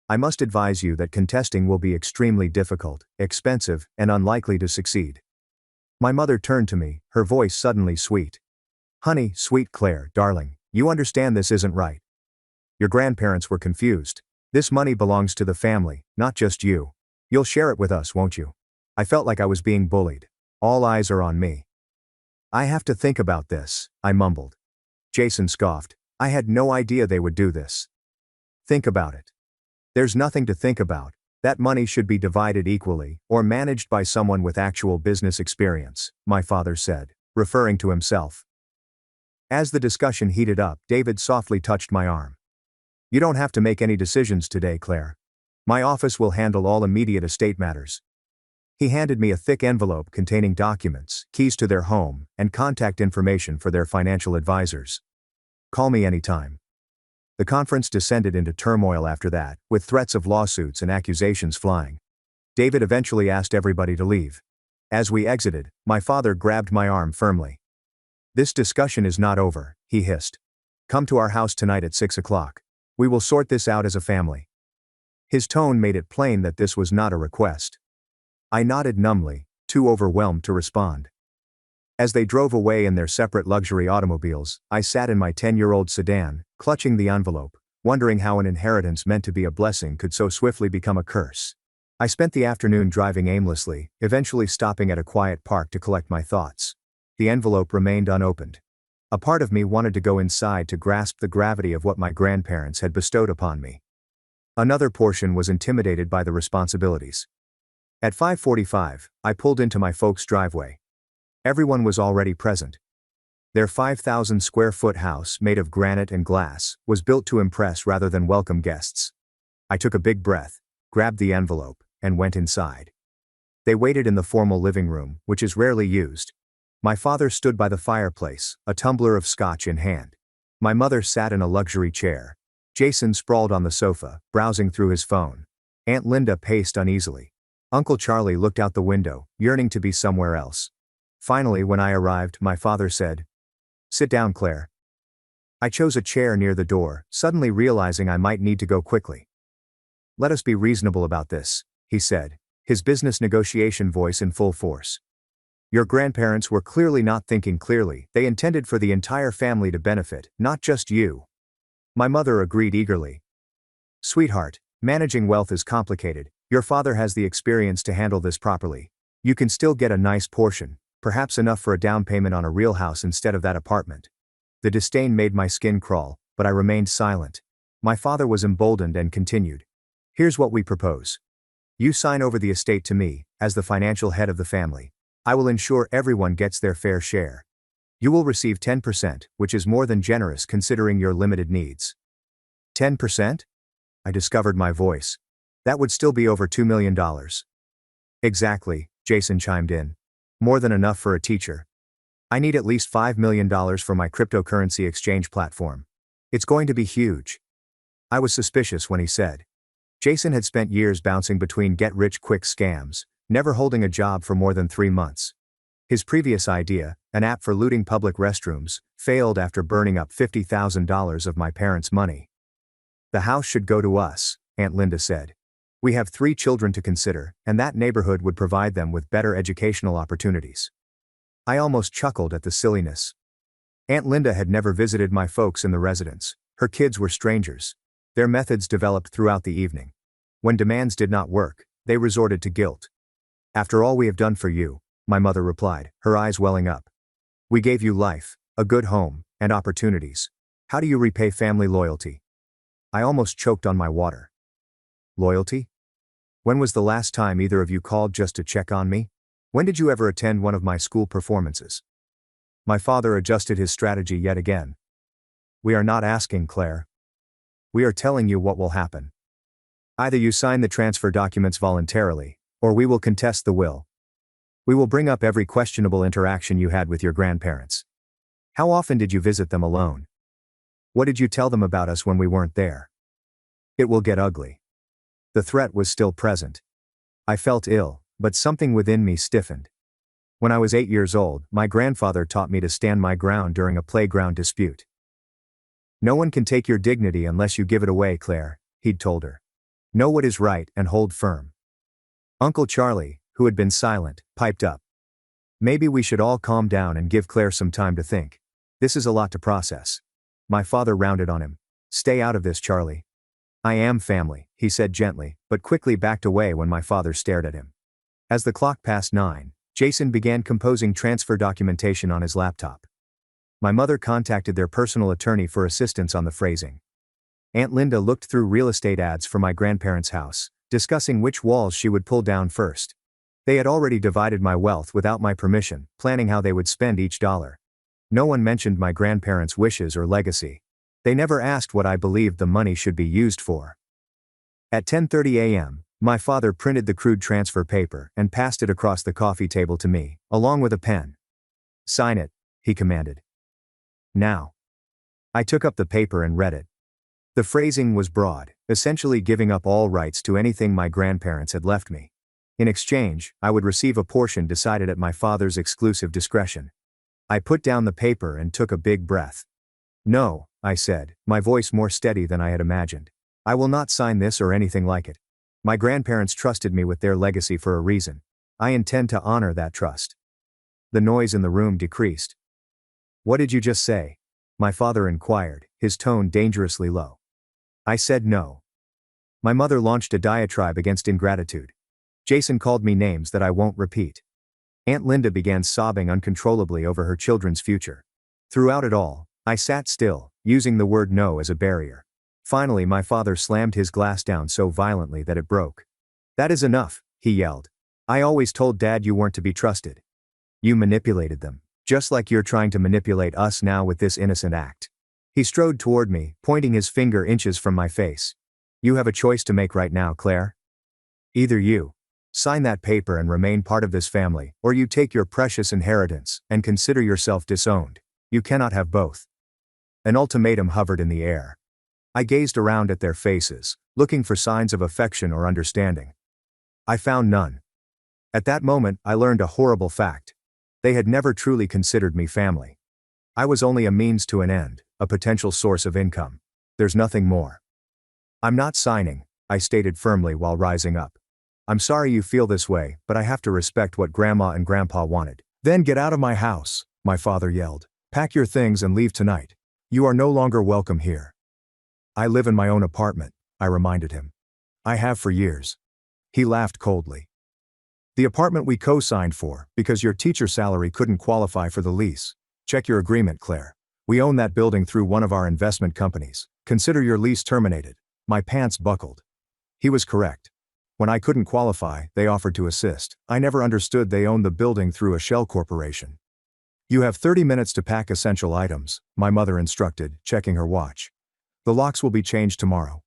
I must advise you that contesting will be extremely difficult, expensive, and unlikely to succeed. My mother turned to me, her voice suddenly sweet. Honey, sweet Claire, darling, you understand this isn't right. Your grandparents were confused. This money belongs to the family, not just you. You'll share it with us, won't you? I felt like I was being bullied. All eyes are on me. I have to think about this, I mumbled. Jason scoffed. I had no idea they would do this. Think about it. There's nothing to think about. That money should be divided equally, or managed by someone with actual business experience, my father said, referring to himself. As the discussion heated up, David softly touched my arm. You don't have to make any decisions today, Claire. My office will handle all immediate estate matters. He handed me a thick envelope containing documents, keys to their home, and contact information for their financial advisors. Call me anytime. The conference descended into turmoil after that, with threats of lawsuits and accusations flying. David eventually asked everybody to leave. As we exited, my father grabbed my arm firmly. This discussion is not over, he hissed. Come to our house tonight at 6 o'clock. We will sort this out as a family. His tone made it plain that this was not a request. I nodded numbly, too overwhelmed to respond. As they drove away in their separate luxury automobiles, I sat in my 10-year-old sedan, clutching the envelope, wondering how an inheritance meant to be a blessing could so swiftly become a curse. I spent the afternoon driving aimlessly, eventually stopping at a quiet park to collect my thoughts. The envelope remained unopened. A part of me wanted to go inside to grasp the gravity of what my grandparents had bestowed upon me. Another portion was intimidated by the responsibilities. At 5:45, I pulled into my folks' driveway. Everyone was already present. Their 5,000 square foot house, made of granite and glass, was built to impress rather than welcome guests. I took a big breath, grabbed the envelope, and went inside. They waited in the formal living room, which is rarely used. My father stood by the fireplace, a tumbler of scotch in hand. My mother sat in a luxury chair. Jason sprawled on the sofa, browsing through his phone. Aunt Linda paced uneasily. Uncle Charlie looked out the window, yearning to be somewhere else. Finally, when I arrived, my father said, "Sit down, Claire." I chose a chair near the door, suddenly realizing I might need to go quickly. "Let us be reasonable about this," he said, his business negotiation voice in full force. "Your grandparents were clearly not thinking clearly. They intended for the entire family to benefit, not just you." My mother agreed eagerly. "Sweetheart, managing wealth is complicated. Your father has the experience to handle this properly. You can still get a nice portion, perhaps enough for a down payment on a real house instead of that apartment." The disdain made my skin crawl, but I remained silent. My father was emboldened and continued. "Here's what we propose. You sign over the estate to me, as the financial head of the family. I will ensure everyone gets their fair share. You will receive 10%, which is more than generous considering your limited needs." 10%? I discovered my voice. That would still be over $2 million. Exactly, Jason chimed in. More than enough for a teacher. I need at least $5 million for my cryptocurrency exchange platform. It's going to be huge. I was suspicious when he said. Jason had spent years bouncing between get-rich-quick scams, never holding a job for more than 3 months. His previous idea, an app for looting public restrooms, failed after burning up $50,000 of my parents' money. "The house should go to us," Aunt Linda said. "We have 3 children to consider, and that neighborhood would provide them with better educational opportunities." I almost chuckled at the silliness. Aunt Linda had never visited my folks in the residence. Her kids were strangers. Their methods developed throughout the evening. When demands did not work, they resorted to guilt. "After all we have done for you," my mother replied, her eyes welling up. "We gave you life, a good home, and opportunities. How do you repay family loyalty?" I almost choked on my water. Loyalty? When was the last time either of you called just to check on me? When did you ever attend one of my school performances? My father adjusted his strategy yet again. "We are not asking, Claire. We are telling you what will happen. Either you sign the transfer documents voluntarily, or we will contest the will. We will bring up every questionable interaction you had with your grandparents. How often did you visit them alone? What did you tell them about us when we weren't there? It will get ugly." The threat was still present. I felt ill, but something within me stiffened. When I was 8 years old, my grandfather taught me to stand my ground during a playground dispute. "No one can take your dignity unless you give it away, Claire," he'd told her. "Know what is right and hold firm." Uncle Charlie, who had been silent, piped up. "Maybe we should all calm down and give Claire some time to think. This is a lot to process. My father rounded on him. Stay out of this, Charlie. I am family, he said gently, but quickly backed away when my father stared at him. As the clock passed 9, Jason began composing transfer documentation on his laptop. My mother contacted their personal attorney for assistance on the phrasing. Aunt Linda looked through real estate ads for my grandparents' house, discussing which walls she would pull down first. They had already divided my wealth without my permission, planning how they would spend each dollar. No one mentioned my grandparents' wishes or legacy. They never asked what I believed the money should be used for. At 10:30 a.m., my father printed the crude transfer paper and passed it across the coffee table to me, along with a pen. Sign it, he commanded. Now. I took up the paper and read it. The phrasing was broad, essentially giving up all rights to anything my grandparents had left me. In exchange, I would receive a portion decided at my father's exclusive discretion. I put down the paper and took a big breath. No, I said, my voice more steady than I had imagined. I will not sign this or anything like it. My grandparents trusted me with their legacy for a reason. I intend to honor that trust. The noise in the room decreased. What did you just say? My father inquired, his tone dangerously low. I said no. My mother launched a diatribe against ingratitude. Jason called me names that I won't repeat. Aunt Linda began sobbing uncontrollably over her children's future. Throughout it all, I sat still, using the word no as a barrier. Finally, my father slammed his glass down so violently that it broke. That is enough, he yelled. I always told Dad you weren't to be trusted. You manipulated them, just like you're trying to manipulate us now with this innocent act. He strode toward me, pointing his finger inches from my face. You have a choice to make right now, Claire. Either you sign that paper and remain part of this family, or you take your precious inheritance and consider yourself disowned. You cannot have both. An ultimatum hovered in the air. I gazed around at their faces, looking for signs of affection or understanding. I found none. At that moment, I learned a horrible fact. They had never truly considered me family. I was only a means to an end, a potential source of income. There's nothing more. I'm not signing, I stated firmly while rising up. I'm sorry you feel this way, but I have to respect what Grandma and Grandpa wanted. Then get out of my house, my father yelled. Pack your things and leave tonight. You are no longer welcome here. I live in my own apartment, I reminded him. I have for years. He laughed coldly. The apartment we co-signed for, because your teacher salary couldn't qualify for the lease. Check your agreement, Claire. We own that building through one of our investment companies. Consider your lease terminated. My pants buckled. He was correct. When I couldn't qualify, they offered to assist. I never understood they owned the building through a shell corporation. You have 30 minutes to pack essential items, my mother instructed, checking her watch. The locks will be changed tomorrow.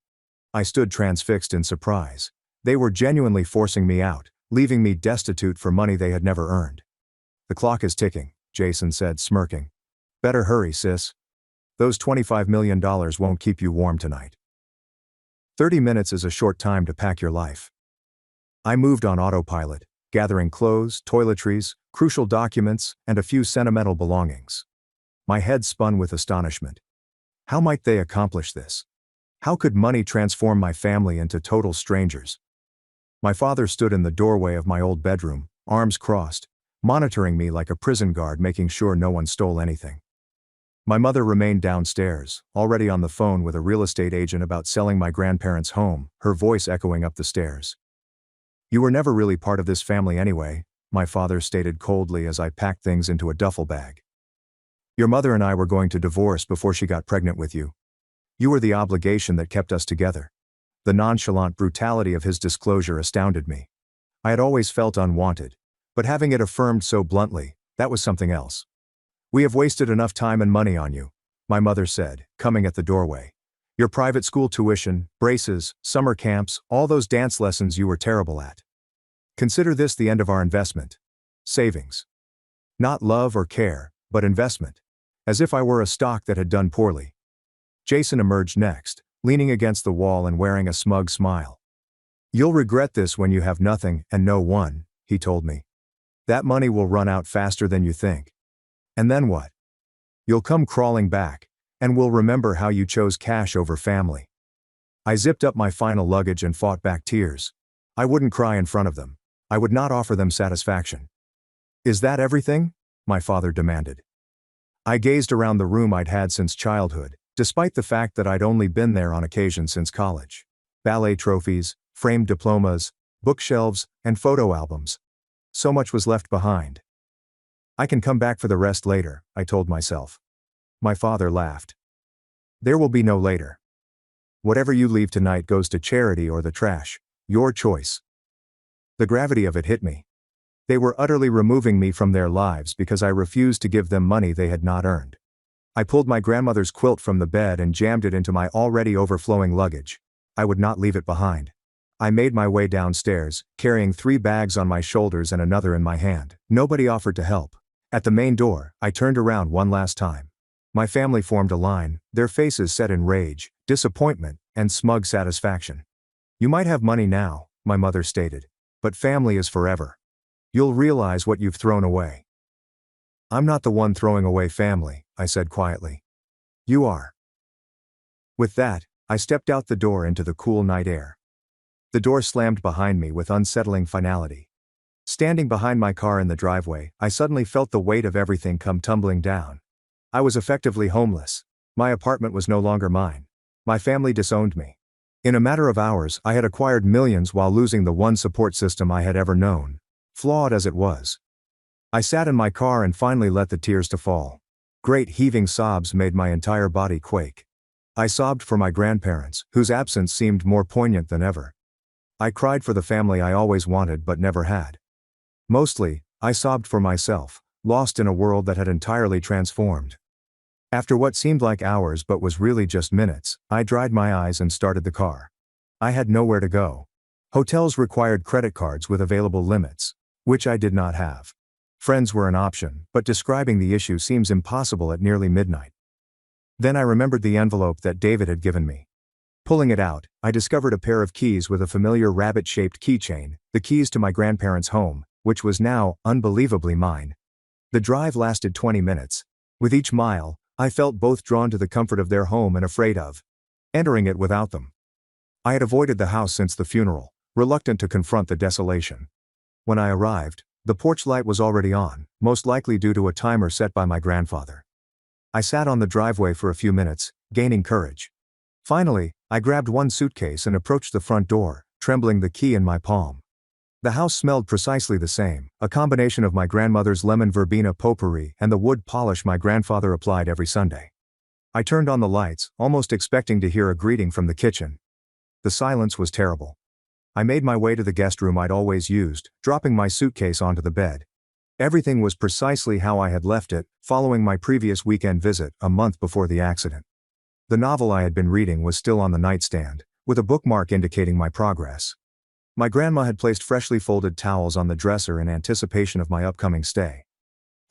I stood transfixed in surprise. They were genuinely forcing me out, leaving me destitute for money they had never earned. The clock is ticking, Jason said, smirking. Better hurry, sis. Those $25 million won't keep you warm tonight. 30 minutes is a short time to pack your life. I moved on autopilot, gathering clothes, toiletries, crucial documents, and a few sentimental belongings. My head spun with astonishment. How might they accomplish this? How could money transform my family into total strangers? My father stood in the doorway of my old bedroom, arms crossed, monitoring me like a prison guard, making sure no one stole anything. My mother remained downstairs, already on the phone with a real estate agent about selling my grandparents' home, her voice echoing up the stairs. You were never really part of this family anyway, my father stated coldly as I packed things into a duffel bag. Your mother and I were going to divorce before she got pregnant with you. You were the obligation that kept us together. The nonchalant brutality of his disclosure astounded me. I had always felt unwanted, but having it affirmed so bluntly, that was something else. We have wasted enough time and money on you, my mother said, coming at the doorway. Your private school tuition, braces, summer camps, all those dance lessons you were terrible at. Consider this the end of our investment. Savings. Not love or care, but investment. As if I were a stock that had done poorly. Jason emerged next, leaning against the wall and wearing a smug smile. You'll regret this when you have nothing and no one, he told me. That money will run out faster than you think. And then what? You'll come crawling back, and we'll remember how you chose cash over family. I zipped up my final luggage and fought back tears. I wouldn't cry in front of them. I would not offer them satisfaction. Is that everything? My father demanded. I gazed around the room I'd had since childhood, despite the fact that I'd only been there on occasion since college. Ballet trophies, framed diplomas, bookshelves, and photo albums. So much was left behind. I can come back for the rest later, I told myself. My father laughed. There will be no later. Whatever you leave tonight goes to charity or the trash. Your choice. The gravity of it hit me. They were utterly removing me from their lives because I refused to give them money they had not earned. I pulled my grandmother's quilt from the bed and jammed it into my already overflowing luggage. I would not leave it behind. I made my way downstairs, carrying 3 bags on my shoulders and another in my hand. Nobody offered to help. At the main door, I turned around one last time. My family formed a line, their faces set in rage, disappointment, and smug satisfaction. You might have money now, my mother stated, but family is forever. You'll realize what you've thrown away. I'm not the one throwing away family, I said quietly. You are. With that, I stepped out the door into the cool night air. The door slammed behind me with unsettling finality. Standing behind my car in the driveway, I suddenly felt the weight of everything come tumbling down. I was effectively homeless. My apartment was no longer mine. My family disowned me. In a matter of hours, I had acquired millions while losing the one support system I had ever known, flawed as it was. I sat in my car and finally let the tears to fall. Great heaving sobs made my entire body quake. I sobbed for my grandparents, whose absence seemed more poignant than ever. I cried for the family I always wanted but never had. Mostly, I sobbed for myself, lost in a world that had entirely transformed. After what seemed like hours but was really just minutes, I dried my eyes and started the car. I had nowhere to go. Hotels required credit cards with available limits, which I did not have. Friends were an option, but describing the issue seems impossible at nearly midnight. Then I remembered the envelope that David had given me. Pulling it out, I discovered a pair of keys with a familiar rabbit-shaped keychain, the keys to my grandparents' home, which was now, unbelievably, mine. The drive lasted 20 minutes. With each mile, I felt both drawn to the comfort of their home and afraid of entering it without them. I had avoided the house since the funeral, reluctant to confront the desolation. When I arrived, the porch light was already on, most likely due to a timer set by my grandfather. I sat on the driveway for a few minutes, gaining courage. Finally, I grabbed one suitcase and approached the front door, trembling the key in my palm. The house smelled precisely the same, a combination of my grandmother's lemon verbena potpourri and the wood polish my grandfather applied every Sunday. I turned on the lights, almost expecting to hear a greeting from the kitchen. The silence was terrible. I made my way to the guest room I'd always used, dropping my suitcase onto the bed. Everything was precisely how I had left it, following my previous weekend visit, a month before the accident. The novel I had been reading was still on the nightstand, with a bookmark indicating my progress. My grandma had placed freshly folded towels on the dresser in anticipation of my upcoming stay.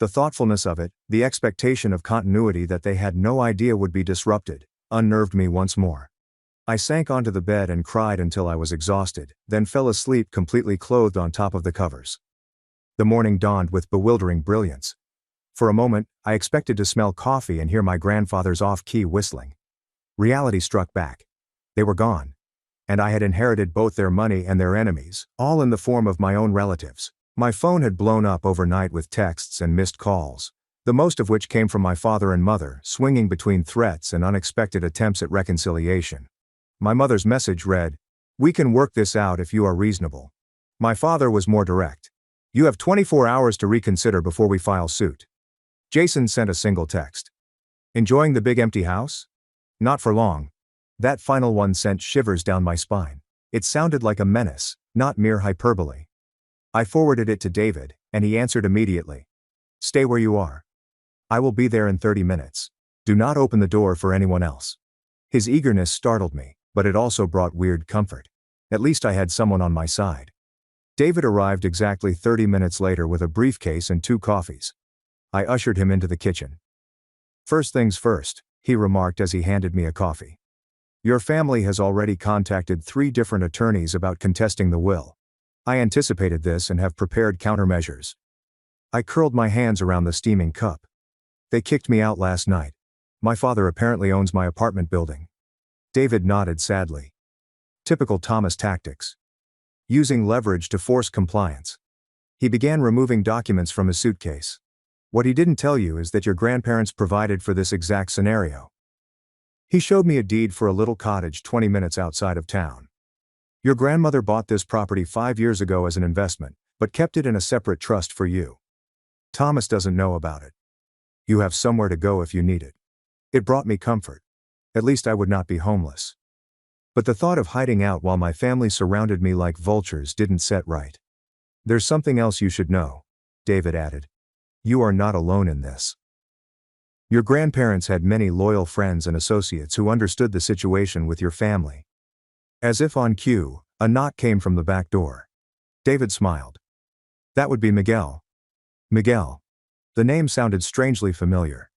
The thoughtfulness of it, the expectation of continuity that they had no idea would be disrupted, unnerved me once more. I sank onto the bed and cried until I was exhausted, then fell asleep completely clothed on top of the covers. The morning dawned with bewildering brilliance. For a moment, I expected to smell coffee and hear my grandfather's off-key whistling. Reality struck back. They were gone. And I had inherited both their money and their enemies, all in the form of my own relatives. My phone had blown up overnight with texts and missed calls, the most of which came from my father and mother, swinging between threats and unexpected attempts at reconciliation. My mother's message read, "We can work this out if you are reasonable." My father was more direct. "You have 24 hours to reconsider before we file suit." Jason sent a single text. "Enjoying the big empty house? Not for long." That final one sent shivers down my spine. It sounded like a menace, not mere hyperbole. I forwarded it to David, and he answered immediately. "Stay where you are. I will be there in 30 minutes. Do not open the door for anyone else." His eagerness startled me, but it also brought weird comfort. At least I had someone on my side. David arrived exactly 30 minutes later with a briefcase and 2 coffees. I ushered him into the kitchen. "First things first," he remarked as he handed me a coffee. "Your family has already contacted 3 different attorneys about contesting the will. I anticipated this and have prepared countermeasures." I curled my hands around the steaming cup. "They kicked me out last night. My father apparently owns my apartment building." David nodded sadly. Typical Thomas tactics. Using leverage to force compliance. He began removing documents from his suitcase. What he didn't tell you is that your grandparents provided for this exact scenario. He showed me a deed for a little cottage 20 minutes outside of town. Your grandmother bought this property 5 years ago as an investment, but kept it in a separate trust for you. Thomas doesn't know about it. You have somewhere to go if you need it. It brought me comfort. At least I would not be homeless. But the thought of hiding out while my family surrounded me like vultures didn't set right. There's something else you should know, David added. You are not alone in this. Your grandparents had many loyal friends and associates who understood the situation with your family. As if on cue, a knock came from the back door. David smiled. That would be Miguel. Miguel. The name sounded strangely familiar.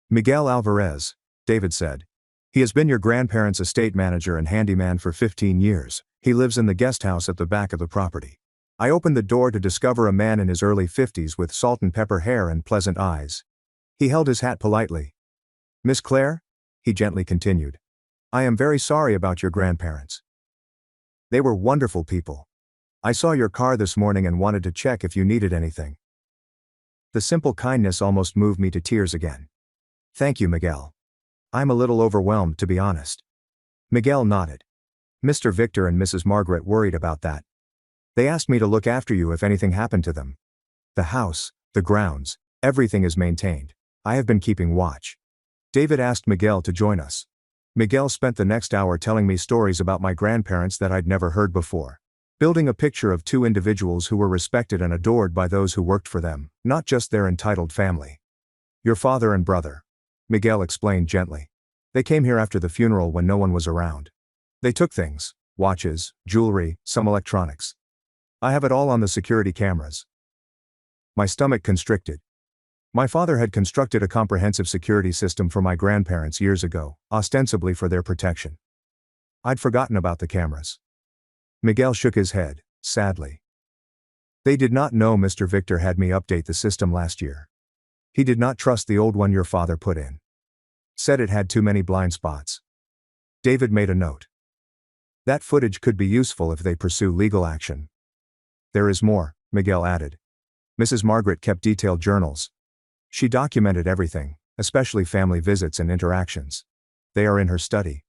Miguel Alvarez, David said. He has been your grandparents' estate manager and handyman for 15 years. He lives in the guest house at the back of the property. I opened the door to discover a man in his early 50s with salt and pepper hair and pleasant eyes. He held his hat politely. Miss Claire? He gently continued. I am very sorry about your grandparents. They were wonderful people. I saw your car this morning and wanted to check if you needed anything. The simple kindness almost moved me to tears again. Thank you, Miguel. I'm a little overwhelmed, to be honest. Miguel nodded. Mr. Victor and Mrs. Margaret worried about that. They asked me to look after you if anything happened to them. The house, the grounds, everything is maintained. I have been keeping watch. David asked Miguel to join us. Miguel spent the next hour telling me stories about my grandparents that I'd never heard before. Building a picture of two individuals who were respected and adored by those who worked for them, not just their entitled family. Your father and brother, Miguel explained gently. They came here after the funeral when no one was around. They took things, watches, jewelry, some electronics. I have it all on the security cameras. My stomach constricted. My father had constructed a comprehensive security system for my grandparents years ago, ostensibly for their protection. I'd forgotten about the cameras. Miguel shook his head, sadly. They did not know Mr. Victor had me update the system last year. He did not trust the old one your father put in. Said it had too many blind spots. David made a note. That footage could be useful if they pursue legal action. There is more, Miguel added. Mrs. Margaret kept detailed journals. She documented everything, especially family visits and interactions. They are in her study.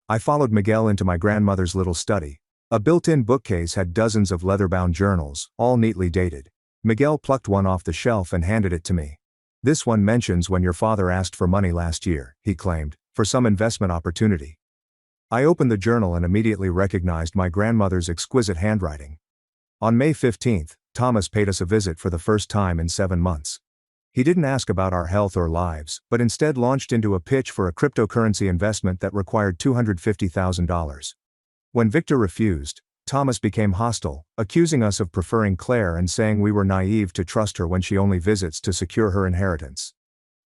I followed Miguel into my grandmother's little study. A built-in bookcase had dozens of leather-bound journals, all neatly dated. Miguel plucked one off the shelf and handed it to me. This one mentions when your father asked for money last year, he claimed, for some investment opportunity. I opened the journal and immediately recognized my grandmother's exquisite handwriting. On May 15th, Thomas paid us a visit for the first time in 7 months. He didn't ask about our health or lives, but instead launched into a pitch for a cryptocurrency investment that required $250,000. When Victor refused, Thomas became hostile, accusing us of preferring Claire and saying we were naive to trust her when she only visits to secure her inheritance.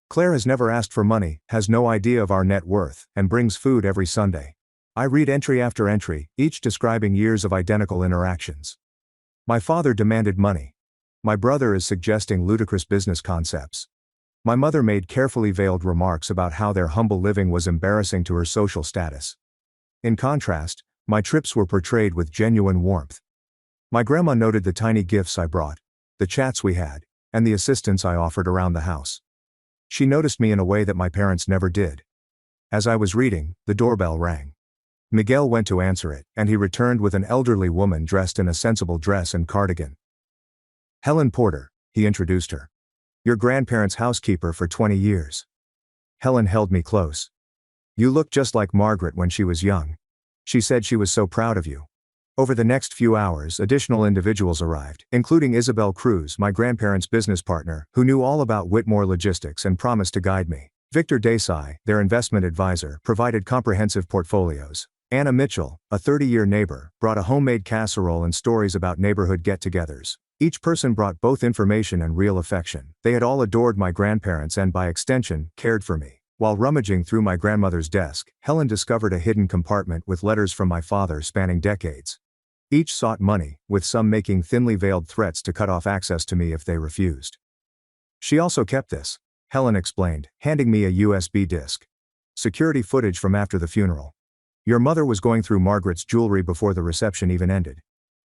Claire has never asked for money, has no idea of our net worth, and brings food every Sunday. I read entry after entry, each describing years of identical interactions. My father demanded money. My brother is suggesting ludicrous business concepts. My mother made carefully veiled remarks about how their humble living was embarrassing to her social status. In contrast, my trips were portrayed with genuine warmth. My grandma noted the tiny gifts I brought, the chats we had, and the assistance I offered around the house. She noticed me in a way that my parents never did. As I was reading, the doorbell rang. Miguel went to answer it, and he returned with an elderly woman dressed in a sensible dress and cardigan. Helen Porter, he introduced her. Your grandparents' housekeeper for 20 years. Helen held me close. You look just like Margaret when she was young. She said she was so proud of you. Over the next few hours, additional individuals arrived, including Isabel Cruz, my grandparents' business partner, who knew all about Whitmore Logistics and promised to guide me. Victor Desai, their investment advisor, provided comprehensive portfolios. Anna Mitchell, a 30-year neighbor, brought a homemade casserole and stories about neighborhood get-togethers. Each person brought both information and real affection. They had all adored my grandparents and, by extension, cared for me. While rummaging through my grandmother's desk, Helen discovered a hidden compartment with letters from my father spanning decades. Each sought money, with some making thinly veiled threats to cut off access to me if they refused. She also kept this, Helen explained, handing me a USB disk. Security footage from after the funeral. Your mother was going through Margaret's jewelry before the reception even ended.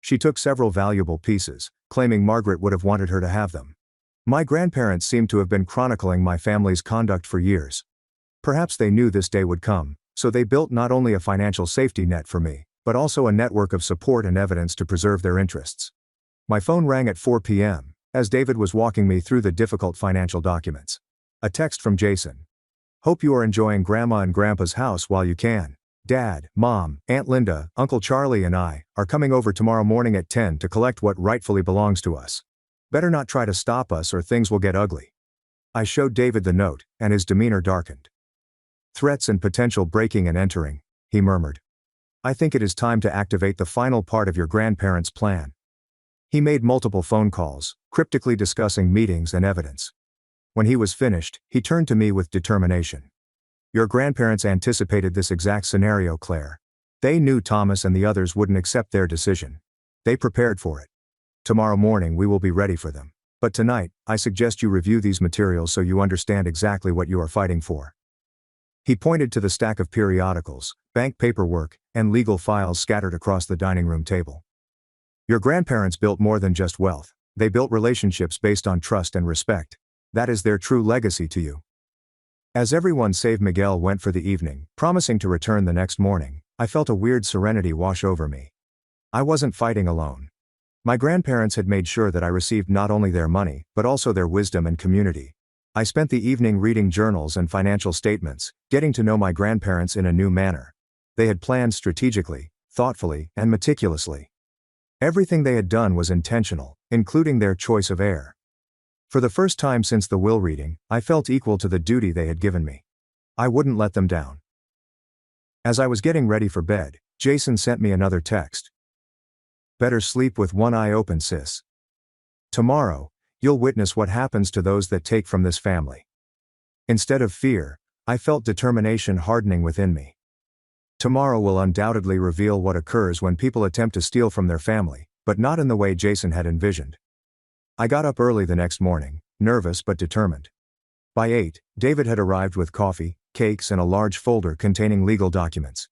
She took several valuable pieces, claiming Margaret would have wanted her to have them. My grandparents seemed to have been chronicling my family's conduct for years. Perhaps they knew this day would come, so they built not only a financial safety net for me, but also a network of support and evidence to preserve their interests. My phone rang at 4 p.m., as David was walking me through the difficult financial documents. A text from Jason. Hope you are enjoying Grandma and Grandpa's house while you can. Dad, Mom, Aunt Linda, Uncle Charlie and I are coming over tomorrow morning at 10 to collect what rightfully belongs to us. Better not try to stop us or things will get ugly. I showed David the note, and his demeanor darkened. Threats and potential breaking and entering, he murmured. I think it is time to activate the final part of your grandparents' plan. He made multiple phone calls, cryptically discussing meetings and evidence. When he was finished, he turned to me with determination. Your grandparents anticipated this exact scenario, Claire. They knew Thomas and the others wouldn't accept their decision. They prepared for it. Tomorrow morning we will be ready for them. But tonight, I suggest you review these materials so you understand exactly what you are fighting for. He pointed to the stack of periodicals, bank paperwork, and legal files scattered across the dining room table. Your grandparents built more than just wealth. They built relationships based on trust and respect. That is their true legacy to you. As everyone save Miguel went for the evening, promising to return the next morning, I felt a weird serenity wash over me. I wasn't fighting alone. My grandparents had made sure that I received not only their money, but also their wisdom and community. I spent the evening reading journals and financial statements, getting to know my grandparents in a new manner. They had planned strategically, thoughtfully, and meticulously. Everything they had done was intentional, including their choice of heir. For the first time since the will reading, I felt equal to the duty they had given me. I wouldn't let them down. As I was getting ready for bed, Jason sent me another text. Better sleep with one eye open, sis. Tomorrow, you'll witness what happens to those that take from this family. Instead of fear, I felt determination hardening within me. Tomorrow will undoubtedly reveal what occurs when people attempt to steal from their family, but not in the way Jason had envisioned. I got up early the next morning, nervous but determined. By 8, David had arrived with coffee, cakes and a large folder containing legal documents.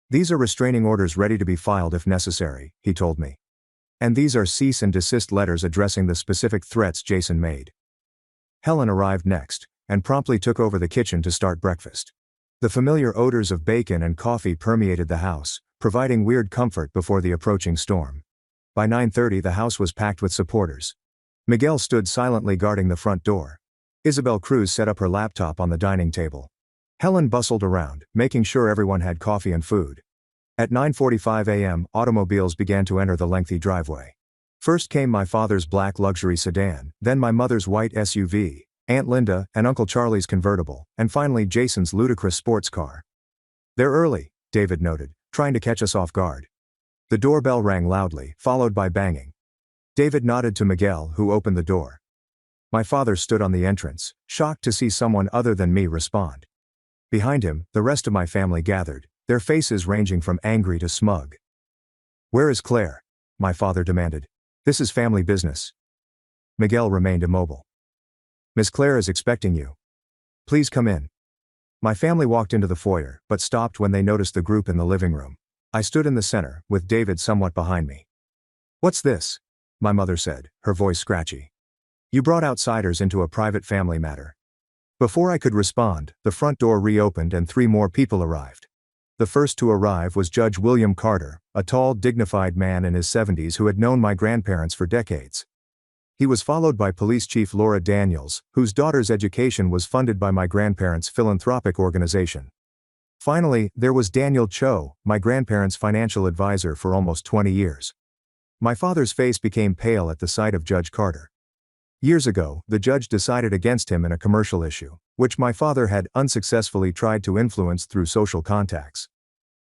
These are restraining orders ready to be filed if necessary, he told me. And these are cease and desist letters addressing the specific threats Jason made. Helen arrived next, and promptly took over the kitchen to start breakfast. The familiar odors of bacon and coffee permeated the house, providing weird comfort before the approaching storm. By 9:30 the house was packed with supporters. Miguel stood silently guarding the front door. Isabel Cruz set up her laptop on the dining table. Helen bustled around, making sure everyone had coffee and food. At 9:45 a.m., automobiles began to enter the lengthy driveway. First came my father's black luxury sedan, then my mother's white SUV, Aunt Linda and Uncle Charlie's convertible, and finally Jason's ludicrous sports car. They're early, David noted, trying to catch us off guard. The doorbell rang loudly, followed by banging. David nodded to Miguel, who opened the door. My father stood on the entrance, shocked to see someone other than me respond. Behind him, the rest of my family gathered, their faces ranging from angry to smug. Where is Claire? My father demanded. This is family business. Miguel remained immobile. Miss Claire is expecting you. Please come in. My family walked into the foyer, but stopped when they noticed the group in the living room. I stood in the center, with David somewhat behind me. What's this? My mother said, her voice scratchy. You brought outsiders into a private family matter. Before I could respond, the front door reopened and 3 more people arrived. The first to arrive was Judge William Carter, a tall, dignified man in his 70s who had known my grandparents for decades. He was followed by Police Chief Laura Daniels, whose daughter's education was funded by my grandparents' philanthropic organization. Finally, there was Daniel Cho, my grandparents' financial advisor for almost 20 years. My father's face became pale at the sight of Judge Carter. Years ago, the judge decided against him in a commercial issue, which my father had unsuccessfully tried to influence through social contacts.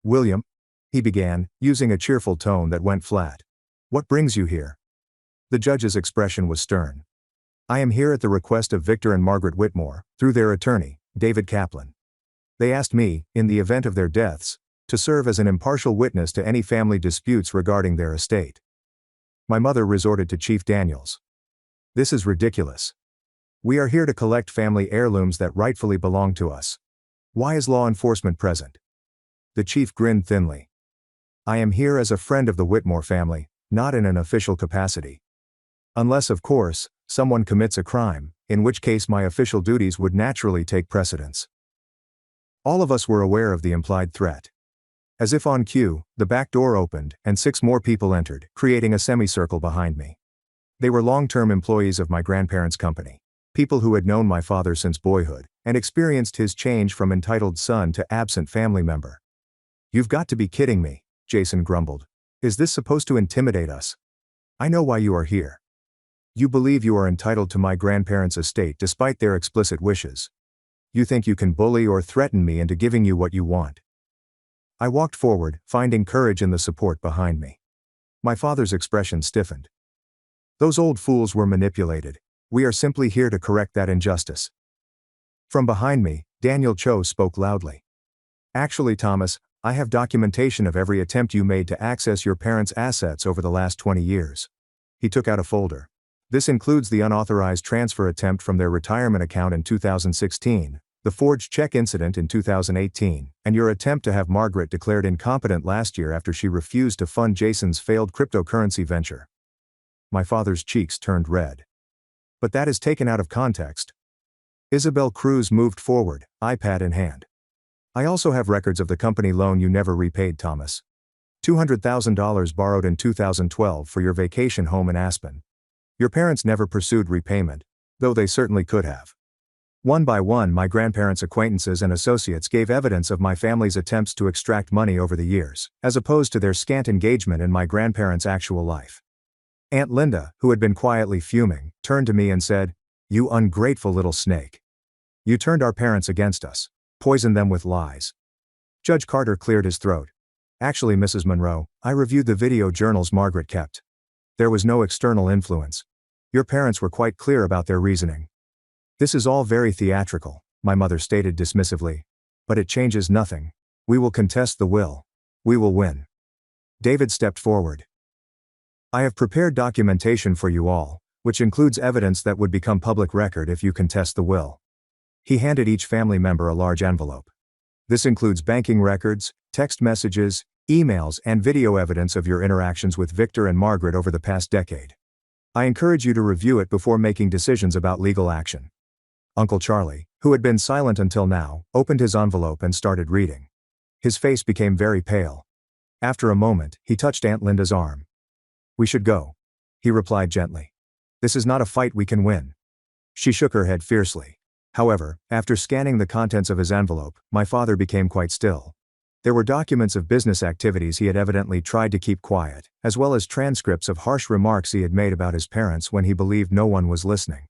William, he began, using a cheerful tone that went flat. What brings you here? The judge's expression was stern. I am here at the request of Victor and Margaret Whitmore, through their attorney, David Kaplan. They asked me, in the event of their deaths, to serve as an impartial witness to any family disputes regarding their estate. My mother resorted to Chief Daniels. This is ridiculous. We are here to collect family heirlooms that rightfully belong to us. Why is law enforcement present? The chief grinned thinly. I am here as a friend of the Whitmore family, not in an official capacity. Unless, of course, someone commits a crime, in which case my official duties would naturally take precedence. All of us were aware of the implied threat. As if on cue, the back door opened, and 6 more people entered, creating a semicircle behind me. They were long-term employees of my grandparents' company. People who had known my father since boyhood, and experienced his change from entitled son to absent family member. "You've got to be kidding me," Jason grumbled. "Is this supposed to intimidate us? I know why you are here. You believe you are entitled to my grandparents' estate despite their explicit wishes. You think you can bully or threaten me into giving you what you want." I walked forward, finding courage in the support behind me. My father's expression stiffened. "Those old fools were manipulated. We are simply here to correct that injustice." From behind me, Daniel Cho spoke loudly. "Actually, Thomas, I have documentation of every attempt you made to access your parents' assets over the last 20 years. He took out a folder. "This includes the unauthorized transfer attempt from their retirement account in 2016, the forged check incident in 2018, and your attempt to have Margaret declared incompetent last year after she refused to fund Jason's failed cryptocurrency venture." My father's cheeks turned red. "But that is taken out of context." Isabel Cruz moved forward, iPad in hand. "I also have records of the company loan you never repaid, Thomas. $200,000 borrowed in 2012 for your vacation home in Aspen. Your parents never pursued repayment, though they certainly could have." One by one, my grandparents' acquaintances and associates gave evidence of my family's attempts to extract money over the years, as opposed to their scant engagement in my grandparents' actual life. Aunt Linda, who had been quietly fuming, turned to me and said, "You ungrateful little snake. You turned our parents against us, poisoned them with lies." Judge Carter cleared his throat. "Actually, Mrs. Monroe, I reviewed the video journals Margaret kept. There was no external influence. Your parents were quite clear about their reasoning." "This is all very theatrical," my mother stated dismissively. "But it changes nothing. We will contest the will. We will win." David stepped forward. "I have prepared documentation for you all, which includes evidence that would become public record if you contest the will." He handed each family member a large envelope. "This includes banking records, text messages, emails, and video evidence of your interactions with Victor and Margaret over the past decade. I encourage you to review it before making decisions about legal action." Uncle Charlie, who had been silent until now, opened his envelope and started reading. His face became very pale. After a moment, he touched Aunt Linda's arm. "We should go," he replied gently. "This is not a fight we can win." She shook her head fiercely. However, after scanning the contents of his envelope, my father became quite still. There were documents of business activities he had evidently tried to keep quiet, as well as transcripts of harsh remarks he had made about his parents when he believed no one was listening.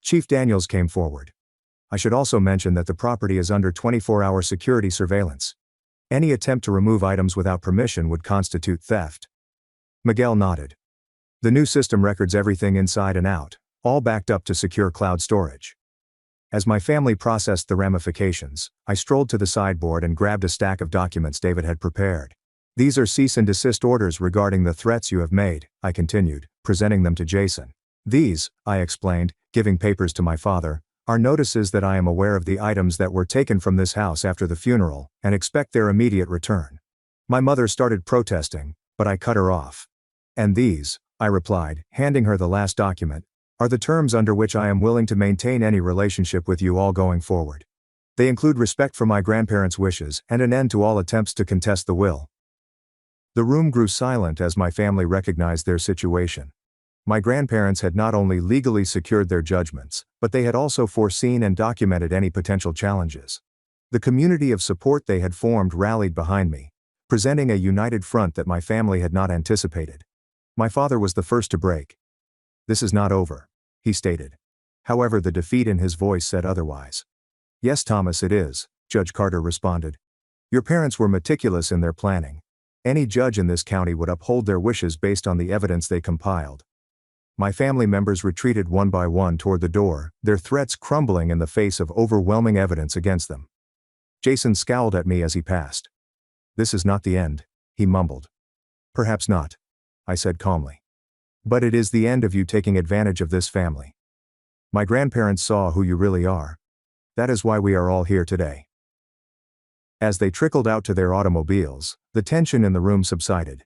Chief Daniels came forward. "I should also mention that the property is under 24-hour security surveillance. Any attempt to remove items without permission would constitute theft." Miguel nodded. "The new system records everything inside and out, all backed up to secure cloud storage." As my family processed the ramifications, I strolled to the sideboard and grabbed a stack of documents David had prepared. "These are cease and desist orders regarding the threats you have made," I continued, presenting them to Jason. "These," I explained, giving papers to my father, "are notices that I am aware of the items that were taken from this house after the funeral, and expect their immediate return." My mother started protesting, but I cut her off. "And these," I replied, handing her the last document, "are the terms under which I am willing to maintain any relationship with you all going forward. They include respect for my grandparents' wishes and an end to all attempts to contest the will." The room grew silent as my family recognized their situation. My grandparents had not only legally secured their judgments, but they had also foreseen and documented any potential challenges. The community of support they had formed rallied behind me, presenting a united front that my family had not anticipated. My father was the first to break. "This is not over," he stated. However, the defeat in his voice said otherwise. "Yes, Thomas, it is," Judge Carter responded. "Your parents were meticulous in their planning. Any judge in this county would uphold their wishes based on the evidence they compiled." My family members retreated one by one toward the door, their threats crumbling in the face of overwhelming evidence against them. Jason scowled at me as he passed. "This is not the end," he mumbled. "Perhaps not," I said calmly. "But it is the end of you taking advantage of this family. My grandparents saw who you really are. That is why we are all here today." As they trickled out to their automobiles, the tension in the room subsided.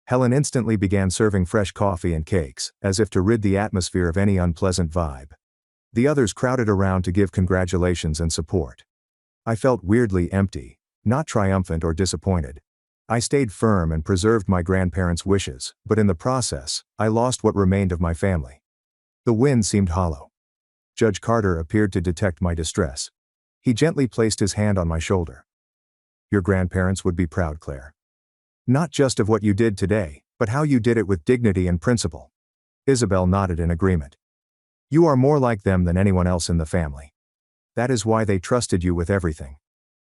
Helen instantly began serving fresh coffee and cakes, as if to rid the atmosphere of any unpleasant vibe. The others crowded around to give congratulations and support. I felt weirdly empty, not triumphant or disappointed. I stayed firm and preserved my grandparents' wishes, but in the process, I lost what remained of my family. The win seemed hollow. Judge Carter appeared to detect my distress. He gently placed his hand on my shoulder. Your grandparents would be proud, Claire. Not just of what you did today, but how you did it with dignity and principle. Isabel nodded in agreement. You are more like them than anyone else in the family. That is why they trusted you with everything.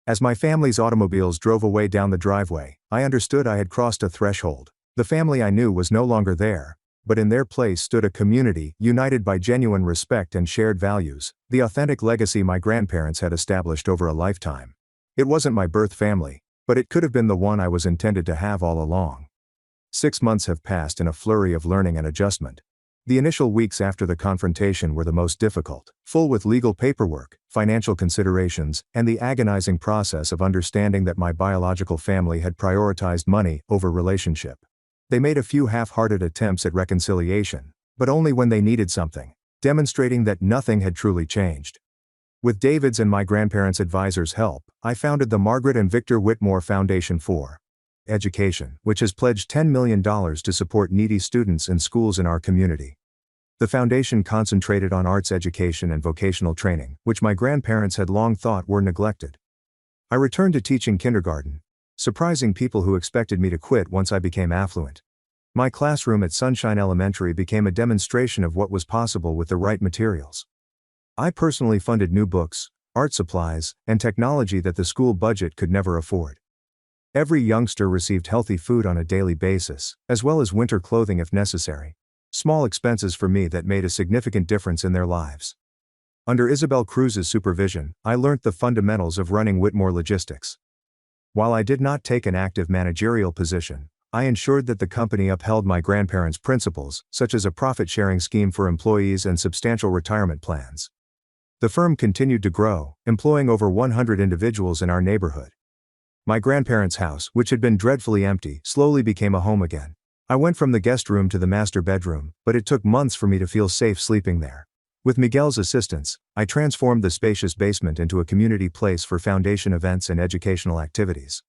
As my family's automobiles drove away down the driveway, I understood I had crossed a threshold. The family I knew was no longer there, but in their place stood a community united by genuine respect and shared values, the authentic legacy my grandparents had established over a lifetime. It wasn't my birth family, but it could have been the one I was intended to have all along. 6 months have passed in a flurry of learning and adjustment. The initial weeks after the confrontation were the most difficult, full with legal paperwork, financial considerations, and the agonizing process of understanding that my biological family had prioritized money over relationship. They made a few half-hearted attempts at reconciliation, but only when they needed something, demonstrating that nothing had truly changed. With David's and my grandparents' advisors' help, I founded the Margaret and Victor Whitmore Foundation for Education, which has pledged $10 million to support needy students and schools in our community. The foundation concentrated on arts education and vocational training, which my grandparents had long thought were neglected. I returned to teaching kindergarten, surprising people who expected me to quit once I became affluent. My classroom at Sunshine Elementary became a demonstration of what was possible with the right materials. I personally funded new books, art supplies, and technology that the school budget could never afford. Every youngster received healthy food on a daily basis, as well as winter clothing if necessary. Small expenses for me that made a significant difference in their lives. Under Isabel Cruz's supervision, I learned the fundamentals of running Whitmore Logistics. While I did not take an active managerial position, I ensured that the company upheld my grandparents' principles, such as a profit-sharing scheme for employees and substantial retirement plans. The firm continued to grow, employing over 100 individuals in our neighborhood. My grandparents' house, which had been dreadfully empty, slowly became a home again. I went from the guest room to the master bedroom, but it took months for me to feel safe sleeping there. With Miguel's assistance, I transformed the spacious basement into a community place for foundation events and educational activities.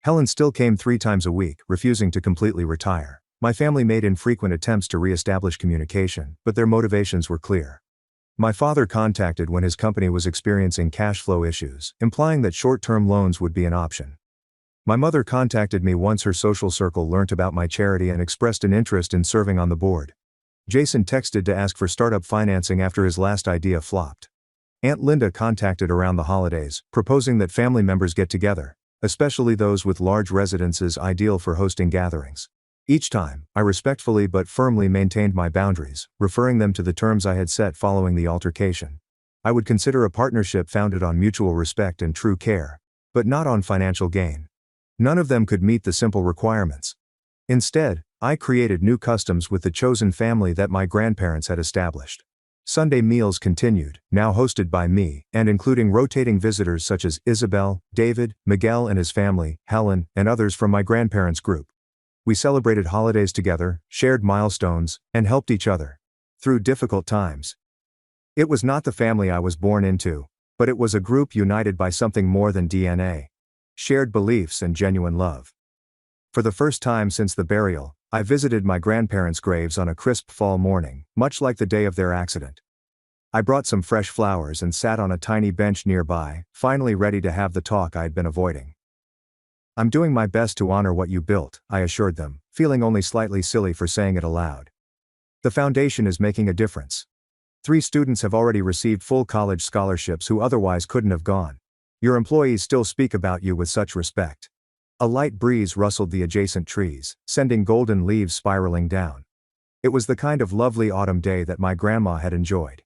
Helen still came 3 times a week, refusing to completely retire. My family made infrequent attempts to re-establish communication, but their motivations were clear. My father contacted when his company was experiencing cash flow issues, implying that short-term loans would be an option. My mother contacted me once her social circle learnt about my charity and expressed an interest in serving on the board. Jason texted to ask for startup financing after his last idea flopped. Aunt Linda contacted around the holidays, proposing that family members get together, especially those with large residences ideal for hosting gatherings. Each time, I respectfully but firmly maintained my boundaries, referring them to the terms I had set following the altercation. I would consider a partnership founded on mutual respect and true care, but not on financial gain. None of them could meet the simple requirements. Instead, I created new customs with the chosen family that my grandparents had established. Sunday meals continued, now hosted by me, and including rotating visitors such as Isabel, David, Miguel and his family, Helen, and others from my grandparents' group. We celebrated holidays together, shared milestones, and helped each other through difficult times. It was not the family I was born into, but it was a group united by something more than DNA. Shared beliefs and genuine love. For the first time since the burial, I visited my grandparents' graves on a crisp fall morning, much like the day of their accident. I brought some fresh flowers and sat on a tiny bench nearby, finally ready to have the talk I'd been avoiding. I'm doing my best to honor what you built, I assured them, feeling only slightly silly for saying it aloud. The foundation is making a difference. 3 students have already received full college scholarships who otherwise couldn't have gone. Your employees still speak about you with such respect. A light breeze rustled the adjacent trees, sending golden leaves spiraling down. It was the kind of lovely autumn day that my grandma had enjoyed.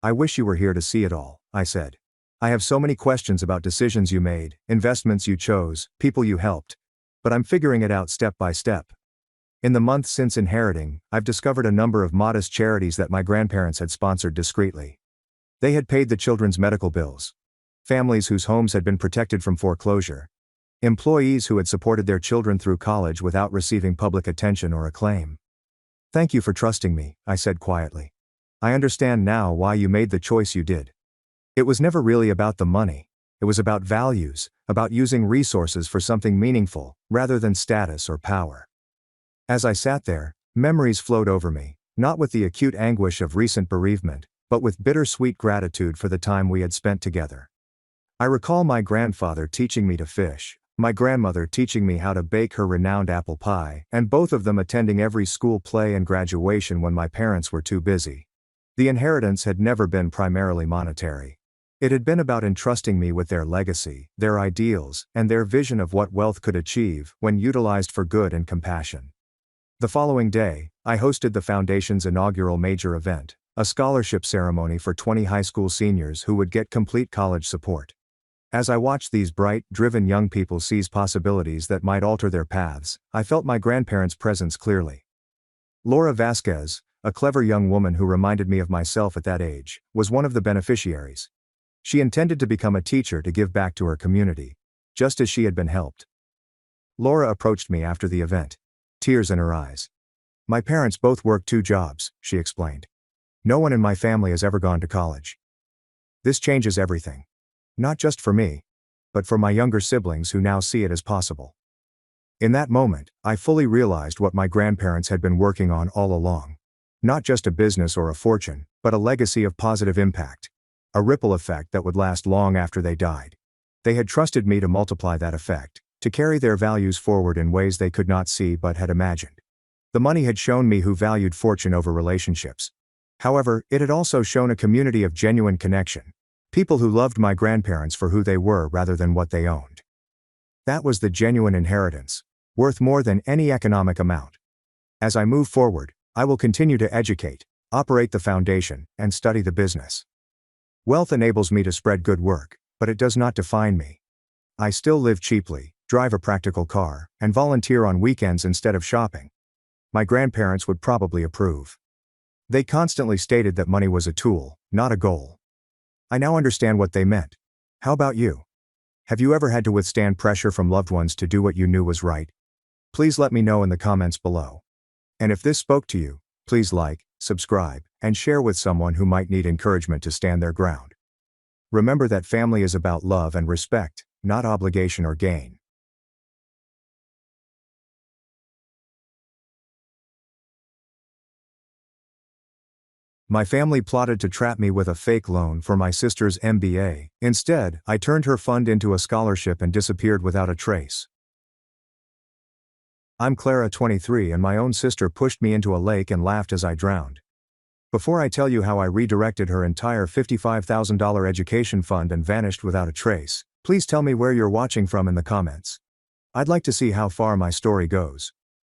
I wish you were here to see it all, I said. I have so many questions about decisions you made, investments you chose, people you helped. But I'm figuring it out step by step. In the months since inheriting, I've discovered a number of modest charities that my grandparents had sponsored discreetly. They had paid the children's medical bills. Families whose homes had been protected from foreclosure. Employees who had supported their children through college without receiving public attention or acclaim. "Thank you for trusting me," I said quietly. "I understand now why you made the choice you did." It was never really about the money. It was about values, about using resources for something meaningful, rather than status or power. As I sat there, memories flowed over me, not with the acute anguish of recent bereavement, but with bittersweet gratitude for the time we had spent together. I recall my grandfather teaching me to fish, my grandmother teaching me how to bake her renowned apple pie, and both of them attending every school play and graduation when my parents were too busy. The inheritance had never been primarily monetary. It had been about entrusting me with their legacy, their ideals, and their vision of what wealth could achieve when utilized for good and compassion. The following day, I hosted the Foundation's inaugural major event, a scholarship ceremony for 20 high school seniors who would get complete college support. As I watched these bright, driven young people seize possibilities that might alter their paths, I felt my grandparents' presence clearly. Laura Vasquez, a clever young woman who reminded me of myself at that age, was one of the beneficiaries. She intended to become a teacher to give back to her community, just as she had been helped. Laura approached me after the event, tears in her eyes. "My parents both work 2 jobs," she explained. "No one in my family has ever gone to college. This changes everything. Not just for me, but for my younger siblings who now see it as possible." In that moment, I fully realized what my grandparents had been working on all along. Not just a business or a fortune, but a legacy of positive impact. A ripple effect that would last long after they died. They had trusted me to multiply that effect, to carry their values forward in ways they could not see but had imagined. The money had shown me who valued fortune over relationships. However, it had also shown a community of genuine connection. People who loved my grandparents for who they were rather than what they owned. That was the genuine inheritance, worth more than any economic amount. As I move forward, I will continue to educate, operate the foundation, and study the business. Wealth enables me to spread good work, but it does not define me. I still live cheaply, drive a practical car, and volunteer on weekends instead of shopping. My grandparents would probably approve. They constantly stated that money was a tool, not a goal. I now understand what they meant. How about you? Have you ever had to withstand pressure from loved ones to do what you knew was right? Please let me know in the comments below. And if this spoke to you, please like, subscribe, and share with someone who might need encouragement to stand their ground. Remember that family is about love and respect, not obligation or gain. My family plotted to trap me with a fake loan for my sister's MBA. Instead, I turned her fund into a scholarship and disappeared without a trace. I'm Clara, 23, and my own sister pushed me into a lake and laughed as I drowned. Before I tell you how I redirected her entire $55,000 education fund and vanished without a trace, please tell me where you're watching from in the comments. I'd like to see how far my story goes.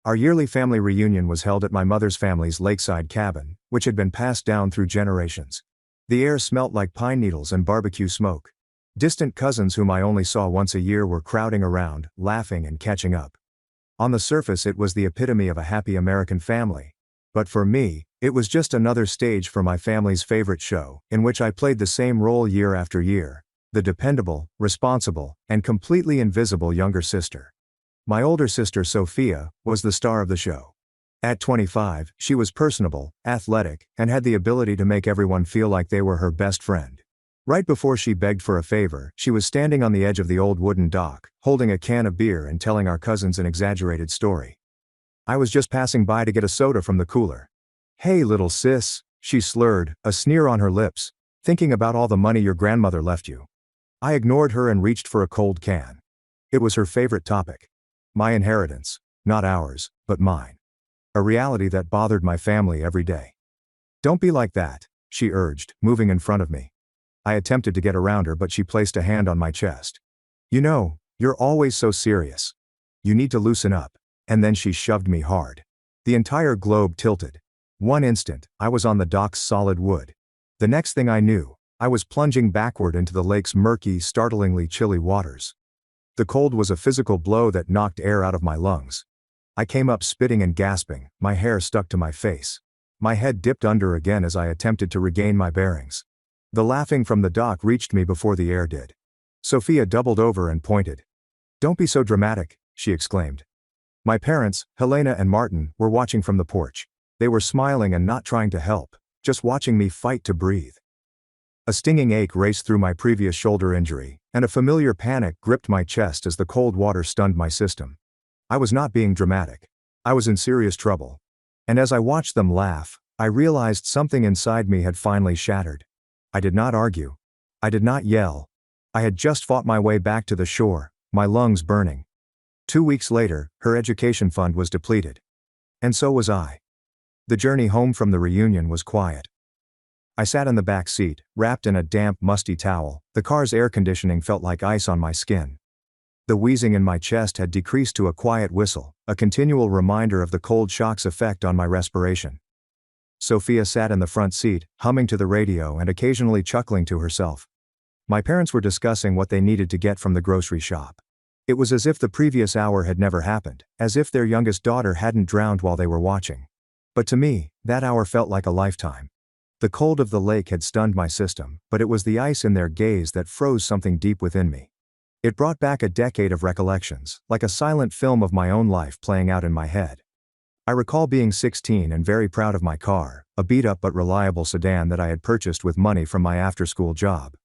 Our yearly family reunion was held at my mother's family's lakeside cabin, which had been passed down through generations. The air smelt like pine needles and barbecue smoke. Distant cousins whom I only saw once a year were crowding around, laughing and catching up. On the surface it was the epitome of a happy American family. But for me, it was just another stage for my family's favorite show, in which I played the same role year after year, the dependable, responsible, and completely invisible younger sister. My older sister Sophia was the star of the show. At 25, she was personable, athletic, and had the ability to make everyone feel like they were her best friend. Right before she begged for a favor, she was standing on the edge of the old wooden dock, holding a can of beer and telling our cousins an exaggerated story. I was just passing by to get a soda from the cooler. "Hey little sis," she slurred, a sneer on her lips, "thinking about all the money your grandmother left you." I ignored her and reached for a cold can. It was her favorite topic. My inheritance, not ours, but mine. A reality that bothered my family every day. "Don't be like that," she urged, moving in front of me. I attempted to get around her, but she placed a hand on my chest. "You know, you're always so serious. You need to loosen up." And then she shoved me hard. The entire globe tilted. One instant, I was on the dock's solid wood. The next thing I knew, I was plunging backward into the lake's murky, startlingly chilly waters. The cold was a physical blow that knocked air out of my lungs. I came up spitting and gasping, my hair stuck to my face. My head dipped under again as I attempted to regain my bearings. The laughing from the dock reached me before the air did. Sophia doubled over and pointed. Don't be so dramatic, she exclaimed. My parents, Helena and Martin, were watching from the porch. They were smiling and not trying to help, just watching me fight to breathe. A stinging ache raced through my previous shoulder injury, and a familiar panic gripped my chest as the cold water stunned my system. I was not being dramatic. I was in serious trouble. And as I watched them laugh, I realized something inside me had finally shattered. I did not argue. I did not yell. I had just fought my way back to the shore, my lungs burning. 2 weeks later, her education fund was depleted. And so was I. The journey home from the reunion was quiet. I sat in the back seat, wrapped in a damp, musty towel. The car's air conditioning felt like ice on my skin. The wheezing in my chest had decreased to a quiet whistle, a continual reminder of the cold shock's effect on my respiration. Sophia sat in the front seat, humming to the radio and occasionally chuckling to herself. My parents were discussing what they needed to get from the grocery shop. It was as if the previous hour had never happened, as if their youngest daughter hadn't drowned while they were watching. But to me, that hour felt like a lifetime. The cold of the lake had stunned my system, but it was the ice in their gaze that froze something deep within me. It brought back a decade of recollections, like a silent film of my own life playing out in my head. I recall being 16 and very proud of my car, a beat-up but reliable sedan that I had purchased with money from my after-school job.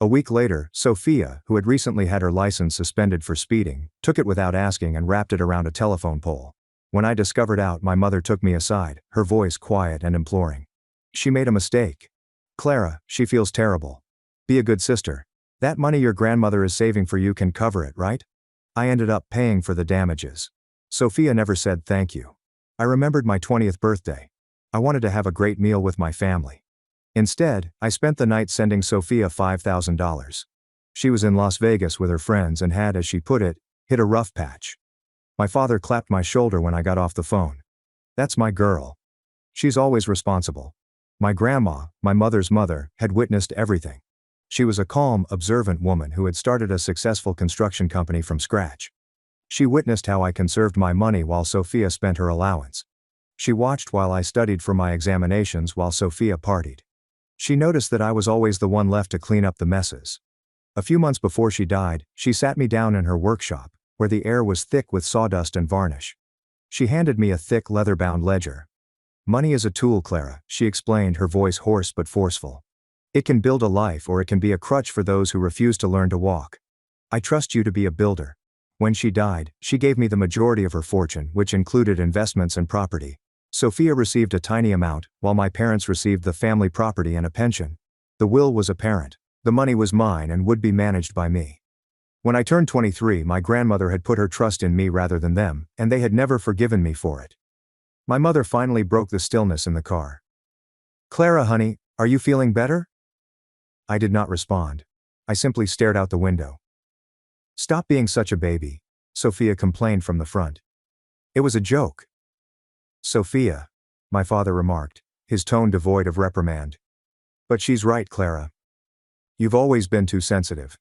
A week later, Sophia, who had recently had her license suspended for speeding, took it without asking and wrapped it around a telephone pole. When I discovered out, my mother took me aside, her voice quiet and imploring. She made a mistake. Clara, she feels terrible. Be a good sister. That money your grandmother is saving for you can cover it, right? I ended up paying for the damages. Sophia never said thank you. I remembered my 20th birthday. I wanted to have a great meal with my family. Instead, I spent the night sending Sophia $5,000. She was in Las Vegas with her friends and had, as she put it, hit a rough patch. My father clapped my shoulder when I got off the phone. That's my girl. She's always responsible. My grandma, my mother's mother, had witnessed everything. She was a calm, observant woman who had started a successful construction company from scratch. She witnessed how I conserved my money while Sophia spent her allowance. She watched while I studied for my examinations while Sophia partied. She noticed that I was always the one left to clean up the messes. A few months before she died, she sat me down in her workshop, where the air was thick with sawdust and varnish. She handed me a thick leather-bound ledger. Money is a tool, Clara, she explained, her voice hoarse but forceful. It can build a life or it can be a crutch for those who refuse to learn to walk. I trust you to be a builder. When she died, she gave me the majority of her fortune, which included investments and property. Sophia received a tiny amount, while my parents received the family property and a pension. The will was apparent. The money was mine and would be managed by me. When I turned 23, my grandmother had put her trust in me rather than them, and they had never forgiven me for it. My mother finally broke the stillness in the car. Clara, honey, are you feeling better? I did not respond. I simply stared out the window. Stop being such a baby, Sophia complained from the front. It was a joke. Sophia, my father remarked, his tone devoid of reprimand. But she's right, Clara. You've always been too sensitive.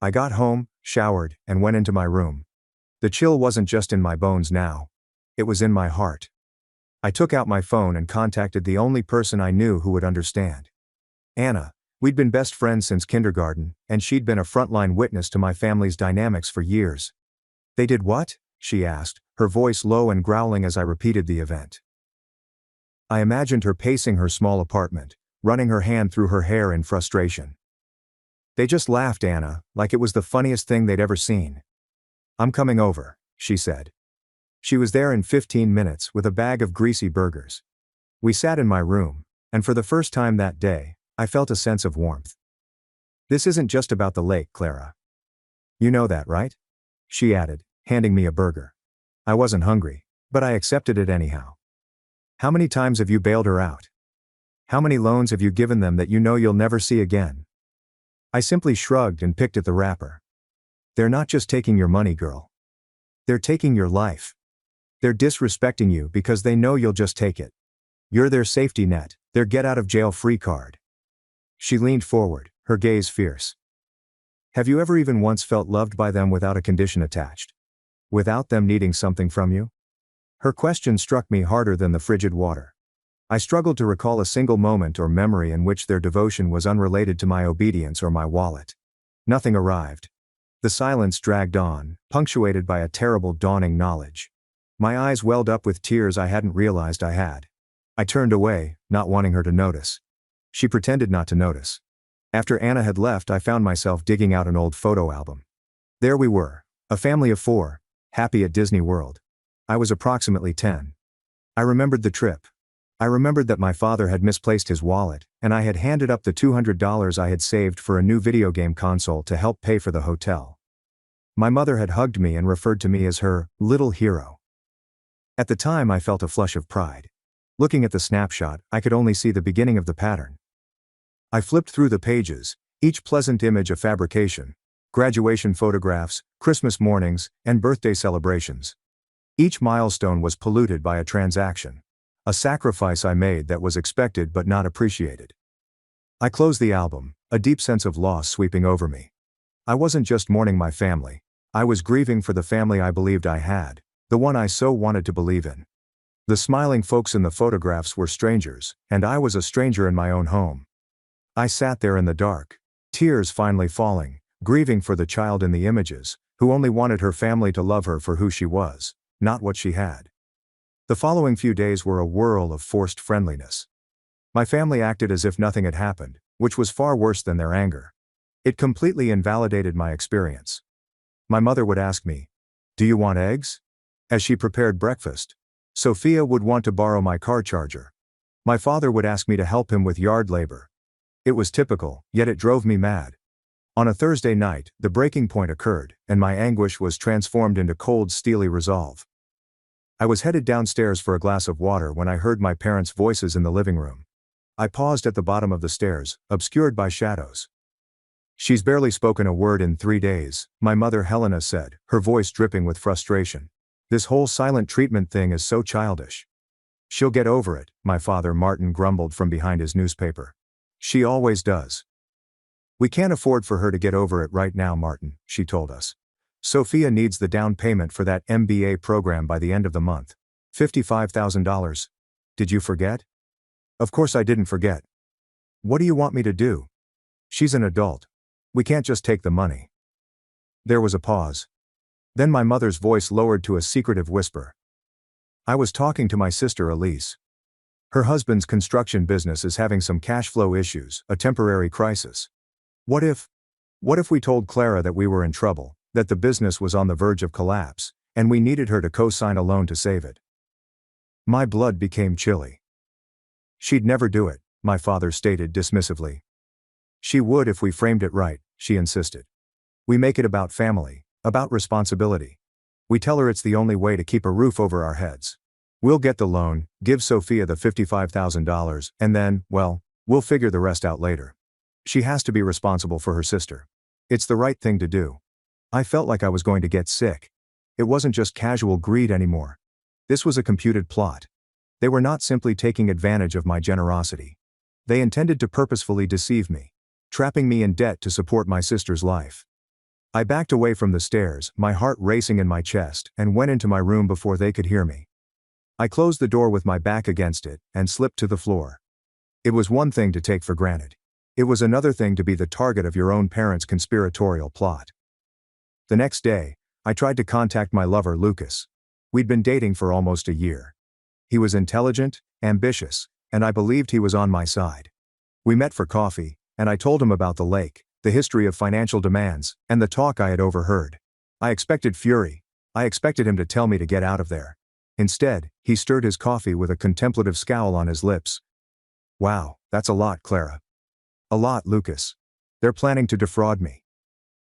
I got home, showered, and went into my room. The chill wasn't just in my bones now. It was in my heart. I took out my phone and contacted the only person I knew who would understand. Anna. We'd been best friends since kindergarten, and she'd been a frontline witness to my family's dynamics for years. They did what? She asked, her voice low and growling as I repeated the event. I imagined her pacing her small apartment, running her hand through her hair in frustration. They just laughed, Anna, like it was the funniest thing they'd ever seen. I'm coming over, she said. She was there in 15 minutes with a bag of greasy burgers. We sat in my room, and for the first time that day, I felt a sense of warmth. This isn't just about the lake, Clara. You know that, right? She added, handing me a burger. I wasn't hungry, but I accepted it anyhow. How many times have you bailed her out? How many loans have you given them that you know you'll never see again? I simply shrugged and picked at the wrapper. They're not just taking your money, girl. They're taking your life. They're disrespecting you because they know you'll just take it. You're their safety net, their get-out-of-jail-free card. She leaned forward, her gaze fierce. Have you ever even once felt loved by them without a condition attached? Without them needing something from you? Her question struck me harder than the frigid water. I struggled to recall a single moment or memory in which their devotion was unrelated to my obedience or my wallet. Nothing arrived. The silence dragged on, punctuated by a terrible dawning knowledge. My eyes welled up with tears I hadn't realized I had. I turned away, not wanting her to notice. She pretended not to notice. After Anna had left, I found myself digging out an old photo album. There we were, a family of 4, happy at Disney World. I was approximately 10. I remembered the trip. I remembered that my father had misplaced his wallet, and I had handed up the $200 I had saved for a new video game console to help pay for the hotel. My mother had hugged me and referred to me as her little hero. At the time I felt a flush of pride. Looking at the snapshot, I could only see the beginning of the pattern. I flipped through the pages, each pleasant image a fabrication. Graduation photographs, Christmas mornings, and birthday celebrations. Each milestone was polluted by a transaction. A sacrifice I made that was expected but not appreciated. I closed the album, a deep sense of loss sweeping over me. I wasn't just mourning my family. I was grieving for the family I believed I had, the one I so wanted to believe in. The smiling folks in the photographs were strangers, and I was a stranger in my own home. I sat there in the dark, tears finally falling, grieving for the child in the images, who only wanted her family to love her for who she was, not what she had. The following few days were a whirl of forced friendliness. My family acted as if nothing had happened, which was far worse than their anger. It completely invalidated my experience. My mother would ask me, "Do you want eggs?" as she prepared breakfast. Sophia would want to borrow my car charger. My father would ask me to help him with yard labor. It was typical, yet it drove me mad. On a Thursday night, the breaking point occurred, and my anguish was transformed into cold, steely resolve. I was headed downstairs for a glass of water when I heard my parents' voices in the living room. I paused at the bottom of the stairs, obscured by shadows. "She's barely spoken a word in 3 days," my mother Helena said, her voice dripping with frustration. "This whole silent treatment thing is so childish." "She'll get over it," my father Martin grumbled from behind his newspaper. "She always does." "We can't afford for her to get over it right now, Martin," she told us. "Sophia needs the down payment for that MBA program by the end of the month. $55,000. Did you forget?" "Of course I didn't forget. What do you want me to do? She's an adult. We can't just take the money." There was a pause. Then my mother's voice lowered to a secretive whisper. "I was talking to my sister Elise. Her husband's construction business is having some cash flow issues, a temporary crisis. What if we told Clara that we were in trouble, that the business was on the verge of collapse, and we needed her to co-sign a loan to save it?" My blood became chilly. "She'd never do it," my father stated dismissively. "She would if we framed it right," she insisted. "We make it about family, about responsibility. We tell her it's the only way to keep a roof over our heads. We'll get the loan, give Sophia the $55,000, and then, well, we'll figure the rest out later. She has to be responsible for her sister. It's the right thing to do." I felt like I was going to get sick. It wasn't just casual greed anymore. This was a computed plot. They were not simply taking advantage of my generosity. They intended to purposefully deceive me, trapping me in debt to support my sister's life. I backed away from the stairs, my heart racing in my chest, and went into my room before they could hear me. I closed the door with my back against it, and slipped to the floor. It was one thing to take for granted. It was another thing to be the target of your own parents' conspiratorial plot. The next day, I tried to contact my lover Lucas. We'd been dating for almost a year. He was intelligent, ambitious, and I believed he was on my side. We met for coffee, and I told him about the lake, the history of financial demands, and the talk I had overheard. I expected fury. I expected him to tell me to get out of there. Instead, he stirred his coffee with a contemplative scowl on his lips. "Wow, that's a lot, Clara." "A lot, Lucas. They're planning to defraud me."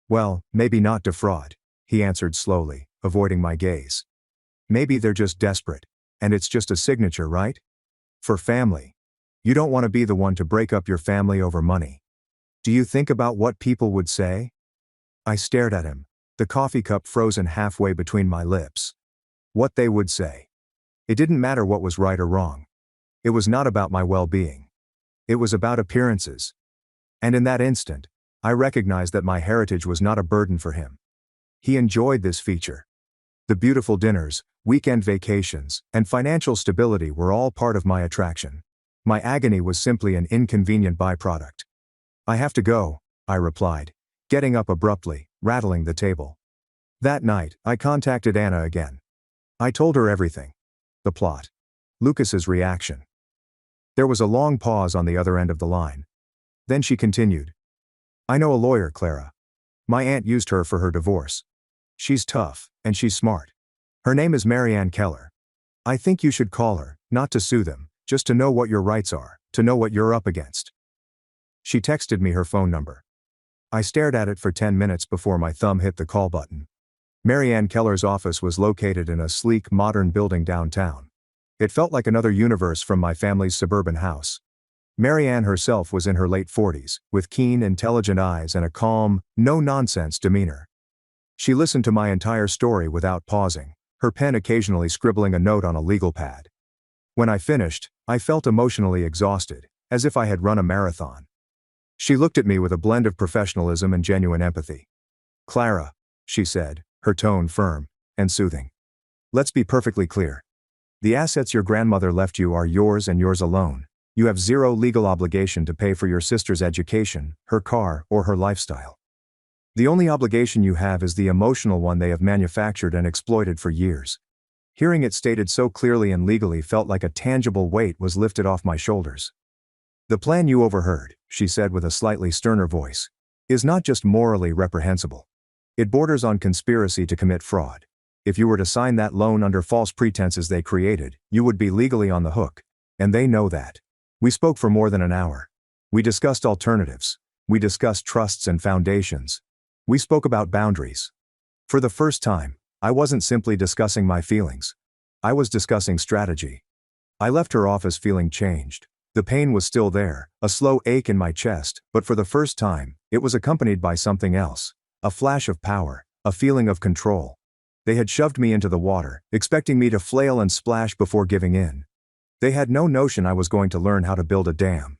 "Well, maybe not defraud," he answered slowly, avoiding my gaze. "Maybe they're just desperate. And it's just a signature, right? For family. You don't want to be the one to break up your family over money. Do you think about what people would say?" I stared at him, the coffee cup frozen halfway between my lips. What they would say. It didn't matter what was right or wrong. It was not about my well-being. It was about appearances. And in that instant, I recognized that my heritage was not a burden for him. He enjoyed this feature. The beautiful dinners, weekend vacations, and financial stability were all part of my attraction. My agony was simply an inconvenient byproduct. "I have to go," I replied, getting up abruptly, rattling the table. That night, I contacted Anna again. I told her everything. The plot. Lucas's reaction. There was a long pause on the other end of the line. Then she continued. I know a lawyer, Clara. My aunt used her for her divorce. She's tough, and she's smart. Her name is Marianne Keller. I think you should call her, not to sue them, just to know what your rights are, to know what you're up against. She texted me her phone number. I stared at it for 10 minutes before my thumb hit the call button. Marianne Keller's office was located in a sleek, modern building downtown. It felt like another universe from my family's suburban house. Marianne herself was in her late 40s, with keen, intelligent eyes and a calm, no-nonsense demeanor. She listened to my entire story without pausing, her pen occasionally scribbling a note on a legal pad. When I finished, I felt emotionally exhausted, as if I had run a marathon. She looked at me with a blend of professionalism and genuine empathy. Clara, she said, her tone firm and soothing. Let's be perfectly clear. The assets your grandmother left you are yours and yours alone. You have zero legal obligation to pay for your sister's education, her car, or her lifestyle. The only obligation you have is the emotional one they have manufactured and exploited for years. Hearing it stated so clearly and legally felt like a tangible weight was lifted off my shoulders. The plan you overheard, she said with a slightly sterner voice, is not just morally reprehensible. It borders on conspiracy to commit fraud. If you were to sign that loan under false pretenses they created, you would be legally on the hook. And they know that. We spoke for more than an hour. We discussed alternatives. We discussed trusts and foundations. We spoke about boundaries. For the first time, I wasn't simply discussing my feelings. I was discussing strategy. I left her office feeling changed. The pain was still there, a slow ache in my chest, but for the first time, it was accompanied by something else. A flash of power, a feeling of control. They had shoved me into the water, expecting me to flail and splash before giving in. They had no notion I was going to learn how to build a dam.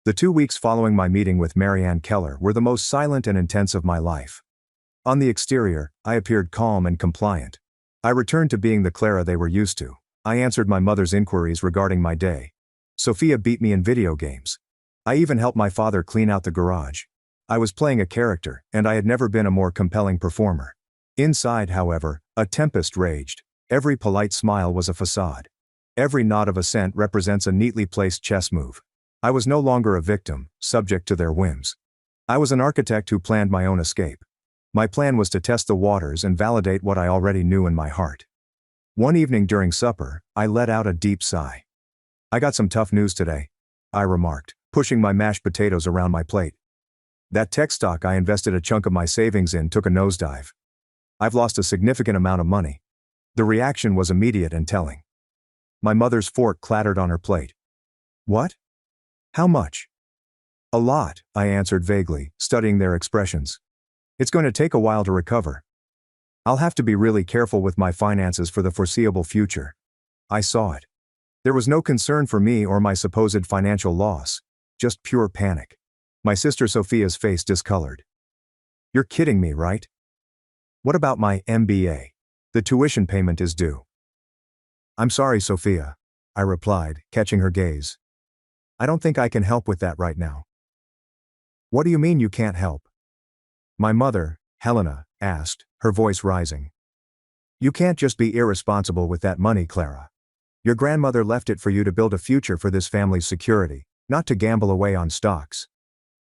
The 2 weeks following my meeting with Marianne Keller were the most silent and intense of my life. On the exterior, I appeared calm and compliant. I returned to being the Clara they were used to. I answered my mother's inquiries regarding my day. Sophia beat me in video games. I even helped my father clean out the garage. I was playing a character, and I had never been a more compelling performer. Inside, however, a tempest raged. Every polite smile was a facade. Every nod of assent represents a neatly placed chess move. I was no longer a victim, subject to their whims. I was an architect who planned my own escape. My plan was to test the waters and validate what I already knew in my heart. One evening during supper, I let out a deep sigh. I got some tough news today, I remarked, pushing my mashed potatoes around my plate. That tech stock I invested a chunk of my savings in took a nosedive. I've lost a significant amount of money. The reaction was immediate and telling. My mother's fork clattered on her plate. What? How much? A lot, I answered vaguely, studying their expressions. It's going to take a while to recover. I'll have to be really careful with my finances for the foreseeable future. I saw it. There was no concern for me or my supposed financial loss, just pure panic. My sister Sophia's face discolored. You're kidding me, right? What about my MBA? The tuition payment is due. I'm sorry, Sophia, I replied, catching her gaze. I don't think I can help with that right now. What do you mean you can't help? My mother, Helena, asked, her voice rising. You can't just be irresponsible with that money, Clara. Your grandmother left it for you to build a future for this family's security, not to gamble away on stocks.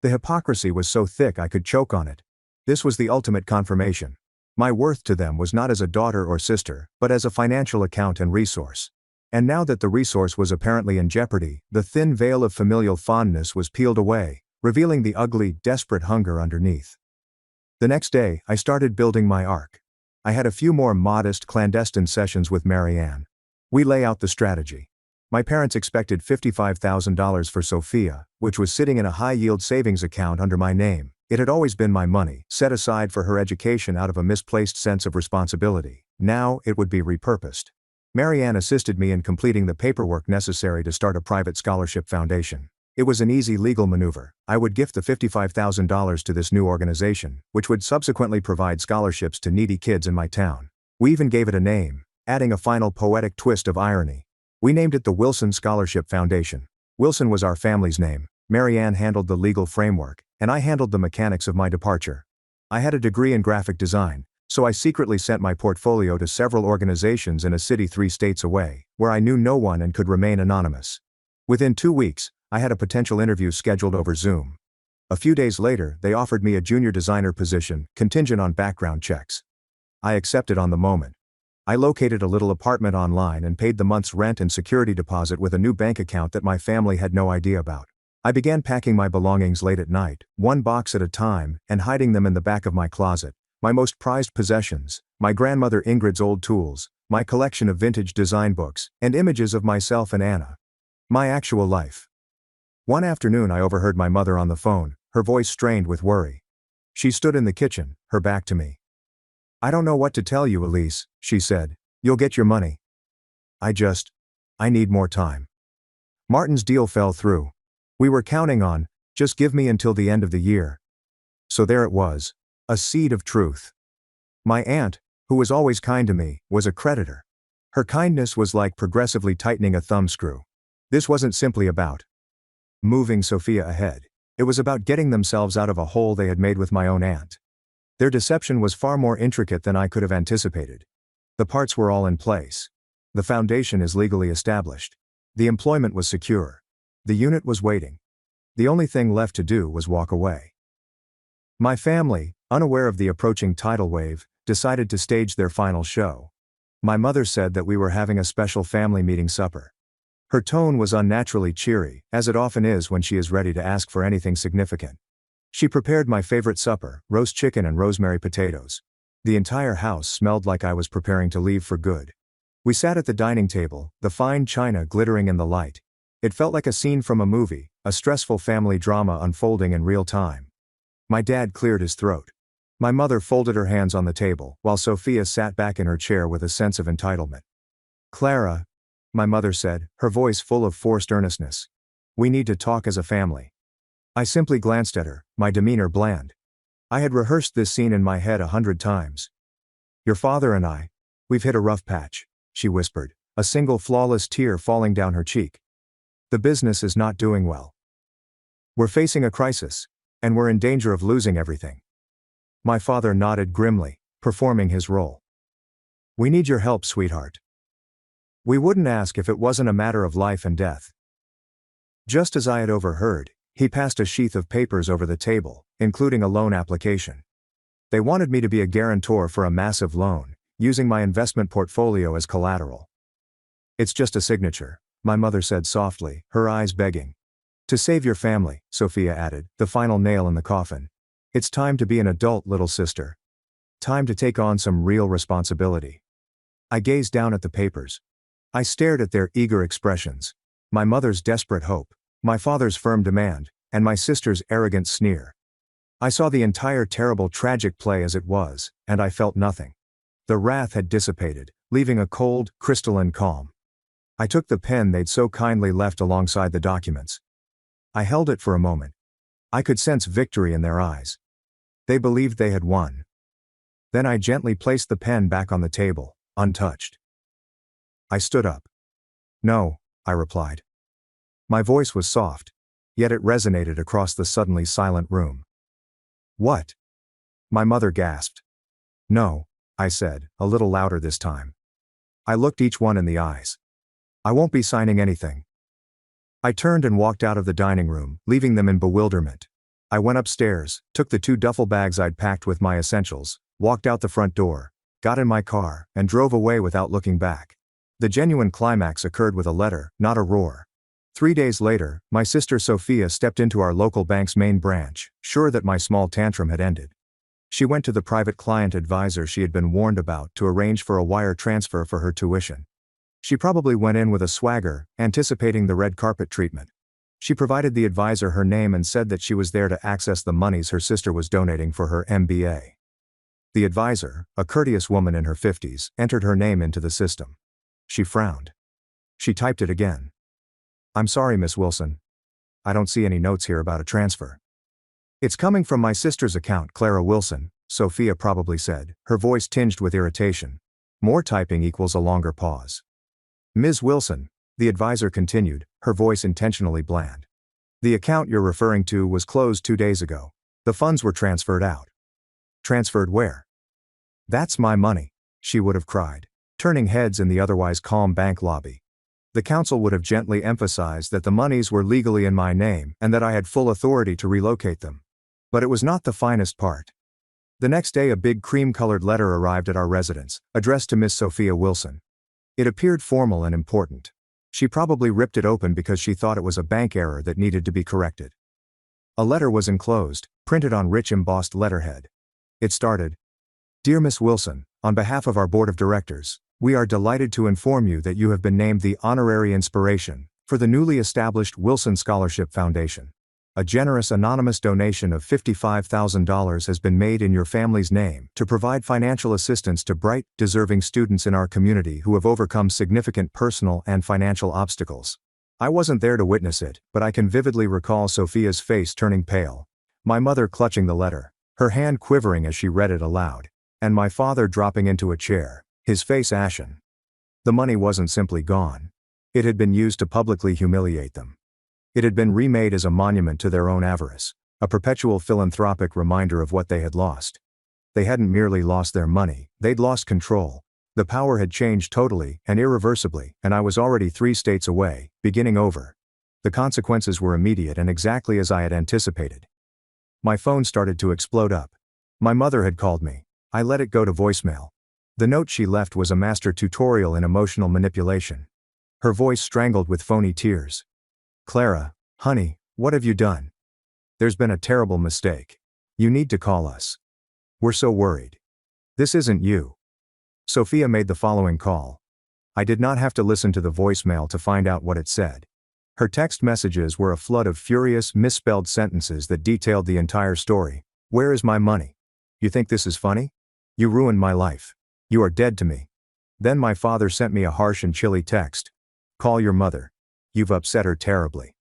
The hypocrisy was so thick I could choke on it. This was the ultimate confirmation. My worth to them was not as a daughter or sister, but as a financial account and resource. And now that the resource was apparently in jeopardy, the thin veil of familial fondness was peeled away, revealing the ugly, desperate hunger underneath. The next day, I started building my ark. I had a few more modest, clandestine sessions with Marianne. We lay out the strategy. My parents expected $55,000 for Sophia, which was sitting in a high-yield savings account under my name. It had always been my money, set aside for her education out of a misplaced sense of responsibility. Now, it would be repurposed. Marianne assisted me in completing the paperwork necessary to start a private scholarship foundation. It was an easy legal maneuver. I would gift the $55,000 to this new organization, which would subsequently provide scholarships to needy kids in my town. We even gave it a name, adding a final poetic twist of irony. We named it the Wilson Scholarship Foundation. Wilson was our family's name. Marianne handled the legal framework, and I handled the mechanics of my departure. I had a degree in graphic design, so I secretly sent my portfolio to several organizations in a city 3 states away, where I knew no one and could remain anonymous. Within 2 weeks, I had a potential interview scheduled over Zoom. A few days later, they offered me a junior designer position, contingent on background checks. I accepted on the moment. I located a little apartment online and paid the month's rent and security deposit with a new bank account that my family had no idea about. I began packing my belongings late at night, one box at a time, and hiding them in the back of my closet. My most prized possessions, my grandmother Ingrid's old tools, my collection of vintage design books, and images of myself and Anna. My actual life. One afternoon I overheard my mother on the phone, her voice strained with worry. She stood in the kitchen, her back to me. "I don't know what to tell you, Elise," she said. "You'll get your money. I need more time. Martin's deal fell through. We were counting on, just give me until the end of the year." So there it was. A seed of truth. My aunt, who was always kind to me, was a creditor. Her kindness was like progressively tightening a thumbscrew. This wasn't simply about moving Sophia ahead. It was about getting themselves out of a hole they had made with my own aunt. Their deception was far more intricate than I could have anticipated. The parts were all in place. The foundation is legally established. The employment was secure. The unit was waiting. The only thing left to do was walk away. My family, unaware of the approaching tidal wave, decided to stage their final show. My mother said that we were having a special family meeting supper. Her tone was unnaturally cheery, as it often is when she is ready to ask for anything significant. She prepared my favorite supper, roast chicken and rosemary potatoes. The entire house smelled like I was preparing to leave for good. We sat at the dining table, the fine china glittering in the light. It felt like a scene from a movie, a stressful family drama unfolding in real time. My dad cleared his throat. My mother folded her hands on the table, while Sophia sat back in her chair with a sense of entitlement. "Clara," my mother said, her voice full of forced earnestness. "We need to talk as a family." I simply glanced at her, my demeanor bland. I had rehearsed this scene in my head 100 times. "Your father and we've hit a rough patch," she whispered, a single flawless tear falling down her cheek. "The business is not doing well. We're facing a crisis, and we're in danger of losing everything." My father nodded grimly, performing his role. "We need your help, sweetheart." We wouldn't ask if it wasn't a matter of life and death. Just as I had overheard, he passed a sheath of papers over the table, including a loan application. They wanted me to be a guarantor for a massive loan, using my investment portfolio as collateral. "It's just a signature," my mother said softly, her eyes begging. "To save your family," Sophia added, the final nail in the coffin. "It's time to be an adult, little sister. Time to take on some real responsibility." I gazed down at the papers. I stared at their eager expressions. My mother's desperate hope, my father's firm demand, and my sister's arrogant sneer. I saw the entire terrible tragic play as it was, and I felt nothing. The wrath had dissipated, leaving a cold, crystalline calm. I took the pen they'd so kindly left alongside the documents. I held it for a moment. I could sense victory in their eyes. They believed they had won. Then I gently placed the pen back on the table, untouched. I stood up. "No," I replied. My voice was soft, yet it resonated across the suddenly silent room. "What?" my mother gasped. "No," I said, a little louder this time. I looked each one in the eyes. "I won't be signing anything." I turned and walked out of the dining room, leaving them in bewilderment. I went upstairs, took the 2 duffel bags I'd packed with my essentials, walked out the front door, got in my car, and drove away without looking back. The genuine climax occurred with a letter, not a roar. 3 days later, my sister Sophia stepped into our local bank's main branch, sure that my small tantrum had ended. She went to the private client advisor she had been warned about to arrange for a wire transfer for her tuition. She probably went in with a swagger, anticipating the red carpet treatment. She provided the advisor her name and said that she was there to access the monies her sister was donating for her MBA. The advisor, a courteous woman in her 50s, entered her name into the system. She frowned. She typed it again. "I'm sorry, Miss Wilson. I don't see any notes here about a transfer." "It's coming from my sister's account, Clara Wilson," Sophia probably said, her voice tinged with irritation. More typing equals a longer pause. "Ms. Wilson," the advisor continued, her voice intentionally bland. "The account you're referring to was closed 2 days ago. The funds were transferred out." Transferred where? That's my money, she would have cried, turning heads in the otherwise calm bank lobby. The counsel would have gently emphasized that the monies were legally in my name and that I had full authority to relocate them. But it was not the finest part. The next day a big cream-colored letter arrived at our residence, addressed to Miss Sophia Wilson. It appeared formal and important. She probably ripped it open because she thought it was a bank error that needed to be corrected. A letter was enclosed, printed on rich embossed letterhead. It started, "Dear Miss Wilson, on behalf of our board of directors, we are delighted to inform you that you have been named the honorary inspiration for the newly established Wilson Scholarship Foundation. A generous anonymous donation of $55,000 has been made in your family's name to provide financial assistance to bright, deserving students in our community who have overcome significant personal and financial obstacles." I wasn't there to witness it, but I can vividly recall Sophia's face turning pale, my mother clutching the letter, her hand quivering as she read it aloud, and my father dropping into a chair, his face ashen. The money wasn't simply gone. It had been used to publicly humiliate them. It had been remade as a monument to their own avarice, a perpetual philanthropic reminder of what they had lost. They hadn't merely lost their money, they'd lost control. The power had changed totally and irreversibly, and I was already 3 states away, beginning over. The consequences were immediate and exactly as I had anticipated. My phone started to explode up. My mother had called me. I let it go to voicemail. The note she left was a master tutorial in emotional manipulation. Her voice strangled with phony tears. "Clara, honey, what have you done? There's been a terrible mistake. You need to call us. We're so worried. This isn't you." Sophia made the following call. I did not have to listen to the voicemail to find out what it said. Her text messages were a flood of furious, misspelled sentences that detailed the entire story. "Where is my money? You think this is funny? You ruined my life. You are dead to me." Then my father sent me a harsh and chilly text. "Call your mother. You've upset her terribly."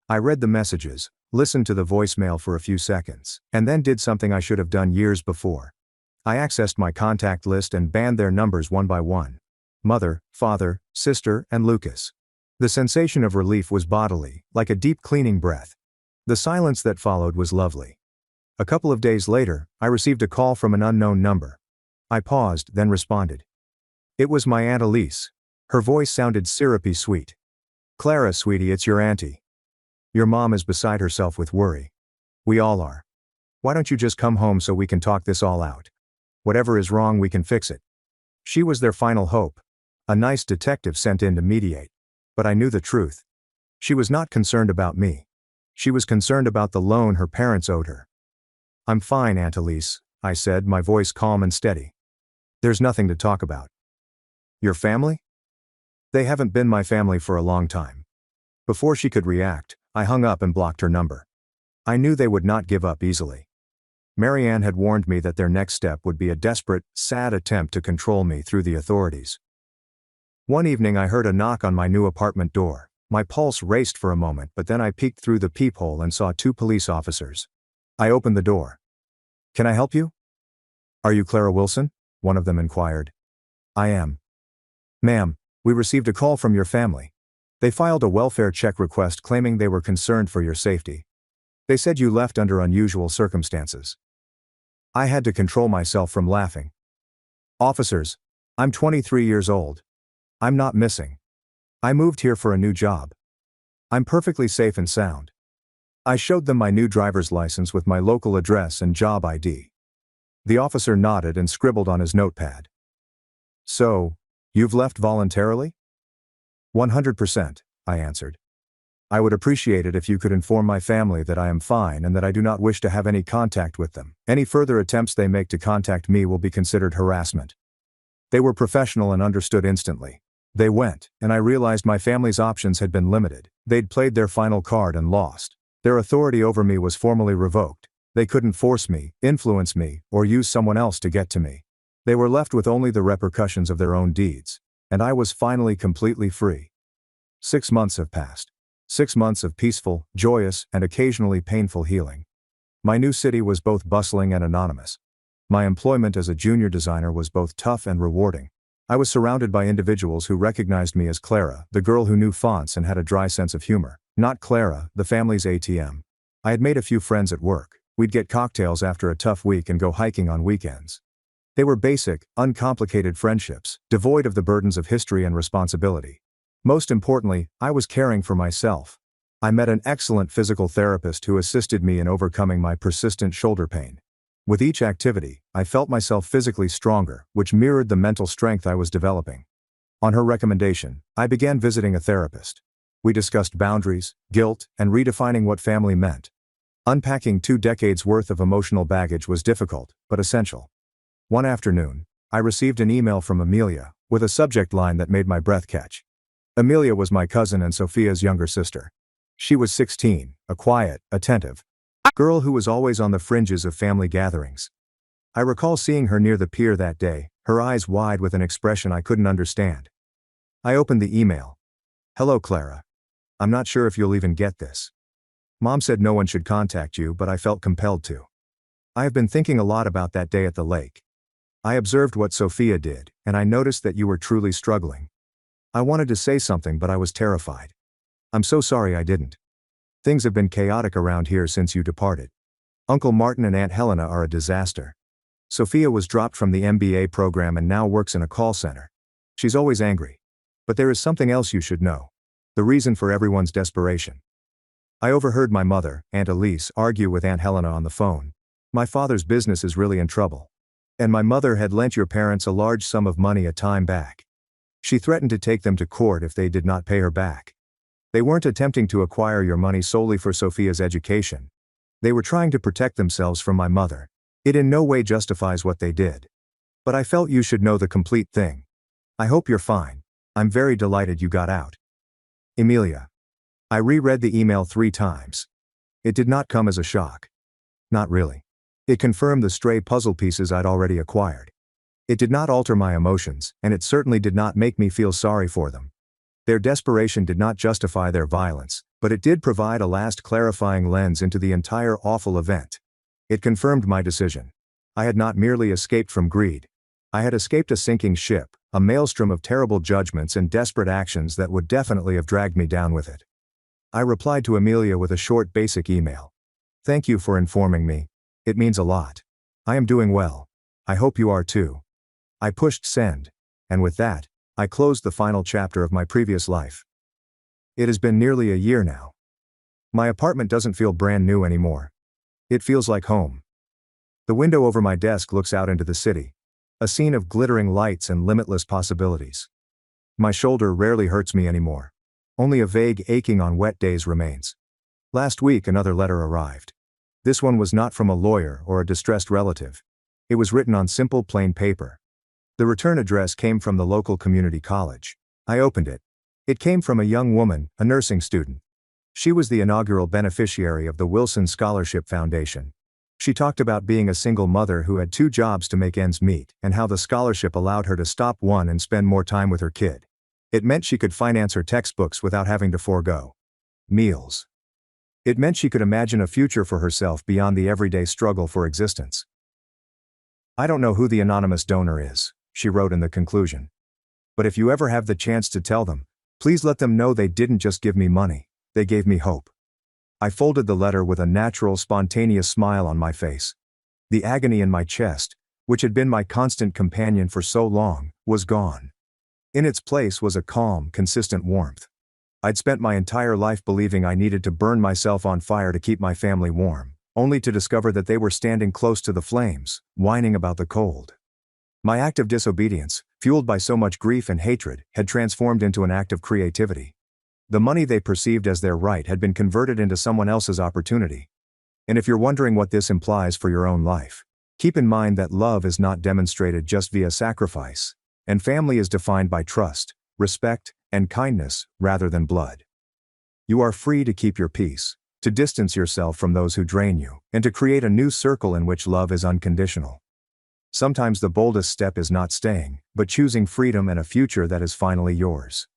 I read the messages, listened to the voicemail for a few seconds, and then did something I should have done years before. I accessed my contact list and banned their numbers one by one. Mother, father, sister, and Lucas. The sensation of relief was bodily, like a deep cleaning breath. The silence that followed was lovely. A couple of days later, I received a call from an unknown number. I paused, then responded. It was my Aunt Elise. Her voice sounded syrupy sweet. "Clara, sweetie, it's your auntie. Your mom is beside herself with worry. We all are. Why don't you just come home so we can talk this all out? Whatever is wrong, we can fix it." She was their final hope. A nice detective sent in to mediate. But I knew the truth. She was not concerned about me. She was concerned about the loan her parents owed her. "I'm fine, Aunt Elise," I said, my voice calm and steady. "There's nothing to talk about." "Your family?" "They haven't been my family for a long time." Before she could react, I hung up and blocked her number. I knew they would not give up easily. Marianne had warned me that their next step would be a desperate, sad attempt to control me through the authorities. One evening I heard a knock on my new apartment door. My pulse raced for a moment, but then I peeked through the peephole and saw 2 police officers. I opened the door. "Can I help you?" "Are you Clara Wilson?" one of them inquired. "I am." "Ma'am, we received a call from your family. They filed a welfare check request claiming they were concerned for your safety. They said you left under unusual circumstances." I had to control myself from laughing. "Officers, I'm 23 years old. I'm not missing. I moved here for a new job. I'm perfectly safe and sound." I showed them my new driver's license with my local address and job ID. The officer nodded and scribbled on his notepad. "So, you've left voluntarily?" 100%, I answered. "I would appreciate it if you could inform my family that I am fine and that I do not wish to have any contact with them. Any further attempts they make to contact me will be considered harassment." They were professional and understood instantly. They went, and I realized my family's options had been limited. They'd played their final card and lost. Their authority over me was formally revoked. They couldn't force me, influence me, or use someone else to get to me. They were left with only the repercussions of their own deeds. And I was finally completely free. 6 months have passed. 6 months of peaceful, joyous, and occasionally painful healing. My new city was both bustling and anonymous. My employment as a junior designer was both tough and rewarding. I was surrounded by individuals who recognized me as Clara, the girl who knew fonts and had a dry sense of humor, not Clara, the family's ATM. I had made a few friends at work, We'd get cocktails after a tough week and go hiking on weekends. They were basic, uncomplicated friendships, devoid of the burdens of history and responsibility. Most importantly, I was caring for myself. I met an excellent physical therapist who assisted me in overcoming my persistent shoulder pain. With each activity, I felt myself physically stronger, which mirrored the mental strength I was developing. On her recommendation, I began visiting a therapist. We discussed boundaries, guilt, and redefining what family meant. Unpacking 2 decades worth of emotional baggage was difficult, but essential. One afternoon, I received an email from Amelia, with a subject line that made my breath catch. Amelia was my cousin and Sophia's younger sister. She was 16, a quiet, attentive girl who was always on the fringes of family gatherings. I recall seeing her near the pier that day, her eyes wide with an expression I couldn't understand. I opened the email. "Hello, Clara. I'm not sure if you'll even get this. Mom said no one should contact you, but I felt compelled to. I have been thinking a lot about that day at the lake. I observed what Sophia did, and I noticed that you were truly struggling. I wanted to say something, but I was terrified. I'm so sorry I didn't. Things have been chaotic around here since you departed. Uncle Martin and Aunt Helena are a disaster. Sophia was dropped from the MBA program and now works in a call center. She's always angry. But there is something else you should know. The reason for everyone's desperation. I overheard my mother, Aunt Elise, argue with Aunt Helena on the phone. My father's business is really in trouble. And my mother had lent your parents a large sum of money a time back. She threatened to take them to court if they did not pay her back. They weren't attempting to acquire your money solely for Sophia's education. They were trying to protect themselves from my mother. It in no way justifies what they did. But I felt you should know the complete thing. I hope you're fine. I'm very delighted you got out. Emilia." I reread the email 3 times. It did not come as a shock. Not really. It confirmed the stray puzzle pieces I'd already acquired. It did not alter my emotions, and it certainly did not make me feel sorry for them. Their desperation did not justify their violence, but it did provide a last clarifying lens into the entire awful event. It confirmed my decision. I had not merely escaped from greed. I had escaped a sinking ship, a maelstrom of terrible judgments and desperate actions that would definitely have dragged me down with it. I replied to Amelia with a short basic email. "Thank you for informing me. It means a lot. I am doing well. I hope you are too." I pushed send. And with that, I closed the final chapter of my previous life. It has been nearly a year now. My apartment doesn't feel brand new anymore. It feels like home. The window over my desk looks out into the city. A scene of glittering lights and limitless possibilities. My shoulder rarely hurts me anymore. Only a vague aching on wet days remains. Last week another letter arrived. This one was not from a lawyer or a distressed relative. It was written on simple plain paper. The return address came from the local community college. I opened it. It came from a young woman, a nursing student. She was the inaugural beneficiary of the Wilson Scholarship Foundation. She talked about being a single mother who had 2 jobs to make ends meet, and how the scholarship allowed her to stop one and spend more time with her kid. It meant she could finance her textbooks without having to forego meals. It meant she could imagine a future for herself beyond the everyday struggle for existence. "I don't know who the anonymous donor is," she wrote in the conclusion. "But if you ever have the chance to tell them, please let them know they didn't just give me money, they gave me hope." I folded the letter with a natural, spontaneous smile on my face. The agony in my chest, which had been my constant companion for so long, was gone. In its place was a calm, consistent warmth. I'd spent my entire life believing I needed to burn myself on fire to keep my family warm, only to discover that they were standing close to the flames, whining about the cold. My act of disobedience, fueled by so much grief and hatred, had transformed into an act of creativity. The money they perceived as their right had been converted into someone else's opportunity. And if you're wondering what this implies for your own life, keep in mind that love is not demonstrated just via sacrifice, and family is defined by trust, respect, and kindness, rather than blood. You are free to keep your peace, to distance yourself from those who drain you, and to create a new circle in which love is unconditional. Sometimes the boldest step is not staying, but choosing freedom and a future that is finally yours.